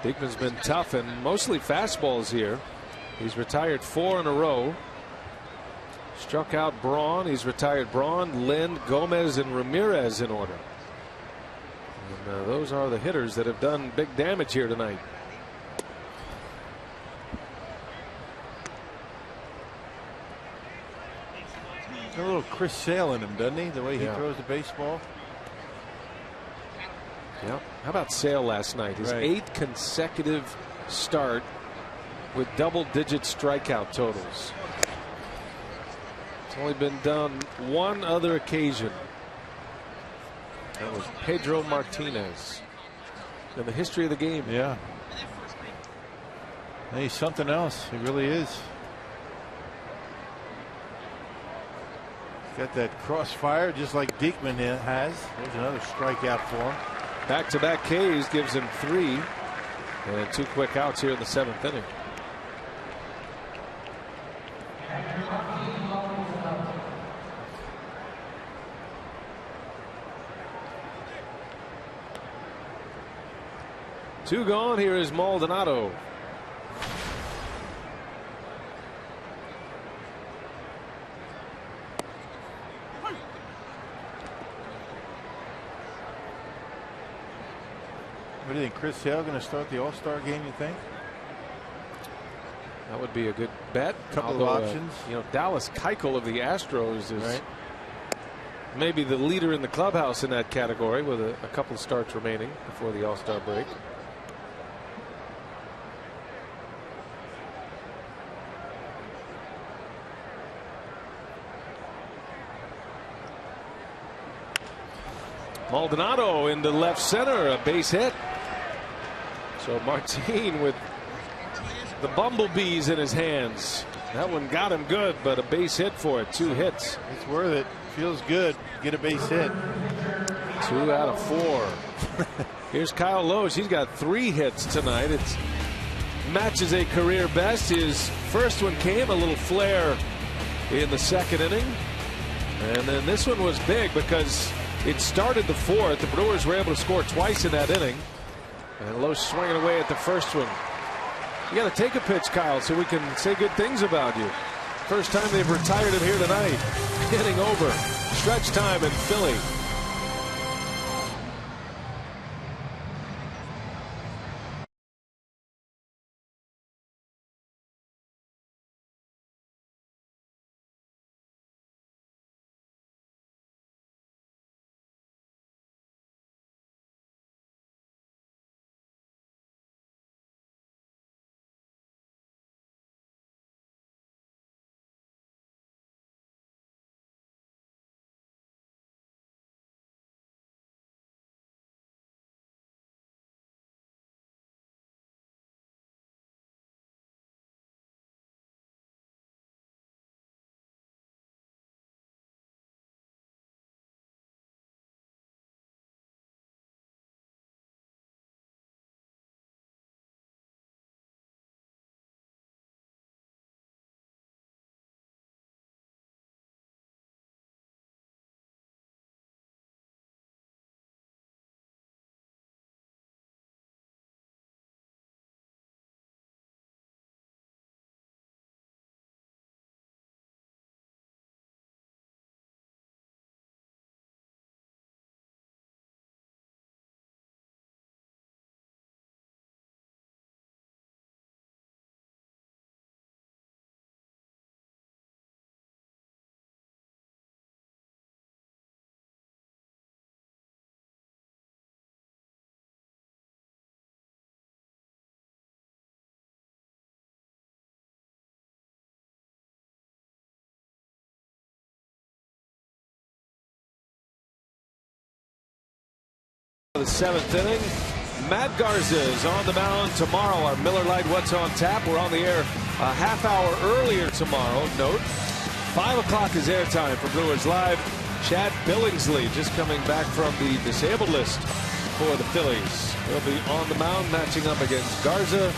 Diekman's been tough and mostly fastballs here. He's retired 4 in a row. Struck out Braun. He's retired Braun, Lind, Gomez, and Ramirez in order. And those are the hitters that have done big damage here tonight. A little Chris Sale in him, doesn't he? The way he throws the baseball. Yeah. How about Sale last night? His 8th consecutive start with double-digit strikeout totals. It's only been done one other occasion. That was Pedro Martinez in the history of the game. Yeah. He's something else. He really is. Got that crossfire just like Diekman has. There's another strikeout for him. Back-to-back Ks gives him 3 and 2 quick outs here in the 7th inning. Two gone. Here is Maldonado. What do you think? Chris Sale going to start the All-Star game, you think? That would be a good bet. Couple of options. You know, Dallas Keuchel of the Astros is maybe the leader in the clubhouse in that category with a couple of starts remaining before the All-Star break. Maldonado into left center, a base hit. So Martin with the bumblebees in his hands. That one got him good, but a base hit for it. 2 hits. It's worth it. Feels good. Get a base hit. 2 out of 4. Here's Kyle Loesch. He's got 3 hits tonight. It matches a career best. His first one came a little flare in the 2nd inning. And then this one was big because it started the 4th. The Brewers were able to score twice in that inning. And Loesch swinging away at the first one. You got to take a pitch, Kyle, so we can say good things about you. First time they've retired him here tonight. Inning over. Stretch time in Philly. The 7th inning. Matt Garza is on the mound tomorrow. Our Miller Lite What's on Tap. We're on the air a half hour earlier tomorrow. Note, 5 o'clock is airtime for Brewers Live. Chad Billingsley just coming back from the disabled list for the Phillies. He'll be on the mound matching up against Garza.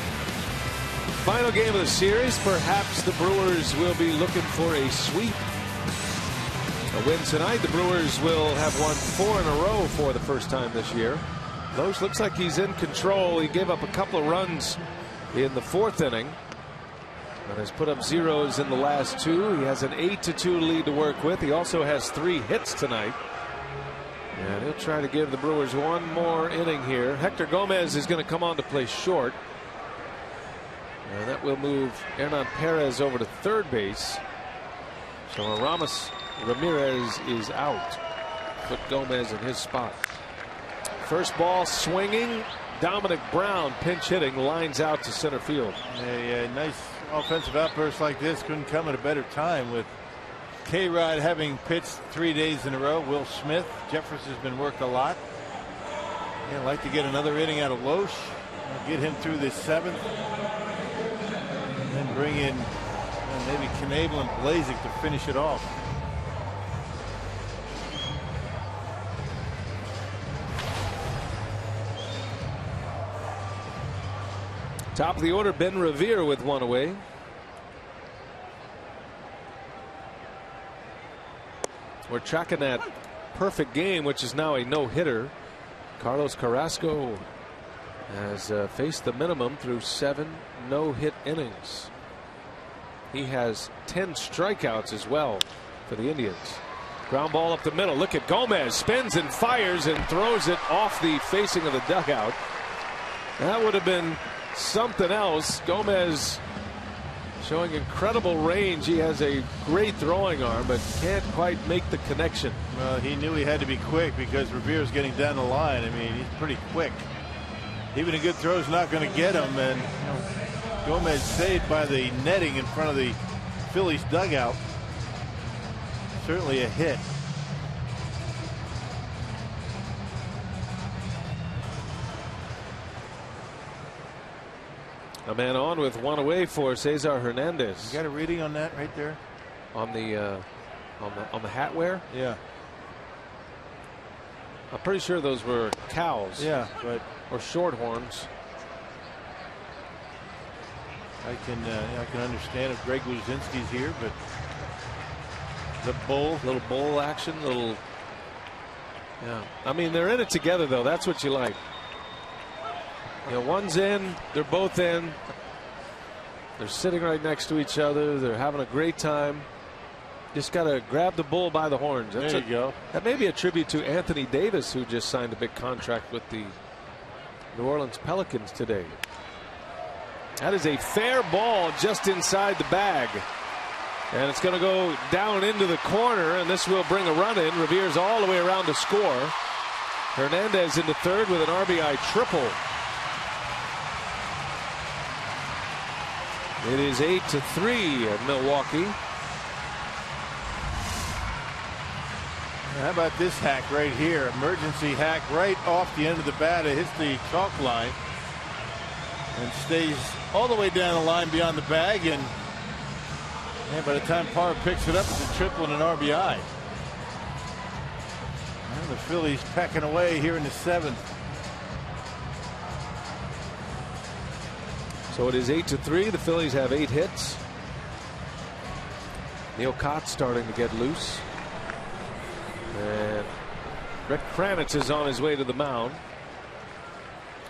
Final game of the series. Perhaps the Brewers will be looking for a sweep. A win tonight. The Brewers will have won 4 in a row for the first time this year. Loesch looks like he's in control. He gave up a couple of runs in the 4th inning, but has put up zeros in the last 2. He has an 8-2 lead to work with. He also has 3 hits tonight. And he'll try to give the Brewers one more inning here. Hector Gomez is going to come on to play short. And that will move Hernan Perez over to third base. So Ramos Ramirez is out. Put Gomez in his spot. First ball swinging. Dominic Brown pinch hitting, lines out to center field. A nice offensive outburst like this couldn't come at a better time, with K-Rod having pitched 3 days in a row. Will Smith, Jeffers has been worked a lot. Yeah, I'd like to get another inning out of Loesch, get him through this 7th, and then bring in maybe Knebel and Blazek to finish it off. Top of the order, Ben Revere with 1 away. We're tracking that perfect game, which is now a no-hitter. Carlos Carrasco has faced the minimum through 7 no-hit innings. He has 10 strikeouts as well for the Indians. Ground ball up the middle. Look at Gomez, spins and fires and throws it off the facing of the dugout. That would have been something else. Gomez showing incredible range. He has a great throwing arm, but can't quite make the connection. Well, he knew he had to be quick because Revere's getting down the line. I mean, he's pretty quick. Even a good throw is not going to get him. And Gomez saved by the netting in front of the Phillies dugout. Certainly a hit. A man on with 1 away for Cesar Hernandez. You got a reading on that right there? On the hat wear? Yeah. I'm pretty sure those were cows. Yeah, but or shorthorns. I can understand if Greg Luzinski's here, but the bull, little bull action, little. Yeah, I mean they're in it together though. That's what you like. You know, one's in, they're both in. They're sitting right next to each other. They're having a great time. Just got to grab the bull by the horns. There you go. That may be a tribute to Anthony Davis, who just signed a big contract with the New Orleans Pelicans today. That is a fair ball just inside the bag. And it's going to go down into the corner, and this will bring a run in. Revere's all the way around to score. Hernandez into third with an RBI triple. It is 8-3 at Milwaukee. How about this hack right here? Emergency hack right off the end of the bat. It hits the chalk line and stays all the way down the line beyond the bag. And by the time Parr picks it up, it's a triple and an RBI. And the Phillies pecking away here in the 7th. So it is 8-3. The Phillies have 8 hits. Neil Cott starting to get loose. And Brett Kranitz is on his way to the mound.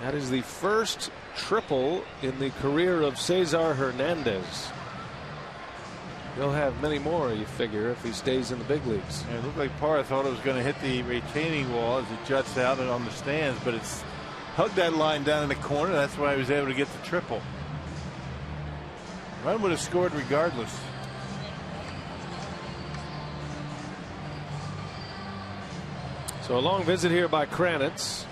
That is the first triple in the career of Cesar Hernandez. He'll have many more, you figure, if he stays in the big leagues. Yeah, it looked like Parr thought it was going to hit the retaining wall as it juts out and on the stands, but it's hugged that line down in the corner. That's why he was able to get the triple. Run would have scored regardless. So a long visit here by Kranitz,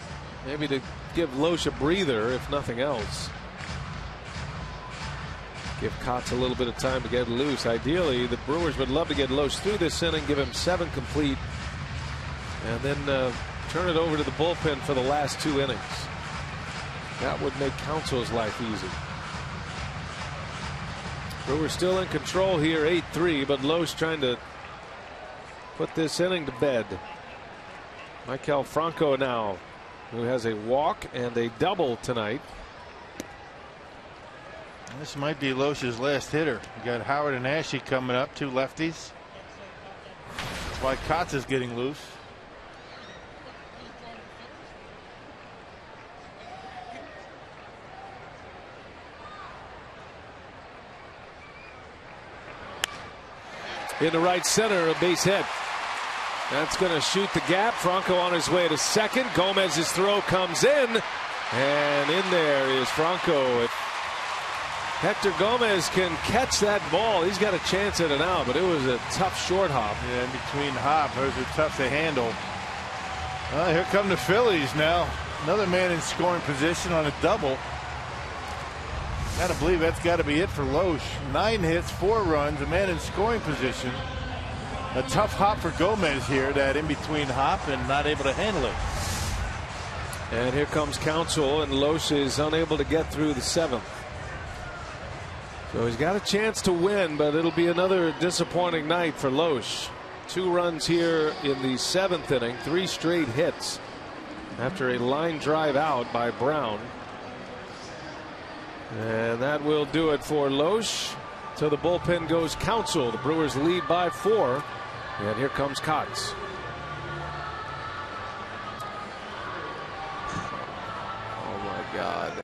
maybe to give Loesch a breather, if nothing else. Give Kotz a little bit of time to get loose. Ideally, the Brewers would love to get Loesch through this inning, give him 7 complete, and then turn it over to the bullpen for the last 2 innings. That would make Counsell's life easy. Brewers still in control here, 8-3, but Loesch trying to put this inning to bed. Maikel Franco now, who has a walk and a double tonight. This might be Loesch's last hitter. You got Howard and Ashe coming up, 2 lefties. That's why Kotz is getting loose. into right center, a base hit. That's going to shoot the gap. Franco on his way to second. Gomez's throw comes in, and in there is Franco. If Hector Gomez can catch that ball, he's got a chance at an out, but it was a tough short hop. Yeah, in between hop, those are tough to handle. Here come the Phillies now. Another man in scoring position on a double. Gotta believe that's got to be it for Loesch. 9 hits, 4 runs, a man in scoring position. A tough hop for Gomez here, that in between hop, and not able to handle it. And here comes Counsell, and Loesch is unable to get through the 7th. So he's got a chance to win, but it'll be another disappointing night for Loesch. 2 runs here in the 7th inning, 3 straight hits after a line drive out by Brown. And that will do it for Loesch. To the bullpen goes Counsell. The Brewers lead by 4. And here comes Kotz. Oh my God.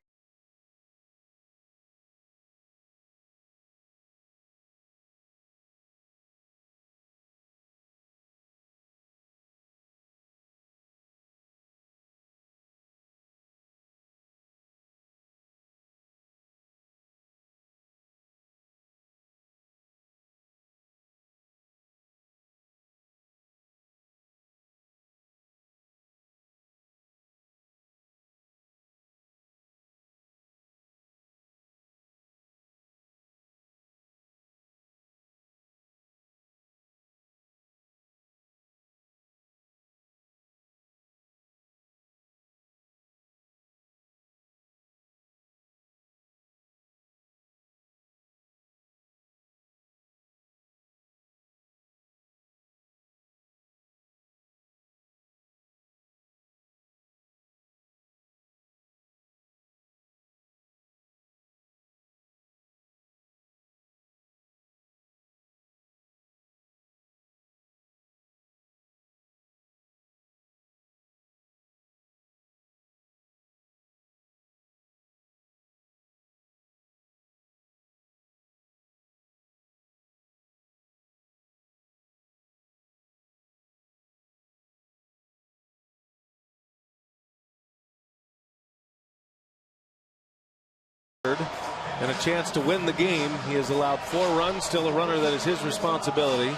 And a chance to win the game. He has allowed 4 runs, still a runner that is his responsibility,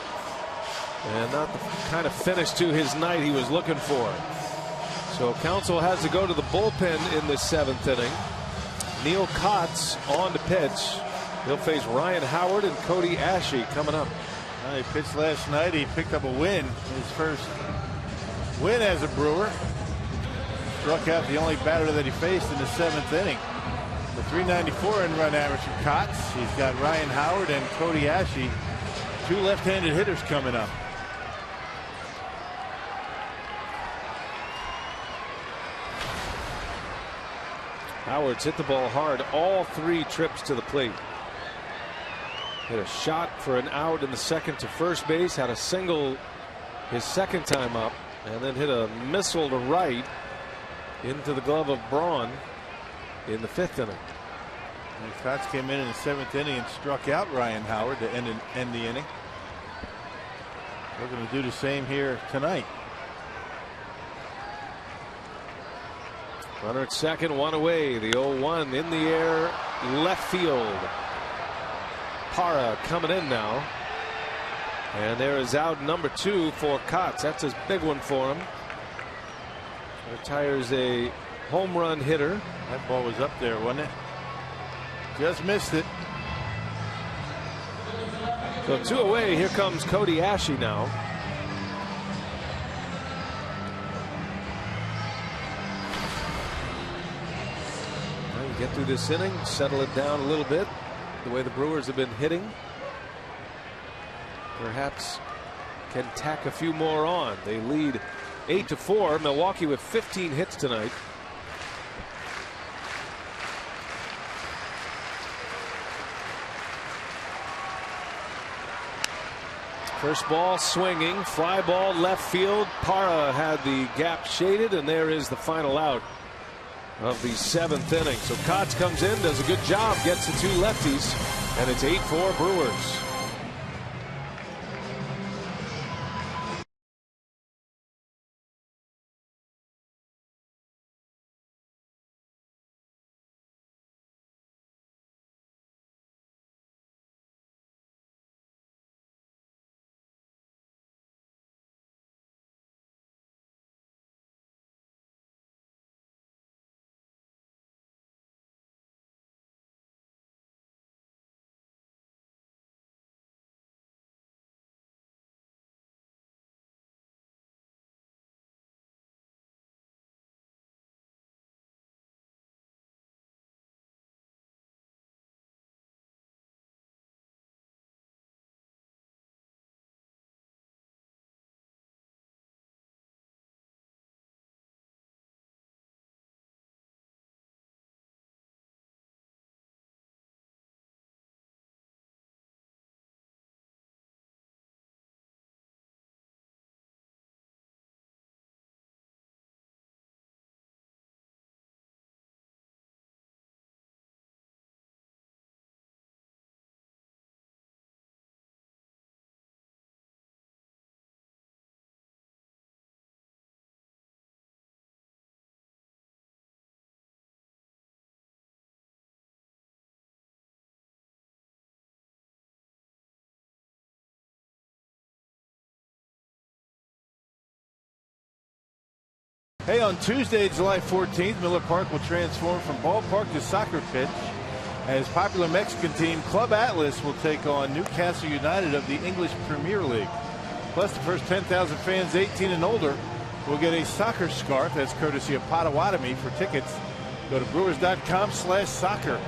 and not the kind of finish to his night he was looking for. So Counsell has to go to the bullpen in the 7th inning. Neil Kotz on to pitch. He'll face Ryan Howard and Cody Ashe coming up. He pitched last night. He picked up a win, his first win as a Brewer. Struck out the only batter that he faced in the 7th inning. The 394 in run average for Kotz. He's got Ryan Howard and Cody Ashe, 2 left-handed hitters coming up. Howard's hit the ball hard all 3 trips to the plate. Hit a shot for an out in the 2nd to first base, had a single his 2nd time up, and then hit a missile to right into the glove of Braun in the 5th inning. And Kotz came in the 7th inning and struck out Ryan Howard to end the inning. We're going to do the same here tonight. Runner at 2nd, 1 away. The 0-1 in the air, left field. Parra coming in now. And there is out number 2 for Kotz. That's his big one for him. Retires a home run hitter. That ball was up there, wasn't it? Just missed it. So 2 away. Here comes Cody Ashe now. Well, you get through this inning, settle it down a little bit. The way the Brewers have been hitting, perhaps can tack a few more on. They lead 8-4. Milwaukee with 15 hits tonight. First ball swinging, fly ball left field. Parra had the gap shaded, and there is the final out of the 7th inning. So Kotz comes in, does a good job, gets the 2 lefties, and it's 8-4 Brewers. Hey, on Tuesday, July 14th, Miller Park will transform from ballpark to soccer pitch as popular Mexican team Club Atlas will take on Newcastle United of the English Premier League. Plus, the first 10,000 fans 18 and older will get a soccer scarf. That's courtesy of Potawatomi. For tickets, go to brewers.com/soccer.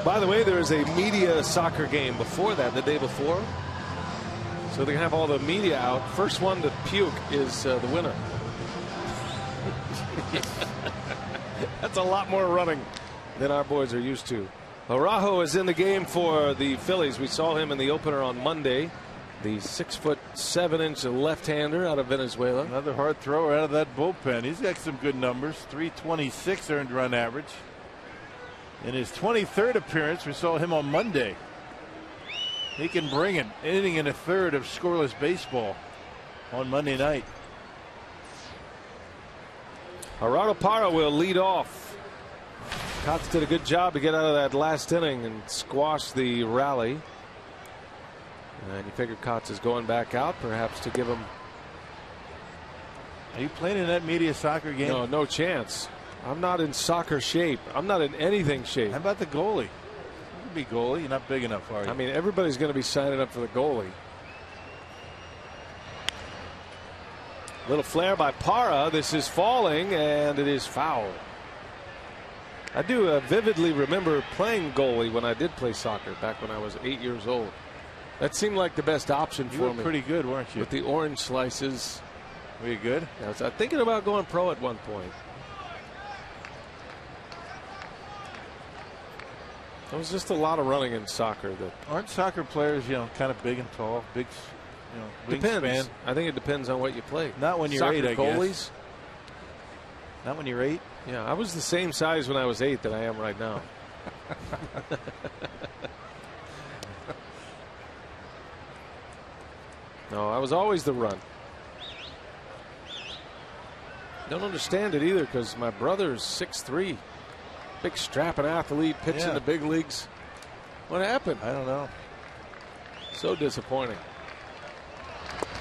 By the way, there is a media soccer game before that, the day before. So they can have all the media out. First one to puke is the winner. That's a lot more running than our boys are used to. Araujo is in the game for the Phillies. We saw him in the opener on Monday. The 6'7" left-hander out of Venezuela. Another hard thrower out of that bullpen. He's got some good numbers. 326 earned run average. In his 23rd appearance, we saw him on Monday. He can bring an inning and a third of scoreless baseball on Monday night. Gerardo Parra will lead off. Kotz did a good job to get out of that last inning and squash the rally. And you figure Kotz is going back out, perhaps to give him. Are you playing in that media soccer game? No, no chance. I'm not in soccer shape. I'm not in anything shape. How about the goalie? You can be goalie. You're not big enough, are you? I mean, everybody's going to be signing up for the goalie. Little flare by Parra. This is falling, and it is foul. I do vividly remember playing goalie when I did play soccer back when I was 8 years old. That seemed like the best option you for were me. Pretty good, weren't you? With the orange slices. Were you good? I was thinking about going pro at one point. There was just a lot of running in soccer. That aren't soccer players, kind of big and tall, big, depends. wingspan? I think it depends on what you play. Not when you're soccer 8, I goalies. guess. Not when you're 8. Yeah, I was the same size when I was 8 that I am right now. No, I was always the run. Don't understand it either because my brother's 6'3". Big strapping athlete, pitching the big leagues. What happened? I don't know. So disappointing.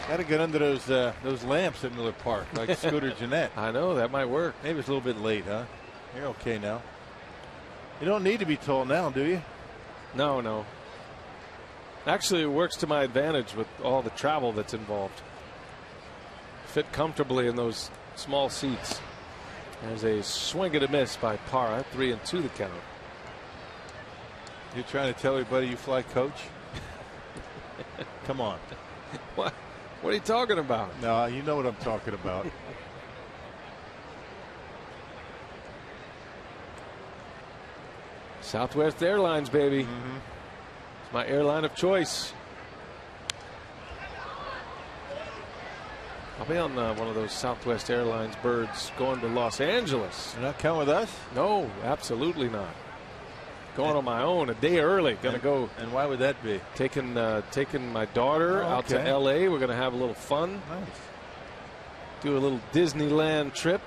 Got to get under those lamps at Miller Park, like Scooter Jeanette. I know, that might work. Maybe it's a little bit late, huh? You're okay now. You don't need to be tall now, do you? No, no. Actually, it works to my advantage with all the travel that's involved. Fit comfortably in those small seats. There's a swing and a miss by Parra. 3-2 the count. You're trying to tell everybody you fly coach? Come on. What are you talking about? No, you know what I'm talking about. Southwest Airlines, baby. It's my airline of choice. I'll be on one of those Southwest Airlines birds going to Los Angeles. You're not coming with us? No, absolutely not. Going on my own a day early. Gonna go. And why would that be? Taking my daughter out to L.A. We're gonna have a little fun. Nice. Do a little Disneyland trip.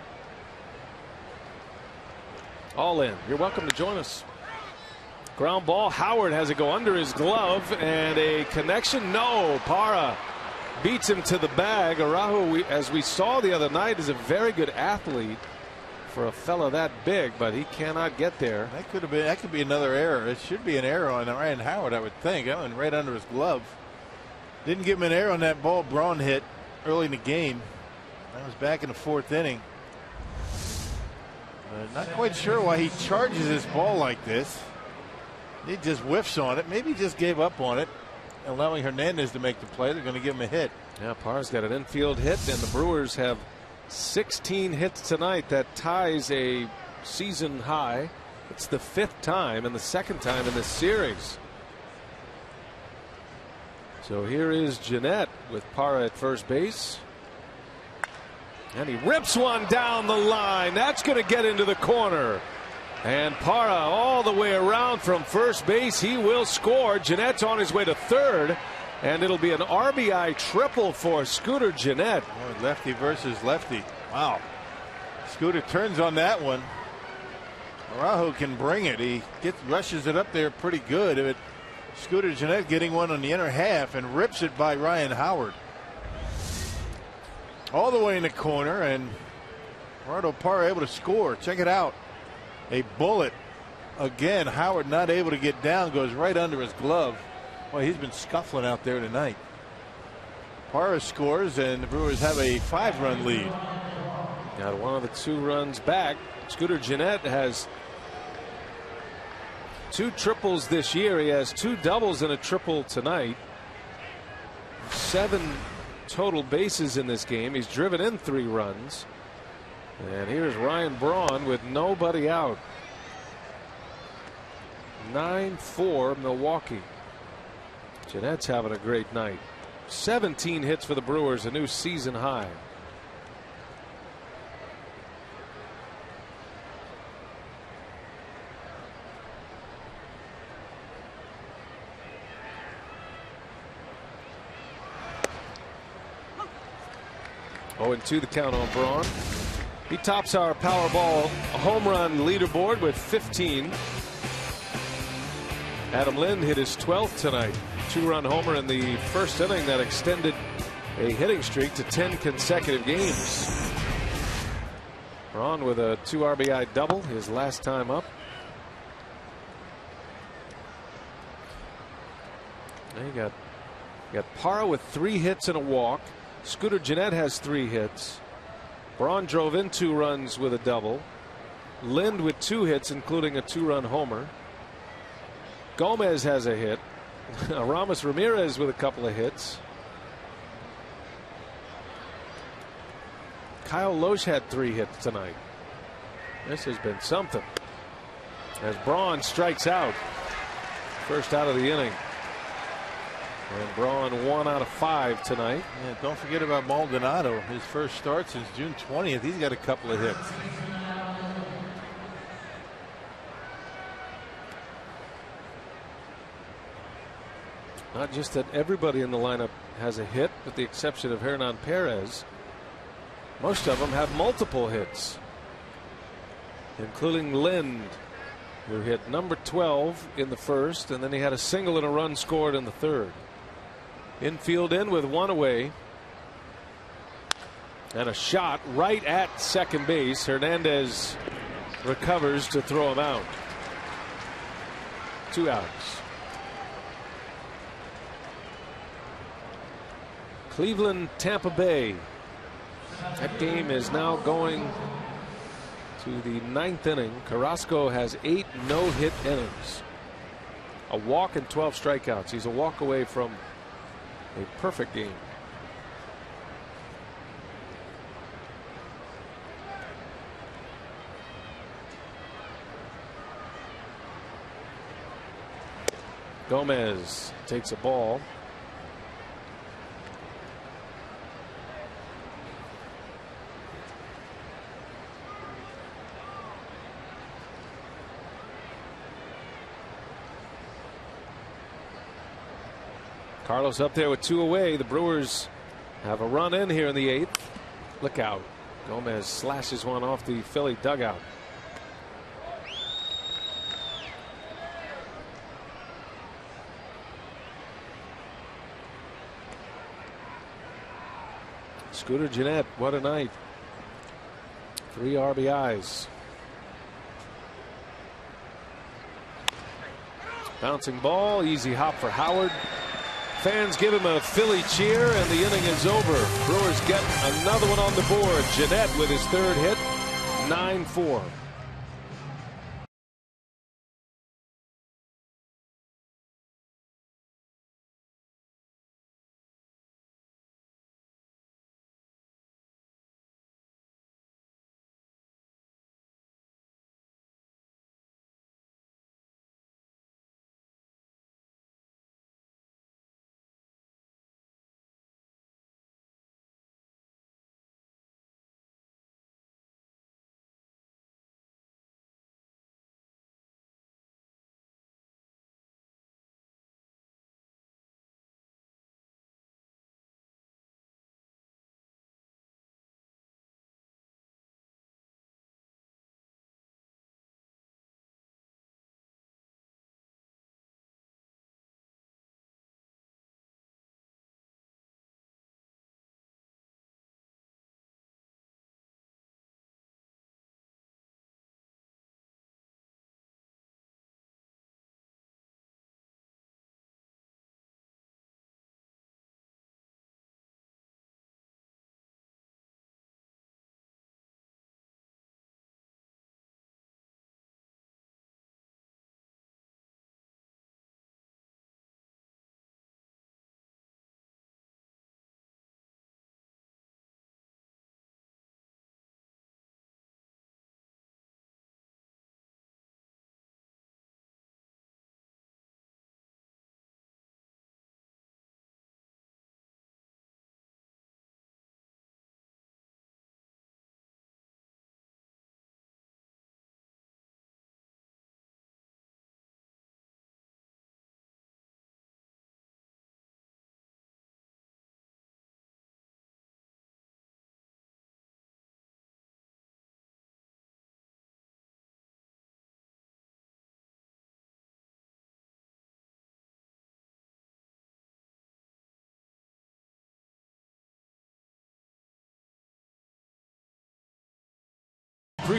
All in. You're welcome to join us. Ground ball. Howard has it go under his glove and a connection. No, Parra beats him to the bag. Araujo, as we saw the other night, is a very good athlete for a fella that big, but he cannot get there. That could be another error. It should be an error on Ryan Howard, I would think. That went right under his glove. Didn't give him an error on that ball Braun hit early in the game. That was back in the 4th inning. Not quite sure why he charges his ball like this. He just whiffs on it. Maybe he just gave up on it, allowing Hernandez to make the play. They're going to give him a hit. Yeah, Parra's got an infield hit, and the Brewers have 16 hits tonight. That ties a season high. It's the 5th time and the 2nd time in this series. So here is Jeanette with Parra at first base. And he rips one down the line. That's going to get into the corner. And Parra all the way around from first base. He will score. Jeanette's on his way to 3rd. And it'll be an RBI triple for Scooter Jeanette. Oh, lefty versus lefty. Wow. Scooter turns on that one. Araujo can bring it. He rushes it up there pretty good. Scooter Jeanette getting one on the inner half and rips it by Ryan Howard. All the way in the corner, and Gerardo Parra able to score. Check it out. A bullet. Again, Howard not able to get down. Goes right under his glove. Well, he's been scuffling out there tonight. Parra scores, and the Brewers have a 5-run lead. Got one of the 2 runs back. Scooter Gennett has 2 triples this year. He has 2 doubles and a triple tonight. 7 total bases in this game. He's driven in 3 runs. And here's Ryan Braun with nobody out. 9-4 Milwaukee. Gennett's having a great night. 17 hits for the Brewers, a new season high. Oh, and 2 the count on Braun. He tops our Powerball home run leaderboard with 15. Adam Lind hit his 12th tonight. 2-run homer in the first inning that extended a hitting streak to 10 consecutive games. Braun with a 2 RBI double his last time up. Now you got Parra with 3 hits and a walk. Scooter Gennett has 3 hits. Braun drove in 2 runs with a double. Lind with 2 hits, including a 2-run homer. Gomez has a hit. Ramos Ramirez with a couple of hits. Kyle Loesch had 3 hits tonight. This has been something. As Braun strikes out. First out of the inning. And Braun 1 out of 5 tonight. Yeah, don't forget about Maldonado. His first start since June 20th. He's got a couple of hits. Not just that everybody in the lineup has a hit, with the exception of Hernan Perez. Most of them have multiple hits, including Lind, who hit number 12 in the first, and then he had a single and a run scored in the third. Infield in with 1 away. And a shot right at second base. Hernandez recovers to throw him out. 2 outs. Cleveland, Tampa Bay. That game is now going to the 9th inning. Carrasco has 8 no-hit innings. A walk and 12 strikeouts. He's a walk away from a perfect game. Gomez takes a ball. Carlos up there with 2 away. The Brewers have a run in here in the 8th. Look out. Gomez slashes one off the Philly dugout. Scooter Gennett, what a night. 3 RBIs. Bouncing ball, easy hop for Howard. Fans give him a Philly cheer, and the inning is over. Brewers get another one on the board. Gennett with his 3rd hit, 9-4.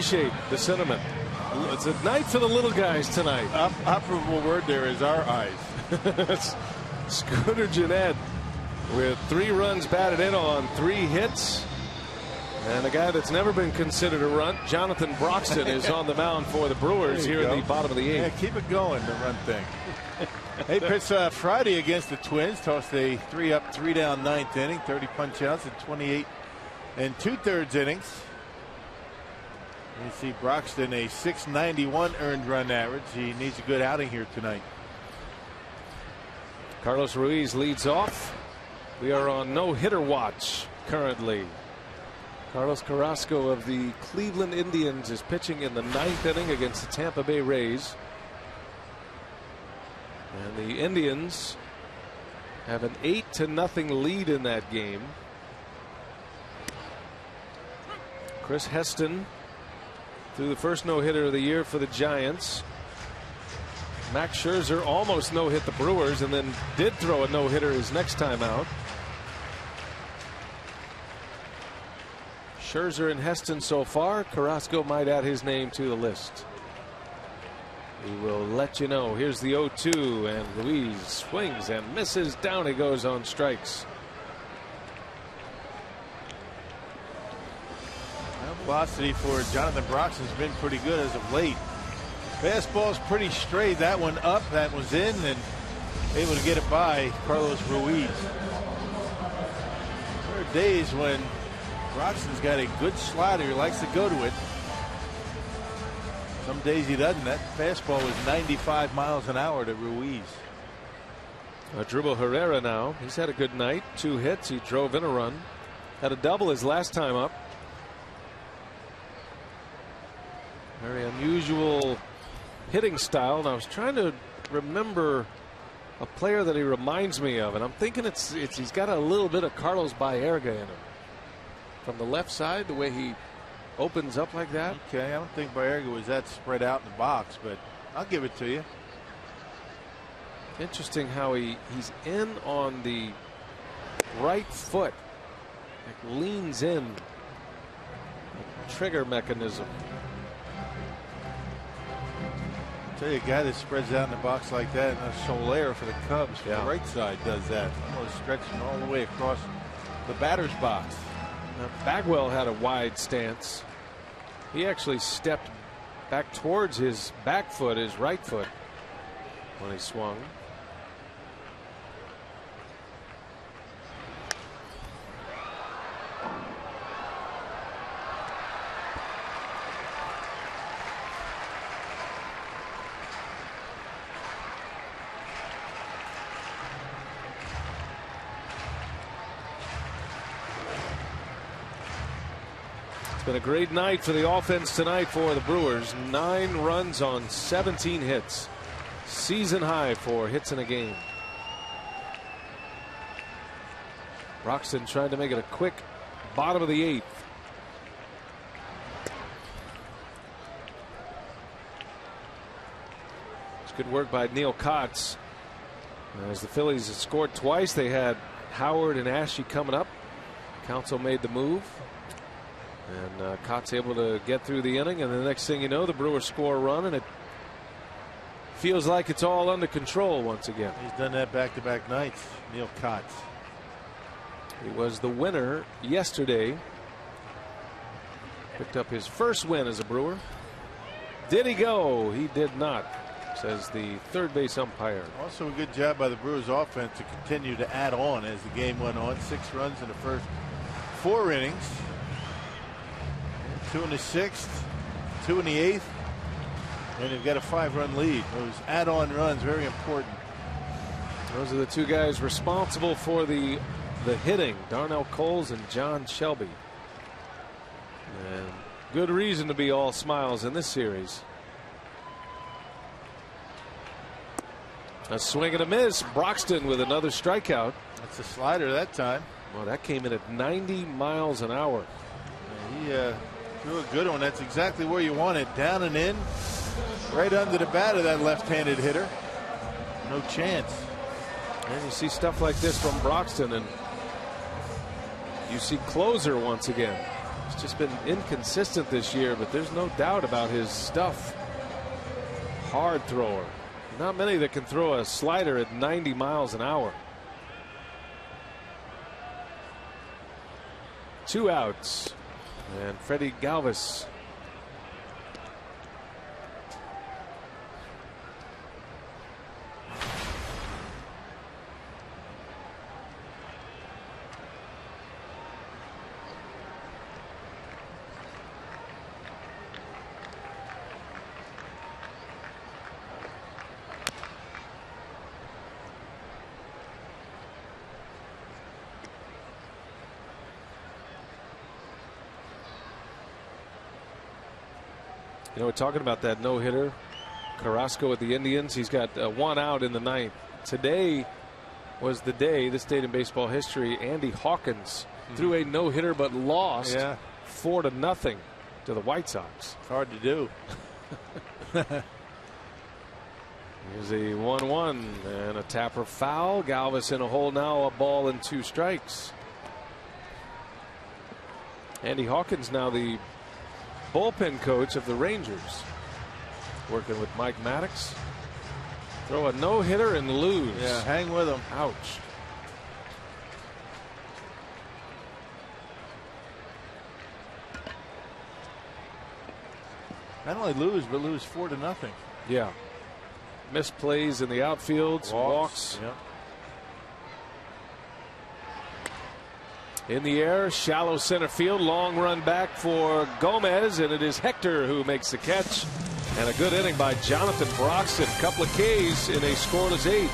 appreciate the sentiment. It's a night for the little guys tonight. Operable word there is our eyes. Scooter Gennett with 3 runs batted in on 3 hits. And a guy that's never been considered a runt, Jonathan Broxton, is on the mound for the Brewers here in the bottom of the 8th. Yeah, keep it going, the run thing. They pitched Friday against the Twins, tossed a 3-up, 3-down 9th inning, 30 punch outs in 28 2/3 innings. You see Broxton a .691 earned run average. He needs a good outing here tonight. Carlos Ruiz leads off. We are on no-hitter watch currently. Carlos Carrasco of the Cleveland Indians is pitching in the 9th inning against the Tampa Bay Rays. And the Indians have an 8-0 lead in that game. Chris Heston threw the first no-hitter of the year for the Giants. Max Scherzer almost no-hit the Brewers and then did throw a no-hitter his next time out. Scherzer and Heston so far. Carrasco might add his name to the list. We will let you know. Here's the 0-2, and Ruiz swings and misses. Down he goes on strikes. Velocity for Jonathan Broxton has been pretty good as of late. Fastball's pretty straight. That one up, that was in, and able to get it by Carlos Ruiz. There are days when Broxton's got a good slider. He likes to go to it. Some days he doesn't. That fastball was 95 miles an hour to Ruiz. Dribble Herrera now. He's had a good night. 2 hits. He drove in a run. Had a double his last time up. Very unusual hitting style. And I was trying to remember a player that he reminds me of, and I'm thinking he's got a little bit of Carlos Baerga in him. From the left side, the way he opens up like that. Okay, I don't think Baerga was that spread out in the box, but I'll give it to you. Interesting how he's in on the right foot, like leans in, trigger mechanism. I'll tell you, a guy that spreads out in the box like that, and Soler for the Cubs from the right side does that, almost stretching all the way across the batter's box. Now, Bagwell had a wide stance. He actually stepped back towards his back foot, his right foot, when he swung. It's been a great night for the offense tonight for the Brewers. 9 runs on 17 hits. Season high for hits in a game. Broxton trying to make it a quick bottom of the 8th. It's good work by Neil Kotz. As the Phillies had scored twice, they had Howard and Ashe coming up. Council made the move. And Kotz able to get through the inning, and the next thing you know, the Brewers score a run, and it feels like it's all under control once again. He's done that back-to-back nights, Neil Kotz. He was the winner yesterday. Picked up his first win as a Brewer. Did he go? He did not, says the third base umpire. Also a good job by the Brewers offense to continue to add on as the game went on. 6 runs in the first 4 innings. 2 in the 6th, 2 in the 8th, and they've got a 5-run lead. Those add-on runs, very important. Those are the 2 guys responsible for the hitting, Darnell Coles and John Shelby. And good reason to be all smiles in this series. A swing and a miss. Broxton with another strikeout. That's a slider that time. Well, that came in at 90 miles an hour. He threw a good one. That's exactly where you want it. Down and in. Right under the bat of that left-handed hitter. No chance. And you see stuff like this from Broxton, and you see closer once again. He's just been inconsistent this year, but there's no doubt about his stuff. Hard thrower. Not many that can throw a slider at 90 miles an hour. 2 outs. And Freddie Galvis. You know, we're talking about that no-hitter. Carrasco with the Indians. He's got 1 out in the 9th. Today was the day, this date in baseball history, Andy Hawkins threw a no-hitter but lost 4-0 to the White Sox. It's hard to do. Here's a 1-1 and a tapper foul. Galvis in a hole now, a ball and 2 strikes. Andy Hawkins now the bullpen coach of the Rangers, working with Mike Maddox. Throw a no-hitter and lose. Yeah, hang with him. Ouch. Not only lose, but lose 4-0. Yeah. Missed plays in the outfields, walks. Yep. In the air, shallow center field, long run back for Gomez, and it is Hector who makes the catch. And a good inning by Jonathan Broxton. Couple of Ks in a scoreless 8.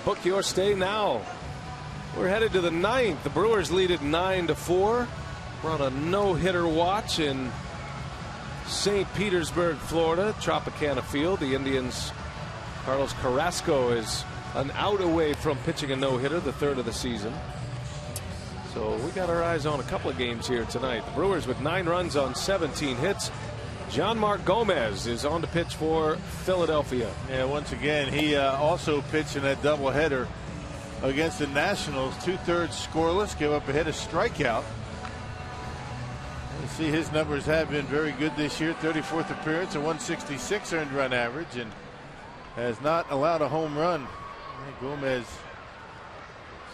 Book your stay now. We're headed to the 9th. The Brewers lead at 9-4. We're on a no-hitter watch in St. Petersburg, Florida, Tropicana Field. The Indians' Carlos Carrasco is an out away from pitching a no-hitter, the 3rd of the season. So we got our eyes on a couple of games here tonight. The Brewers with 9 runs on 17 hits. John Mark Gomez is on to pitch for Philadelphia. Yeah, once again, he also pitched in that doubleheader against the Nationals. 2/3 scoreless, gave up a hit, a strikeout. You see his numbers have been very good this year. 34th appearance, a 166 earned run average, and has not allowed a home run. Gomez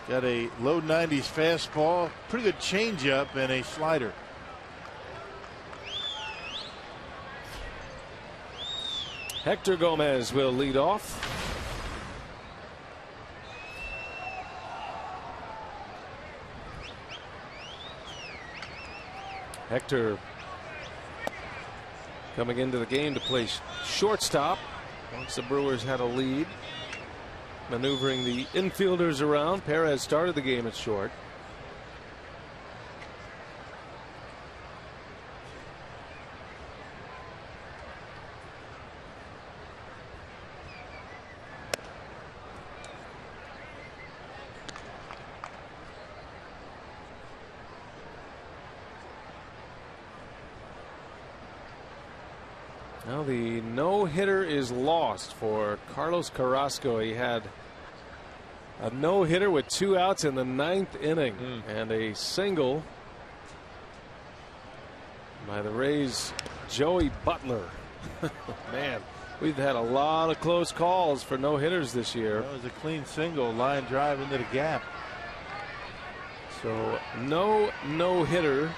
has got a low 90s fastball, pretty good changeup, and a slider. Hector Gomez will lead off. Hector coming into the game to play shortstop once the Brewers had a lead. Maneuvering the infielders around. Perez started the game at short. Now the no-hitter is lost for Carlos Carrasco. He had a no-hitter with 2 outs in the 9th inning and a single by the Rays' Joey Butler. Man, we've had a lot of close calls for no-hitters this year. That was a clean single, line drive into the gap. So no-hitter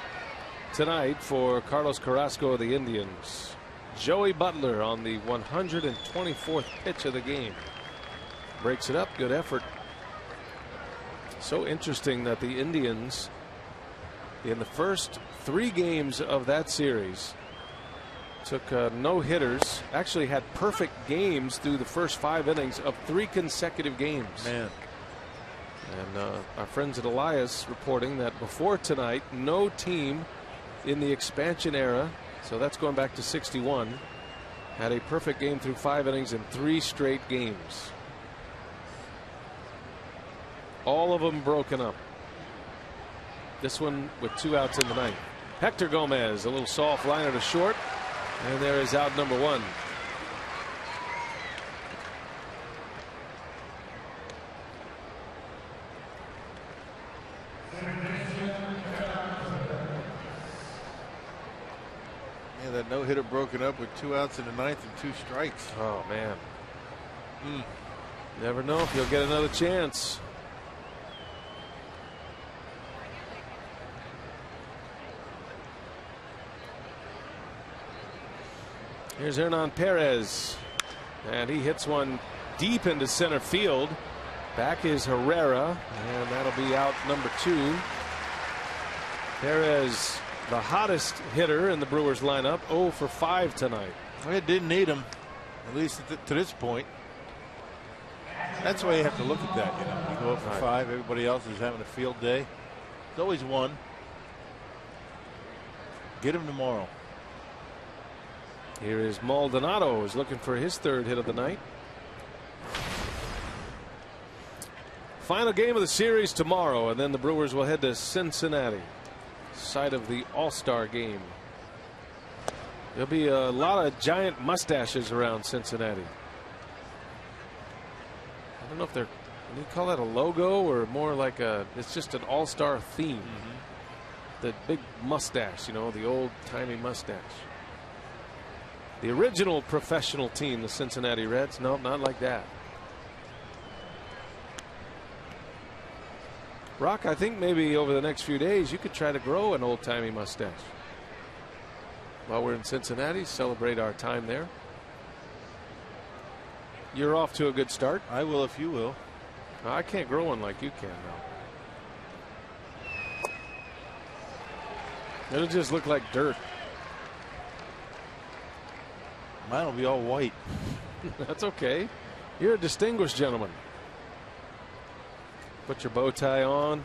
tonight for Carlos Carrasco of the Indians. Joey Butler on the 124th pitch of the game. Breaks it up. Good effort. So interesting that the Indians, in the first 3 games of that series, took no-hitters, actually had perfect games through the first 5 innings of 3 consecutive games. Man. And our friends at Elias reporting that before tonight, no team in the expansion era, so that's going back to 61, had a perfect game through 5 innings in 3 straight games. All of them broken up. This one with 2 outs in the 9th. Hector Gomez, a little soft liner to short, and there is out number 1. That no-hitter broken up with 2 outs in the 9th and 2 strikes. Oh, man. Never know if you'll get another chance. Here's Hernan Perez, and he hits one deep into center field. Back is Herrera, and that'll be out number 2. Perez, the hottest hitter in the Brewers lineup, 0 for 5 tonight. Well, it didn't need him, at least to this point. That's why you have to look at that. You know, you go 0 for 5. Everybody else is having a field day. There's always one. Get him tomorrow. Here is Maldonado, who's looking for his 3rd hit of the night. Final game of the series tomorrow, and then the Brewers will head to Cincinnati, site of the All-Star game. There'll be a lot of giant mustaches around Cincinnati. I don't know if they're, can you call that a logo or more like it's just an All-Star theme. The big mustache, you know, the old-timey mustache. The original professional team, the Cincinnati Reds, no, not like that. Rock, I think maybe over the next few days you could try to grow an old-timey mustache. While we're in Cincinnati, celebrate our time there. You're off to a good start. I will if you will. I can't grow one like you can now. It'll just look like dirt. Mine will be all white. That's okay. You're a distinguished gentleman. Put your bow tie on.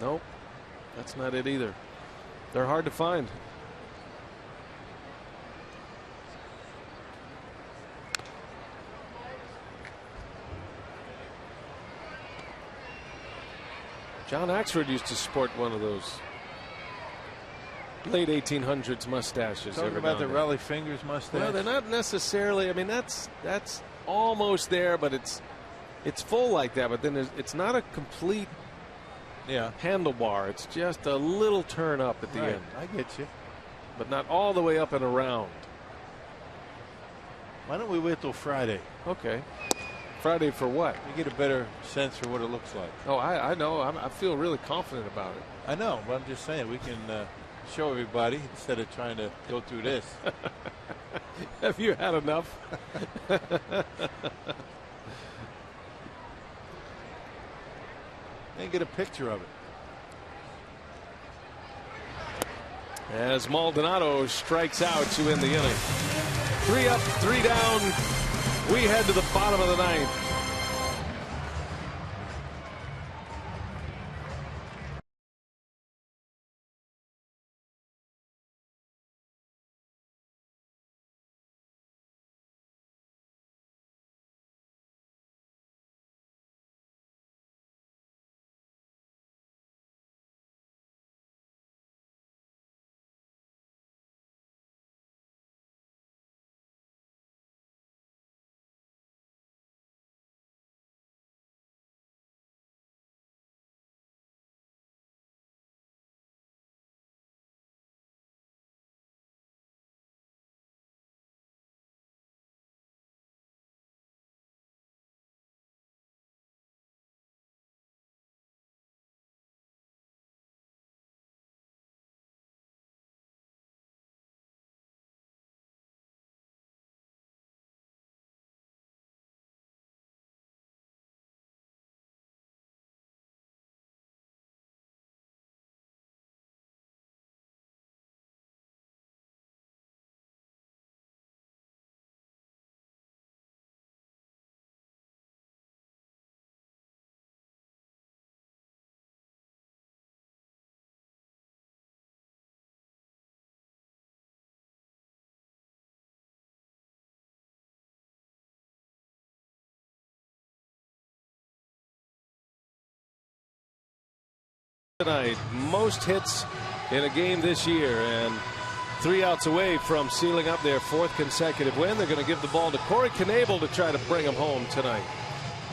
Nope, that's not it either. They're hard to find. John Axford used to sport one of those late 1800s mustaches. Talking about the Raleigh Fingers mustache. Well, they're not necessarily. I mean, that's almost there, but it's full like that. But then it's not a complete handlebar. It's just a little turn up at the end. I get you, but not all the way up and around. Why don't we wait till Friday? Okay. Friday for what? You get a better sense for what it looks like. Oh, I know. I feel really confident about it. I know, but I'm just saying we can show everybody instead of trying to go through this. Have you had enough? And get a picture of it. As Maldonado strikes out to end the inning. 3 up, 3 down. We head to the bottom of the 9th. Tonight, most hits in a game this year, and 3 outs away from sealing up their 4th consecutive win. They're going to give the ball to Corey Knebel to try to bring him home tonight.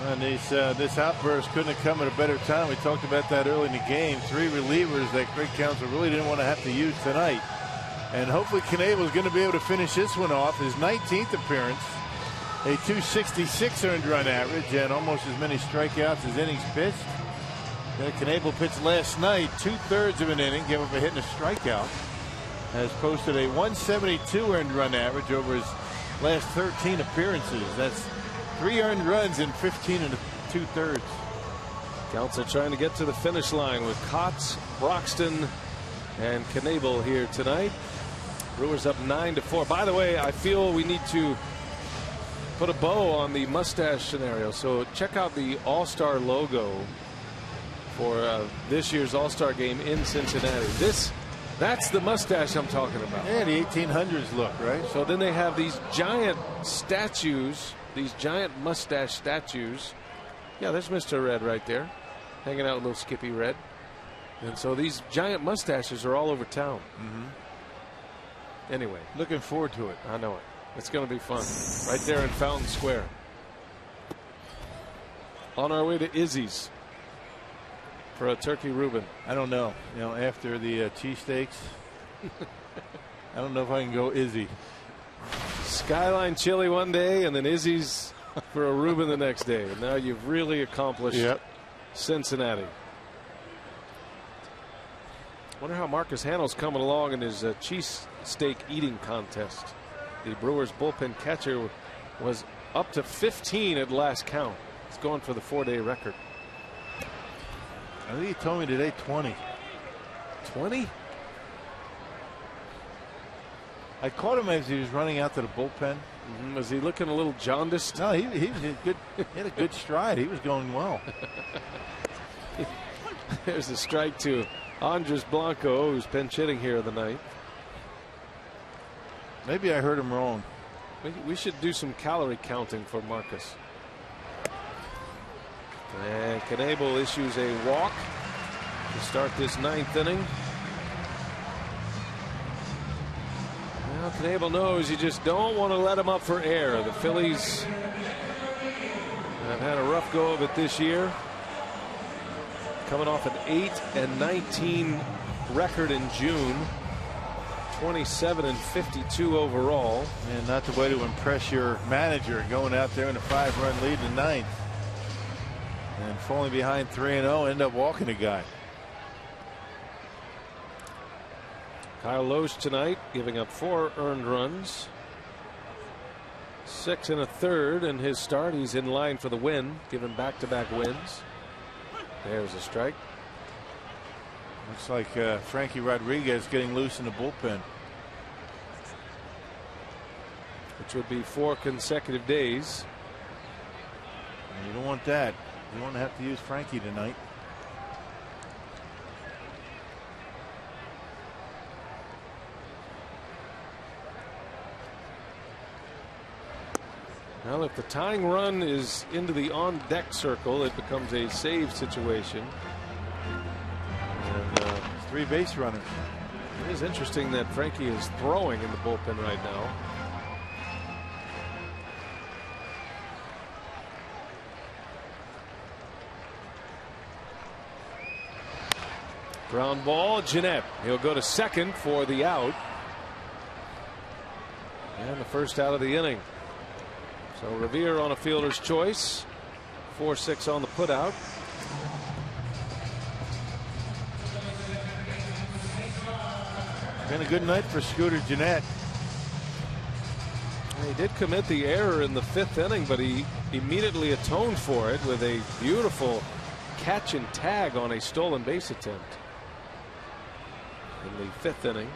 And this outburst couldn't have come at a better time. We talked about that early in the game. 3 relievers that Greg Counsell really didn't want to have to use tonight. And hopefully Knebel is going to be able to finish this one off. His 19th appearance, a .266 earned run average, and almost as many strikeouts as innings pitched. Knebel pitched last night, 2/3 of an inning, gave up a hit and a strikeout. Has posted a .172 earned run average over his last 13 appearances. That's 3 earned runs in 15 2/3. Counsell trying to get to the finish line with Kotz, Broxton, and Knebel here tonight. Brewers up 9-4. By the way, I feel we need to put a bow on the mustache scenario. So check out the All-Star logo for this year's All-Star game in Cincinnati. That's the mustache I'm talking about. Yeah, the 1800s look, right? So then they have these giant statues, these giant mustache statues. Yeah, there's Mr. Red right there, hanging out with little Skippy Red. And so these giant mustaches are all over town. Anyway, looking forward to it. I know it. It's going to be fun right there in Fountain Square. On our way to Izzy's for a turkey Reuben. I don't know. You know, after the cheesesteaks, I don't know if I can go Izzy. Skyline Chili one day and then Izzy's for a Reuben the next day. And now you've really accomplished Cincinnati. Wonder how Marcus Hanno's coming along in his cheesesteak eating contest. The Brewers bullpen catcher was up to 15 at last count. He's going for the 4-day record. I think he told me today 20. 20? I caught him as he was running out to the bullpen. Was he looking a little jaundiced? No, he was good. He had a good stride. He was going well. There's a strike to Andres Blanco, who's pinch hitting here of the night. Maybe I heard him wrong. We should do some calorie counting for Marcus. And Knebel issues a walk to start this 9th inning. Now Knebel knows you just don't want to let him up for air. The Phillies have had a rough go of it this year, coming off an 8-19 record in June, 27-52 overall. And not the way to impress your manager, going out there in a 5-run lead in the 9th. And falling behind 3-0, end up walking a guy. Kyle Loesch tonight giving up 4 earned runs, 6 1/3 in his start. He's in line for the win, given back-to-back wins. There's a strike. Looks like Frankie Rodriguez getting loose in the bullpen, which would be 4 consecutive days. And you don't want that. You don't have to use Frankie tonight. Well, if the tying run is into the on-deck circle, it becomes a save situation. And 3 base runners. It is interesting that Frankie is throwing in the bullpen right now. Ground ball, Jeanette. He'll go to second for the out. And the first out of the inning. So Revere on a fielder's choice. 4-6 on the putout. Been a good night for Scooter Jeanette. He did commit the error in the 5th inning, but he immediately atoned for it with a beautiful catch and tag on a stolen base attempt in the 5th inning.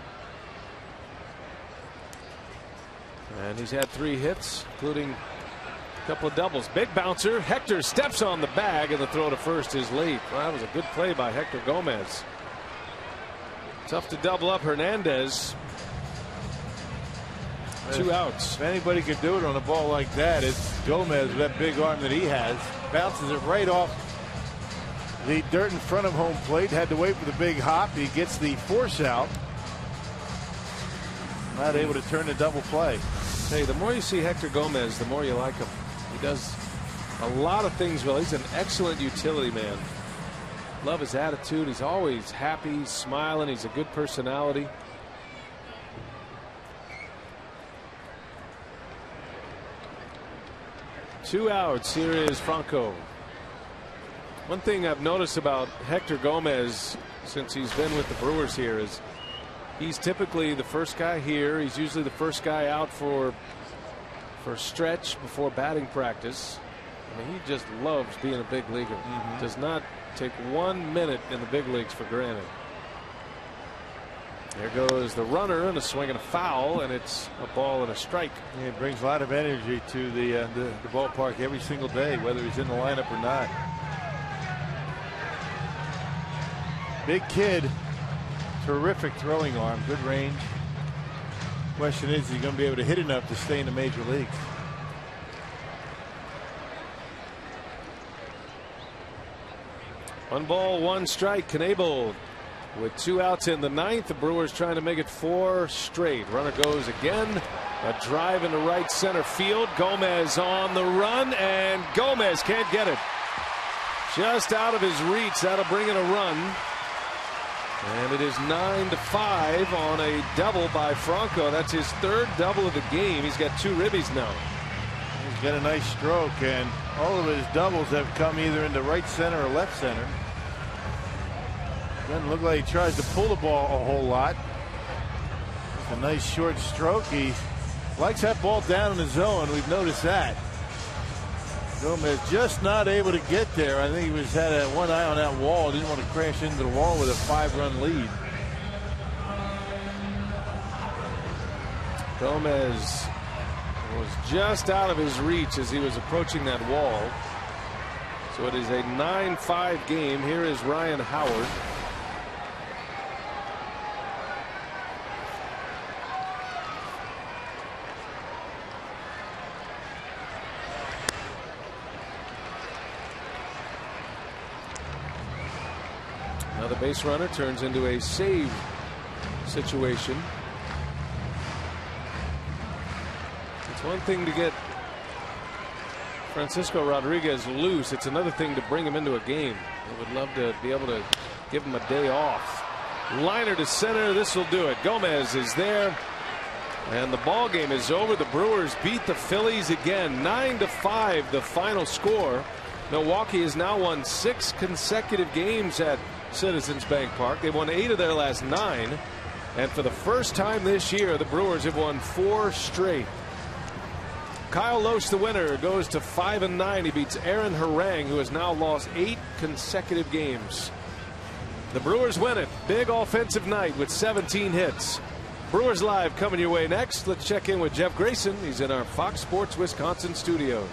And he's had 3 hits, including a couple of doubles. Big bouncer. Hector steps on the bag, and the throw to first is late. Well, that was a good play by Hector Gomez. Tough to double up Hernandez. 2 outs. If anybody could do it on a ball like that, it's Gomez with that big arm that he has. Bounces it right off the dirt in front of home plate. Had to wait for the big hop. He gets the force out. Not able to turn the double play. Hey, the more you see Hector Gomez, the more you like him. He does a lot of things well. He's an excellent utility man. Love his attitude. He's always happy, smiling. He's a good personality. Two outs. Here is Franco. One thing I've noticed about Hector Gomez since he's been with the Brewers here is he's typically the first guy here. He's usually the first guy out for a stretch before batting practice. I mean, he just loves being a big leaguer. Does not take 1 minute in the big leagues for granted. There goes the runner, and a swing and a foul, and it's a ball and a strike. Yeah, it brings a lot of energy to the ballpark every single day, whether he's in the lineup or not. Big kid, terrific throwing arm, good range. Question is he going to be able to hit enough to stay in the major leagues? One ball, one strike. Knebel with 2 outs in the ninth. The Brewers trying to make it 4 straight. Runner goes again. A drive into right center field. Gomez on the run, and Gomez can't get it. Just out of his reach. That'll bring in a run. And it is 9-5 on a double by Franco. That's his 3rd double of the game. He's got 2 ribbies now. He's got a nice stroke, and all of his doubles have come either into right center or left center. Doesn't look like he tries to pull the ball a whole lot. It's a nice short stroke. He likes that ball down in the zone. We've noticed that. Gomez just not able to get there. I think he had one eye on that wall. Didn't want to crash into the wall with a 5-run lead. Gomez was just out of his reach as he was approaching that wall. So it is a 9-5 game. Here is Ryan Howard. Now the base runner turns into a save situation. It's one thing to get Francisco Rodriguez loose. It's another thing to bring him into a game. I would love to be able to give him a day off. Liner to center. This will do it. Gomez is there. And the ball game is over. The Brewers beat the Phillies again. 9-5 the final score. Milwaukee has now won 6 consecutive games at Citizens Bank Park. They've won 8 of their last 9. And for the first time this year, the Brewers have won 4 straight. Kyle Lohse, the winner, goes to 5-9. He beats Aaron Harang, who has now lost 8 consecutive games. The Brewers win it. Big offensive night with 17 hits. Brewers Live coming your way next. Let's check in with Jeff Grayson. He's in our Fox Sports Wisconsin studios.